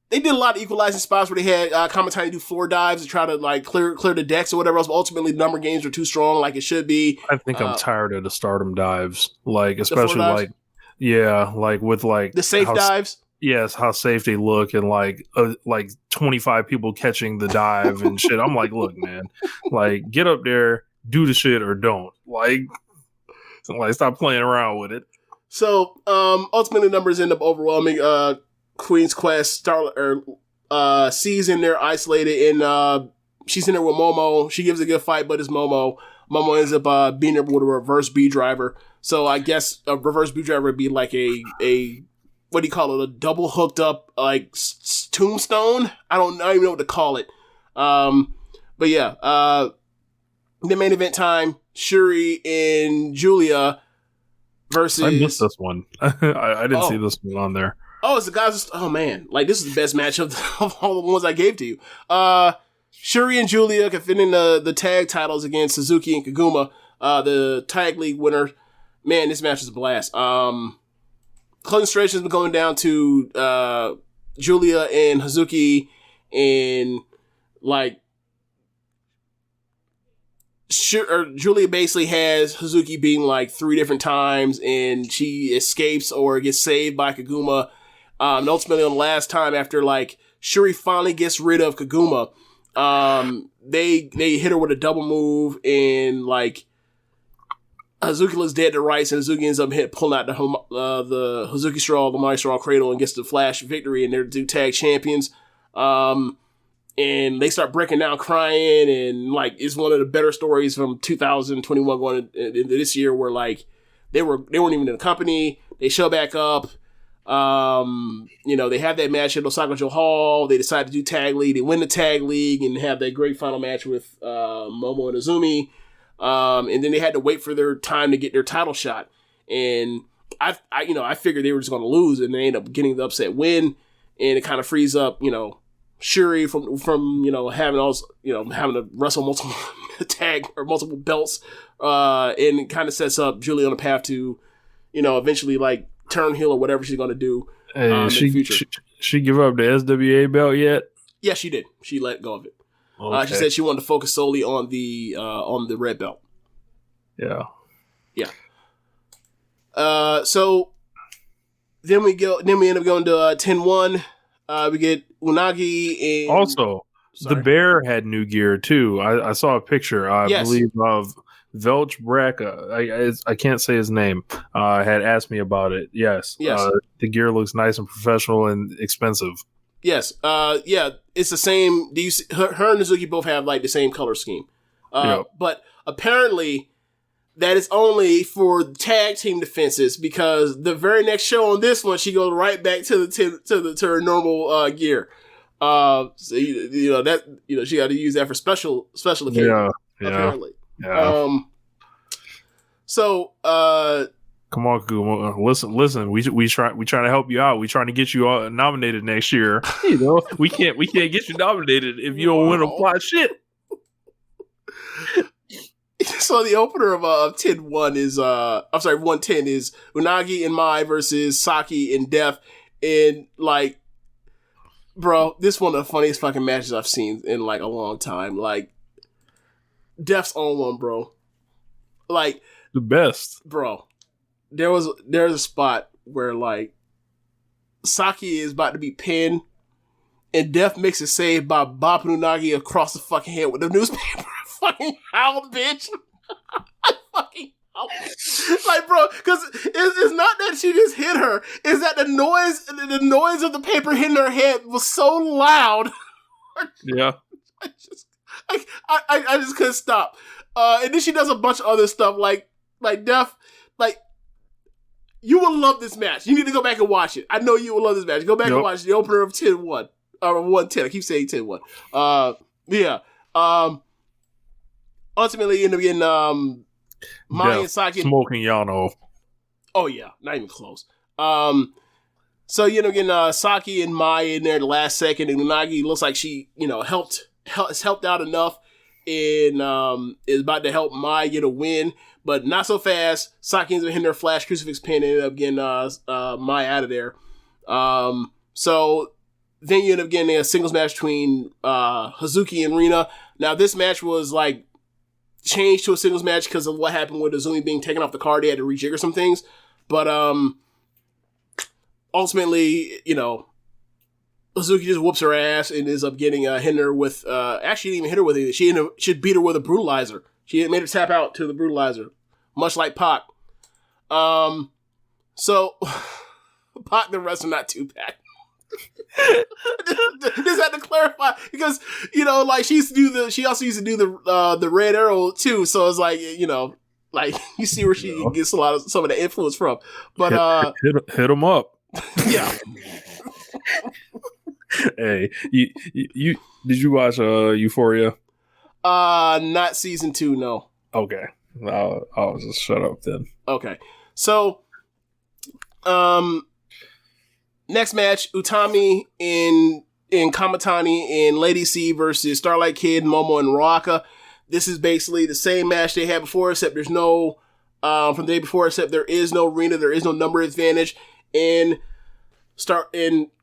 did a lot of equalizing spots where they had Kamatani do 4 dives to try to clear the decks or whatever else. But ultimately, the number games were too strong, like it should be. I think I'm tired of the Stardom dives, especially with the safe dives. Yes, how safe they look, and like 25 people catching the dive and shit. I'm like, look, man, get up there, do the shit, or don't. Stop playing around with it. So, ultimately, numbers end up overwhelming. Queen's Quest C's in there isolated, and she's in there with Momo. She gives a good fight, but it's Momo. Momo ends up being there with a reverse B driver. So I guess a reverse B driver would be like a what do you call it? A double hooked up tombstone. I don't even know what to call it. But yeah, the main event time: Shuri and Julia versus. I missed this one. I didn't see this one on there. Oh, it's the guys. Oh man, this is the best match of all the ones I gave to you. Shuri and Julia defending the tag titles against Suzuki and Kaguma, the tag league winner. Man, this match is a blast. Closing stretch has been going down to Julia and Hazuki, and Julia basically has Hazuki being 3 different times, and she escapes or gets saved by Kaguma. And ultimately, on the last time, after Shuri finally gets rid of Kaguma, they hit her with a double move, and Hazuki looks dead to rights, and Hazuki ends up pulling out the Hazuki Straw, the Mighty Straw Cradle, and gets the flash victory, and they're the 2 tag champions. And they start breaking down crying, and it's one of the better stories from 2021 going into this year, where they weren't even in the company. They show back up. They have that match at Osaka Joe Hall. They decide to do tag league. They win the tag league and have that great final match with Momo and Azumi. And then they had to wait for their time to get their title shot. And I figured they were just going to lose, and they end up getting the upset win. And it kind of frees up, Shuri from having to wrestle multiple multiple belts. And it kind of sets up Julia on the path to, eventually like turn heel or whatever she's gonna do in the future. She give up the SWA belt yet? Yeah, she did. She let go of it. Okay. She said she wanted to focus solely on the red belt. Yeah. Yeah. So then we end up going to 10-1. We get Unagi and also the Bear had new gear too. I saw a picture. I believe of Velch Brack. I can't say his name. Had asked me about it. Yes. The gear looks nice and professional and expensive. Yes. It's the same. Do you see, her and Hazuki both have like the same color scheme. But apparently that is only for tag team defenses, because the very next show on this one, she goes right back to her normal gear. So she got to use that for special occasions. Yeah. Apparently. Yeah. So come on, Kuma. Listen. We trying to help you out. We trying to get you nominated next year. We can't get you nominated if you don't win a plot shit. So the opener of 10-1 is 110 is Unagi and Mai versus Saki and Def, and like, bro, this is one of the funniest fucking matches I've seen in like a long time. Like, Def's on one, bro. Like the best, bro. There's a spot where like Saki is about to be pinned, and Def makes a save by bopping Unagi across the fucking head with the newspaper. Fucking howl, bitch. I fucking howl. Like, bro, because it's not that she just hit her. It's that the noise of the paper hitting her head was so loud. Yeah. I just couldn't stop. And then she does a bunch of other stuff like Def, like, you will love this match. You need to go back and watch it. I know you will love this match. Go back and watch the opener of 10-1. Or 110. I keep saying 10-1. Yeah. Ultimately, end up getting Mai and Saki smoking Yano. Oh yeah, not even close. So you end up getting Saki and Mai in there the last second, and Unagi looks like she helped out enough, and is about to help Mai get a win, but not so fast. Saki ends up hitting her flash crucifix pin and ended up getting Mai out of there. So then you end up getting a singles match between Hazuki and Rina. Now this match was like changed to a singles match because of what happened with Azumi being taken off the card. They had to rejigger some things. But ultimately, Hazuki just whoops her ass and ends up getting hitting her with, actually didn't even hit her with it. She beat her with a brutalizer. She made her tap out to the brutalizer, much like Pac. So Pac the wrestler, not Tupac. Just had to clarify because like she also used to do the Red Arrow too, so it's like like you see where she gets some of the influence from. But hit them up. Yeah. Hey, you did you watch Euphoria? Not season 2, no. Okay, I'll just shut up then. Okay, so next match, Utami and Kamatani and Lady C versus Starlight Kid, Momo, and Ruaka. This is basically the same match they had before, except there's no, from the day before, except there is no Rina, there is no number advantage, and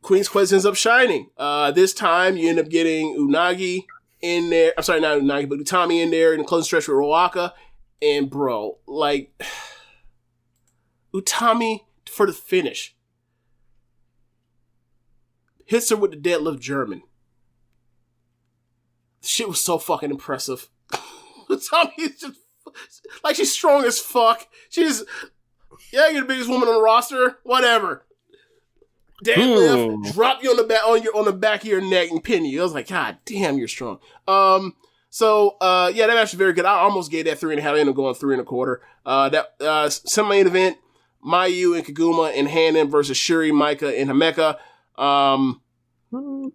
Queen's Quest ends up shining. This time you end up getting Unagi in there. I'm sorry, not Unagi, but Utami in there in the closing stretch with Ruaka. And bro, like, Utami for the finish hits her with the deadlift German. The shit was so fucking impressive. Tommy is just like, she's strong as fuck. She's you're the biggest woman on the roster. Whatever. Deadlift, drop you on the back of your neck and pin you. I was like, God damn, you're strong. So that match was very good. I almost gave that 3.5. I ended up going 3.25. That semi-main event, Mayu and Kaguma and Hanan versus Shuri, Maika, and Himeka. No.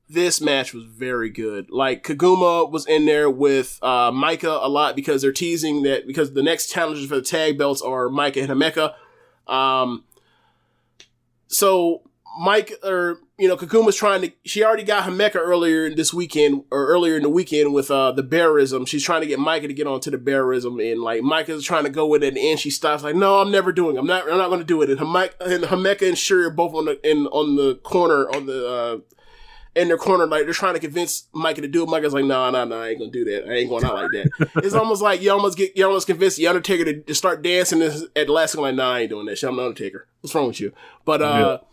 This match was very good. Like, Kaguma was in there with Maika a lot because they're teasing that because the next challengers for the tag belts are Maika and Himeka. So Kakuma's she already got Himeka earlier in the weekend with the Bearism. She's trying to get Micah to get onto the Bearism, and like Micah's trying to go with it, and she stops like, no, I'm never doing it. I'm not going to do it. And Himeka and Shuri are both on the corner, in their corner, like they're trying to convince Micah to do it. Micah's like, no, I ain't gonna do that. I ain't going out like that. It's almost like you almost convinced the Undertaker to start dancing at the last second, like, nah, I ain't doing that shit. I'm the Undertaker. What's wrong with you? But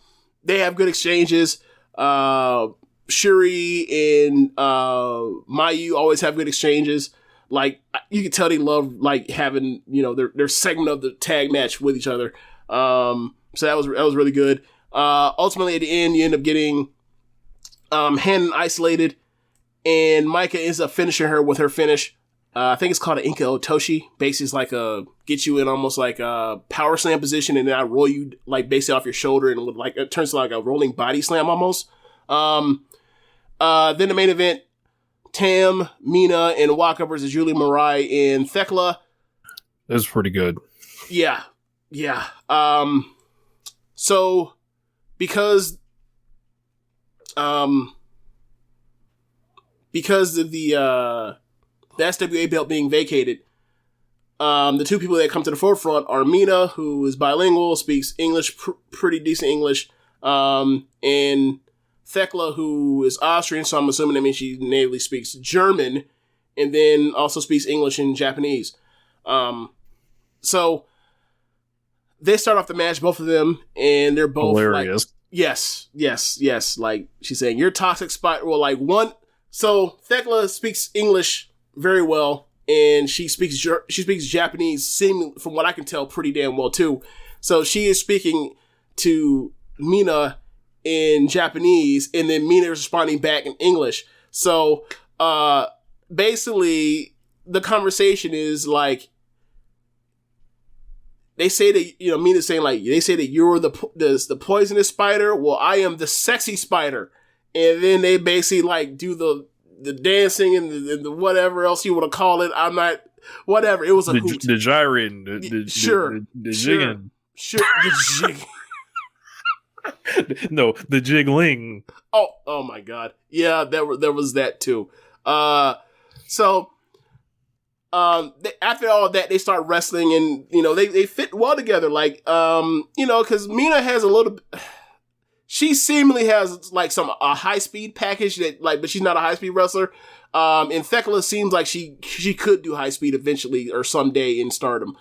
they have good exchanges. Shuri and Mayu always have good exchanges. Like, you can tell they love like having, their segment of the tag match with each other. So that was really good. Ultimately at the end, you end up getting Hannon isolated, and Micah ends up finishing her with her finish. I think it's called an Inka Otoshi. Basically, it's like get you in almost like a power slam position, and then I roll you like basically off your shoulder, and it turns to like a rolling body slam almost. Then the main event, Tam, Mina, and Waka versus Julie Mirai and Thekla. That was pretty good. Yeah. So because of the SWA belt being vacated, the two people that come to the forefront are Mina, who is bilingual, speaks English, pretty decent English, and Thekla, who is Austrian, so I'm assuming that means she natively speaks German, and then also speaks English and Japanese. So they start off the match, both of them, and they're both hilarious. Like, yes. Like she's saying, "You're toxic spot." Well, like one. So Thekla speaks English very well, and she speaks Japanese, seemingly, from what I can tell, pretty damn well too. So she is speaking to Mina in Japanese, and then Mina is responding back in English. So basically, the conversation is like, they say that, Mina's saying like, they say that you're the poisonous spider. Well, I am the sexy spider. And then they basically like do the dancing and the whatever else you want to call it. I'm not, whatever. It was a hoot. The gyrating, the jigging. Sure, the jig. No, the jiggling. Oh my God. Yeah, there was that too. So after all of that, they start wrestling, and they fit well together. Like because Mina has a little. She seemingly has like a high speed package that but she's not a high speed wrestler. And Thekla seems like she could do high speed eventually or someday in Stardom.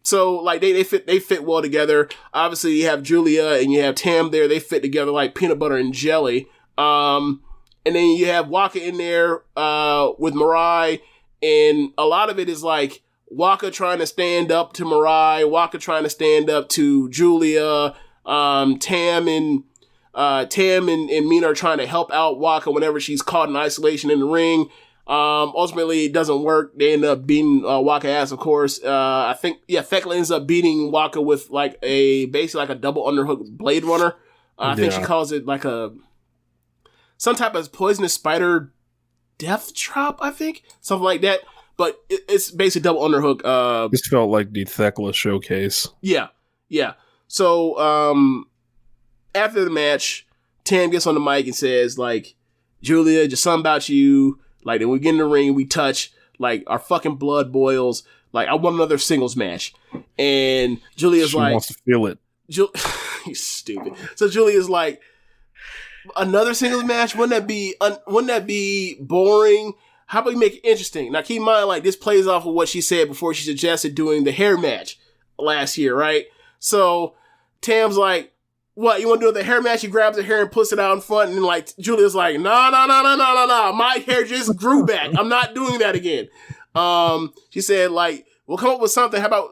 So like they fit well together. Obviously you have Julia and you have Tam there. They fit together like peanut butter and jelly. And then you have Waka in there with Mirai, and a lot of it is like Waka trying to stand up to Mirai, Waka trying to stand up to Julia. Tam and Mina are trying to help out Waka whenever she's caught in isolation in the ring. Ultimately, it doesn't work. They end up beating Waka ass, of course. I think, Thekla ends up beating Waka with basically like a double underhook Blade Runner. I think she calls it like some type of poisonous spider death drop, I think. Something like that. But it's basically double underhook. This felt like the Thekla showcase. Yeah. So, after the match, Tam gets on the mic and says, like, Julia, just something about you. Like, then we get in the ring, we touch, like, our fucking blood boils. Like, I want another singles match. And Julia's she like... wants to feel it. You stupid. So Julia's like, another singles match? Wouldn't that be boring? How about we make it interesting? Now, keep in mind, like, this plays off of what she said before she suggested doing the hair match last year, right? So Tam's like, what, you want to do the hair match? He grabs her hair and puts it out in front, and then like Julia's like, no, my hair just grew back. I'm not doing that again. She said, like, we'll come up with something. How about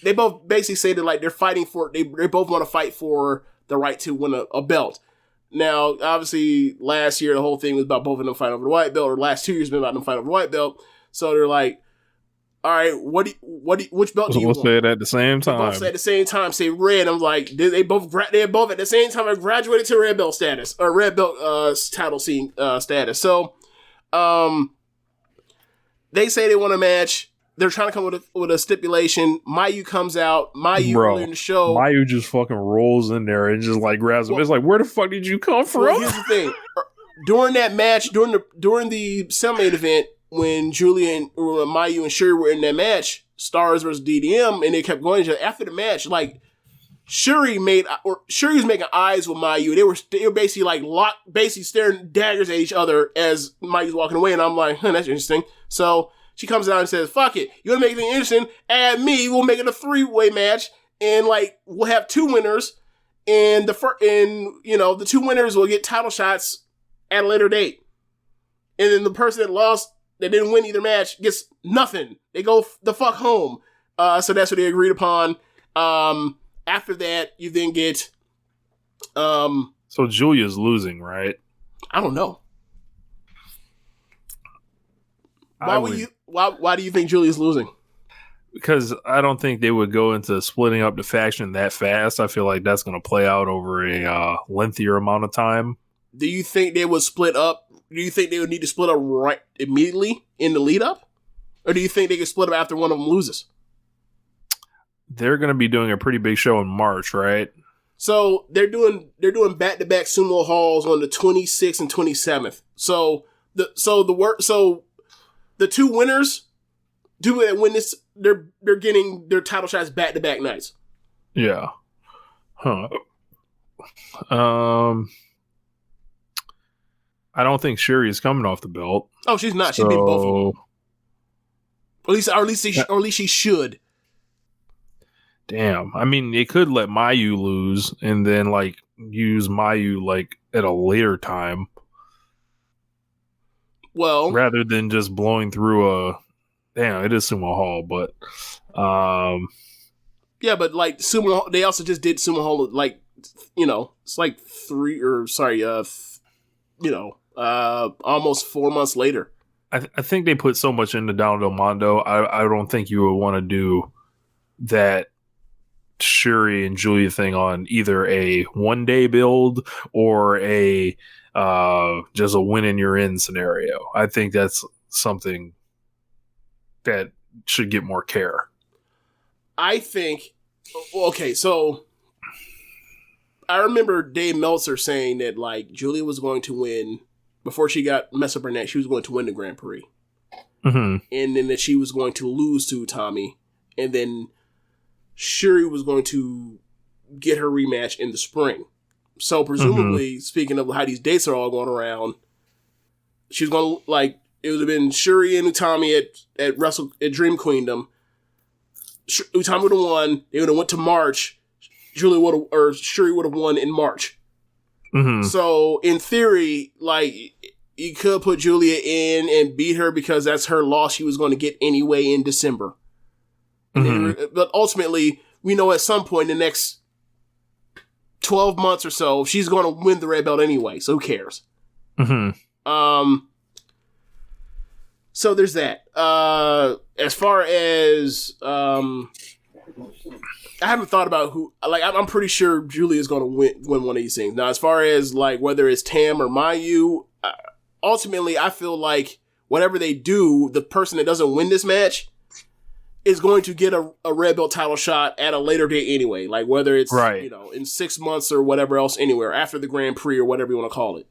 they both basically say that like they're fighting for, they both want to fight for the right to win a belt. Now, obviously, last year the whole thing was about both of them fighting over the white belt, or the last 2 years been about them fighting over the white belt. So they're like, all right, which belt do you want? We'll say it at the same time. Both say at the same time, say red. I'm like, they both at the same time have graduated to red belt status, or red belt title scene status. So, they say they want a match. they're trying to come with a stipulation. Mayu comes out. Mayu earlier in the show. Mayu just fucking rolls in there and just like grabs him. It's like, where the fuck did you come from? Well, here's the thing. During that match, during the semi-main event, when Mayu and Shuri were in that match, Stars versus DDM, and they kept going after the match, like Shuri's making eyes with Mayu. They were basically like basically staring daggers at each other as Mayu's walking away, and I'm like, that's interesting. So she comes out and says, "Fuck it, you want to make anything interesting? Add me. We'll make it a 3-way match, and like we'll have 2 winners, and the 2 winners will get title shots at a later date, and then the person that lost, that didn't win either match, gets nothing. They go the fuck home." So that's what they agreed upon. After that, you then get. So Julia's losing, right? I don't know. Why do you think Julia's losing? Because I don't think they would go into splitting up the faction that fast. I feel like that's going to play out over a lengthier amount of time. Do you think they would split up? Do you think they would need to split up right immediately in the lead up? Or do you think they could split up after one of them loses? They're going to be doing a pretty big show in March, right? So they're doing back-to-back sumo halls on the 26th and 27th. So the 2 winners win this, they're getting their title shots back-to-back nights. Yeah. Huh. I don't think Shuri is coming off the belt. Oh, she's not. She's beat both of them. Or at least she should. Damn. I mean, they could let Mayu lose and then like use Mayu like at a later time. Well, rather than just blowing through it is Sumo Hall, but yeah, but like Sumo, they also just did Sumo Hall, like, it's like almost 4 months later. I think they put so much into Down Del Mondo. I don't think you would want to do that Shuri and Julia thing on either a 1-day build or a just a win and you're in scenario. I think that's something that should get more care. I think, okay, so I remember Dave Meltzer saying that like Julia was going to win before she got messed up her neck. She was going to win the Grand Prix, and then that she was going to lose to Tommy, and then Shuri was going to get her rematch in the spring. So presumably, speaking of how these dates are all going around, she was going to, like, it would have been Shuri and Utami at Dream Queendom. Utami would have won. They would have went to March. Shuri would have won in March. So in theory, like, you could put Julia in and beat her because that's her loss she was going to get anyway in December. But ultimately, we know at some point in the next 12 months or so, she's going to win the red belt anyway. So who cares? So there's that. As far as I haven't thought about who. Like, I'm pretty sure Julia is going to win one of these things. Now, as far as like whether it's Tam or Mayu, ultimately, I feel like whatever they do, the person that doesn't win this match is going to get a red belt title shot at a later date anyway. Like whether it's in 6 months or whatever else, anywhere after the Grand Prix or whatever you want to call it.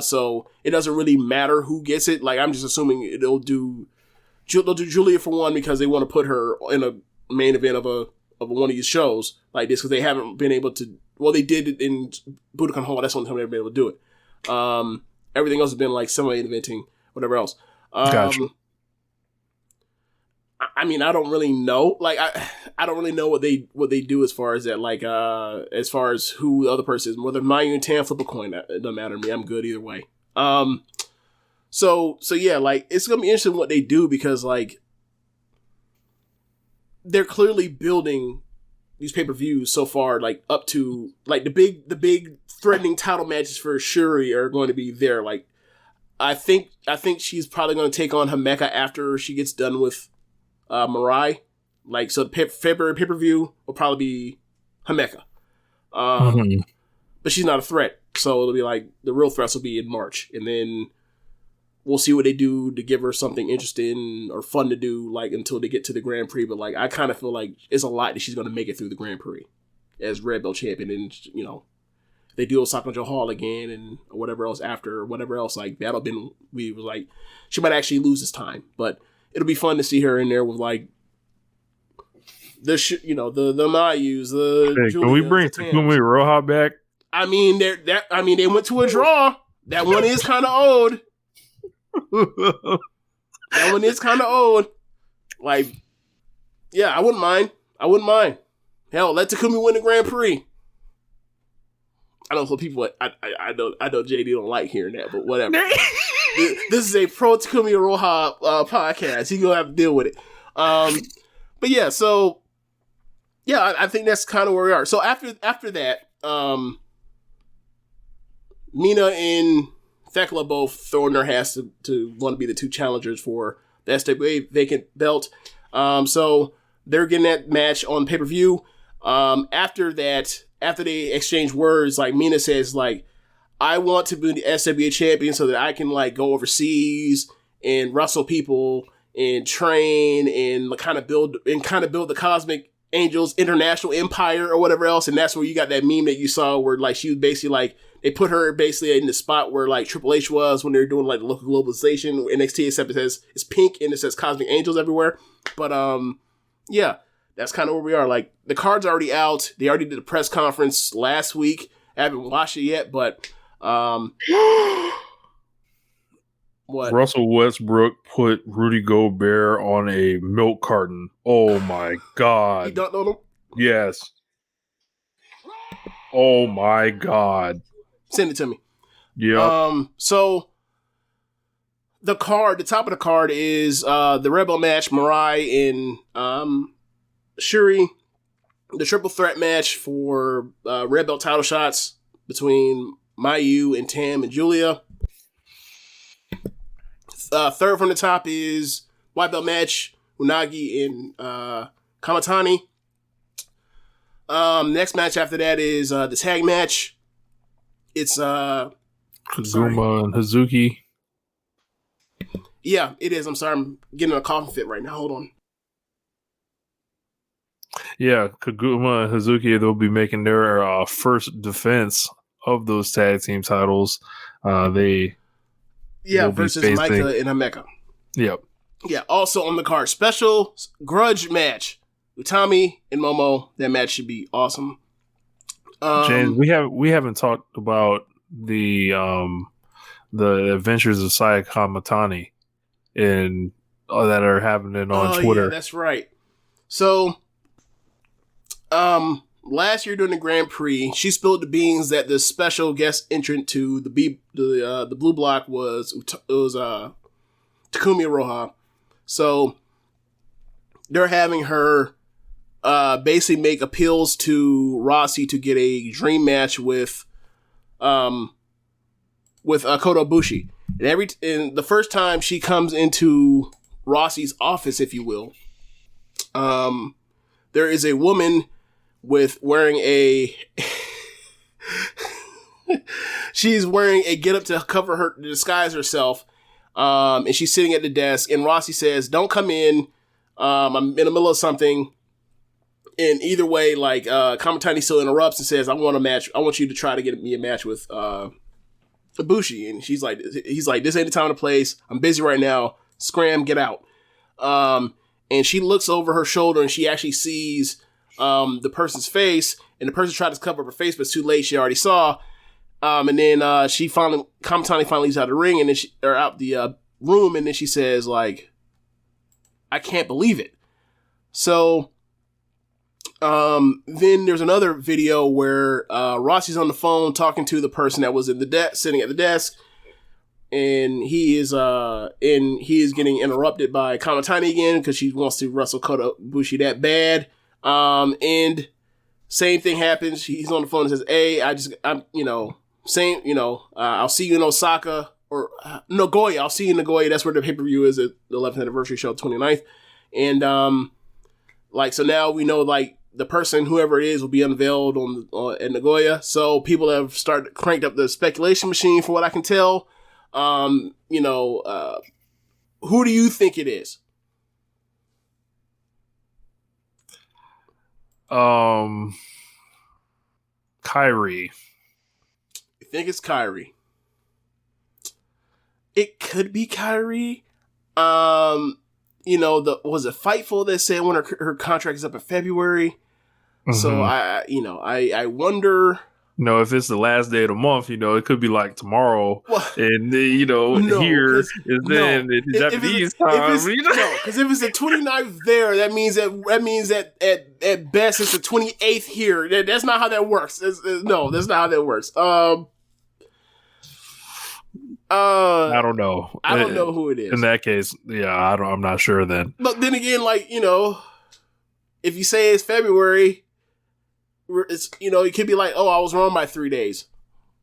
So it doesn't really matter who gets it. Like, I'm just assuming they'll do Julia for one because they want to put her in a main event of one of these shows like this because they haven't been able to. Well, they did it in Budokan Hall. That's the only time they've been able to do it. Everything else has been like semi-inventing, whatever else. Gotcha. I mean, I don't really know. Like, I don't really know what they do as far as that. Like, as far as who the other person is, whether Mayu and Tam flip a coin, it doesn't matter to me. I'm good either way. So yeah, like, it's gonna be interesting what they do because like they're clearly building these pay-per-views so far, like up to like the big threatening title matches for Shuri are going to be there. Like, I think she's probably going to take on Himeka after she gets done with Mirai. Like, so February pay-per-view will probably be Himeka. But she's not a threat. So it'll be like the real threats will be in March. And then we'll see what they do to give her something interesting or fun to do, like, until they get to the Grand Prix. But, like, I kind of feel like it's a lot that she's going to make it through the Grand Prix as Red Belt champion. And, you know, they do Osaka Joe Hall again and whatever else after, or whatever else, like, that'll been, we was like, she might actually lose this time. But it'll be fun to see her in there with, like, the Mayus, Hey, can we bring Takumi Roha back? I mean, they went to a draw. That one is kind of old. That one is kind of old. Like, yeah, I wouldn't mind. Hell, let Takumi win the Grand Prix. I know for people, I know JD don't like hearing that, but whatever. This is a pro Takumi Roha podcast. He's gonna have to deal with it. But yeah, so yeah, I think that's kind of where we are. So after that, Mina and Thekla both throwing their hats to want to be the two challengers for the SWA vacant belt. So they're getting that match on pay-per-view. After that, after they exchange words, like, Mina says, like, I want to be the SWA champion so that I can, like, go overseas and wrestle people and train and kind of build the Cosmic Angels International Empire or whatever else. And that's where you got that meme that you saw where, like, she was basically, like, they put her basically in the spot where, like, Triple H was when they were doing, like, the local globalization NXT, except it says it's pink and it says Cosmic Angels everywhere. But yeah, that's kind of where we are. Like, the card's already out. They already did a press conference last week. I haven't watched it yet, but what? Russell Westbrook put Rudy Gobert on a milk carton. Oh my God. You don't know them? Yes. Oh my God. Send it to me. Yeah. So the top of the card is the Rebel match, Mirai and Shuri. The triple threat match for Red Belt title shots between Mayu and Tam and Julia. Third from the top is White Belt match, Unagi and Kamatani. Next match after that is the tag match. It's Kazuma and Hazuki. Yeah, it is. I'm sorry, I'm getting a coughing fit right now. Hold on. Yeah, Kaguma and Hazuki, they'll be making their first defense of those tag team titles. Versus Micah and Himeka. Yep. Yeah, also on the card, special grudge match. Utami and Momo. That match should be awesome. James, we haven't talked about the adventures of Sayaka Matani and that are happening on Twitter. Yeah, that's right. So, last year during the Grand Prix, she spilled the beans that the special guest entrant to the Blue Block was Takumi Roha. So they're having her basically make appeals to Rossi to get a dream match with Kota Ibushi. And the first time she comes into Rossi's office, if you will, there is a woman wearing a she's wearing a getup to cover her, to disguise herself, and she's sitting at the desk, and Rossi says, "Don't come in. I'm in the middle of something." And either way, like, Kamatani still interrupts and says, "I want a match. I want you to try to get me a match with Ibushi." And he's like, "This ain't the time or the place. I'm busy right now. Scram, get out." And she looks over her shoulder and she actually sees the person's face, and the person tried to cover up her face, but it's too late. She already saw. And then Kamatani finally leaves out the ring, and then out the room, and then she says, like, "I can't believe it." So then there's another video where Rossi's on the phone talking to the person that was in the sitting at the desk, and he is getting interrupted by Kamatani again because she wants to wrestle Kota Ibushi that bad. And same thing happens. He's on the phone and says, "Hey, I'll see you in Osaka or Nagoya. I'll see you in Nagoya." That's where the pay-per-view is at the 11th anniversary show, 29th. And, so now we know, like, the person, whoever it is, will be unveiled in Nagoya. So people have cranked up the speculation machine, from what I can tell. Who do you think it is? Kyrie. You think it's Kyrie? It could be Kyrie. Was it Fightful that said when her contract is up in February? Mm-hmm. So I wonder. If it's the last day of the month, it could be like tomorrow, and here is then the Japanese time. Because if it's the 29th there, that means that at best it's the 28th here. That's not how that works. That's not how that works. I don't know. I don't know who it is. In that case, I'm not sure then. But then again, if you say it's February, it's it could be like, oh, I was wrong by 3 days.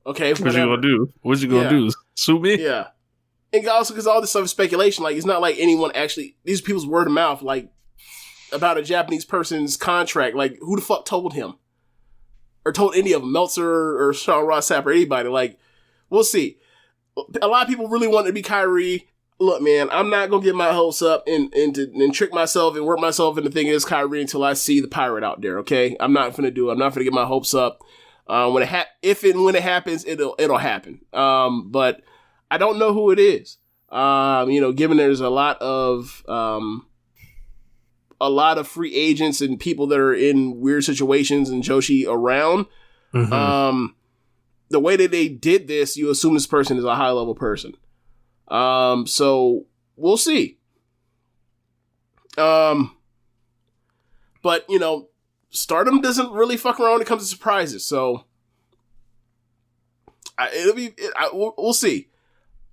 Okay, what you gonna do? What you gonna do? Sue me? Yeah. And also because all this stuff is speculation. Like, it's not like anyone actually. These are people's word of mouth, like about a Japanese person's contract. Like, who the fuck told him, or told any of them? Meltzer or Sean Ross Sapp or anybody? Like, we'll see. A lot of people really want it to be Kyrie. Look, man, I'm not gonna get my hopes up and trick myself and work myself into thinking it's Kyrie until I see the pirate out there. Okay, I'm not gonna do it. I'm not gonna get my hopes up. When it happens, it'll happen. But I don't know who it is. Given there's a lot of free agents and people that are in weird situations and Joshi around. Mm-hmm. The way that they did this, you assume this person is a high level person. So we'll see. But Stardom doesn't really fuck around when it comes to surprises. So we'll see.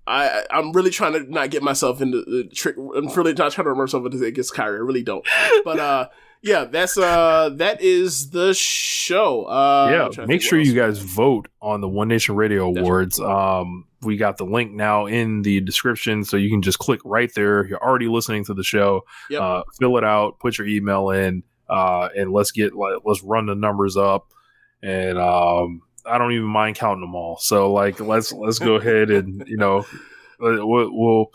I'm really trying to not get myself into the trick. I'm really not trying to remember myself against Kyrie. I really don't. But that is the show. Make sure you guys vote on the One Nation Radio Awards. Right. We got the link now in the description, so you can just click right there. You're already listening to the show. Yep. Fill it out, put your email in, and let's run the numbers up. And I don't even mind counting them all. So let's go ahead and we'll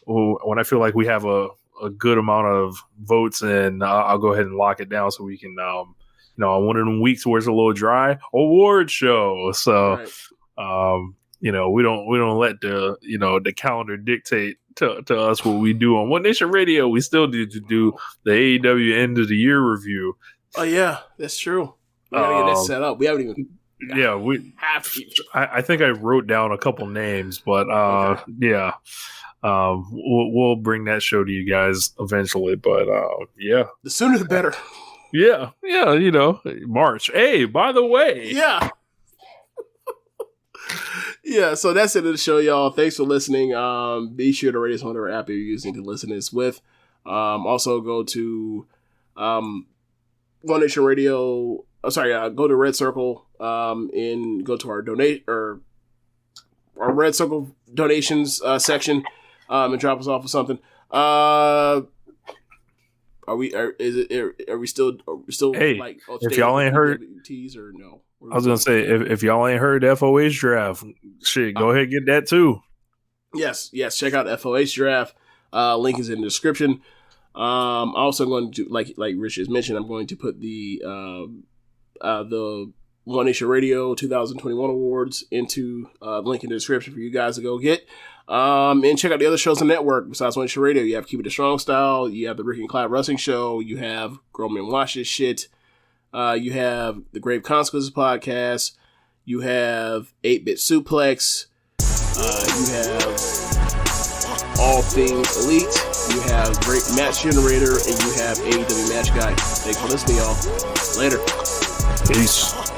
when I feel like we have a good amount of votes, and I'll go ahead and lock it down so we can on one of them weeks where it's a little dry, award show. So right. We don't let the calendar dictate to us what we do on One Nation Radio. We still need to do the AEW end of the year review. Oh yeah, that's true. We gotta get that set up. We haven't even. Yeah, we have to. I think I wrote down a couple names, but okay. Yeah. We'll bring that show to you guys eventually, but the sooner the better. Yeah, March. Hey, by the way, yeah. Yeah, so that's it of the show, y'all. Thanks for listening. Be sure to rate us on whatever app you're using to listen to this with. Also go to One Nation Radio. Go to Red Circle and go to our Red Circle donations section. And drop us off with something. Are we still? Hey, if y'all ain't heard teas or no? I was gonna say if y'all ain't heard the FOH draft, shit, go ahead and get that too. Yes. Check out the FOH draft. Link is in the description. I'm also going to like Rich has mentioned. I'm going to put the One Nation Radio 2021 awards into link in the description for you guys to go get. And check out the other shows on the network besides One Nation Radio. You have Keepin It Strong Style. You have the Ricky Clive Wrestling Show. You have Grown Men Watch This Shit. You have the Grave Consequences podcast. You have 8-Bit Suplex. You have All Things Elite. You have Great Match Generator. And you have AEW Match Guide. Thanks for listening, y'all. Later. Peace.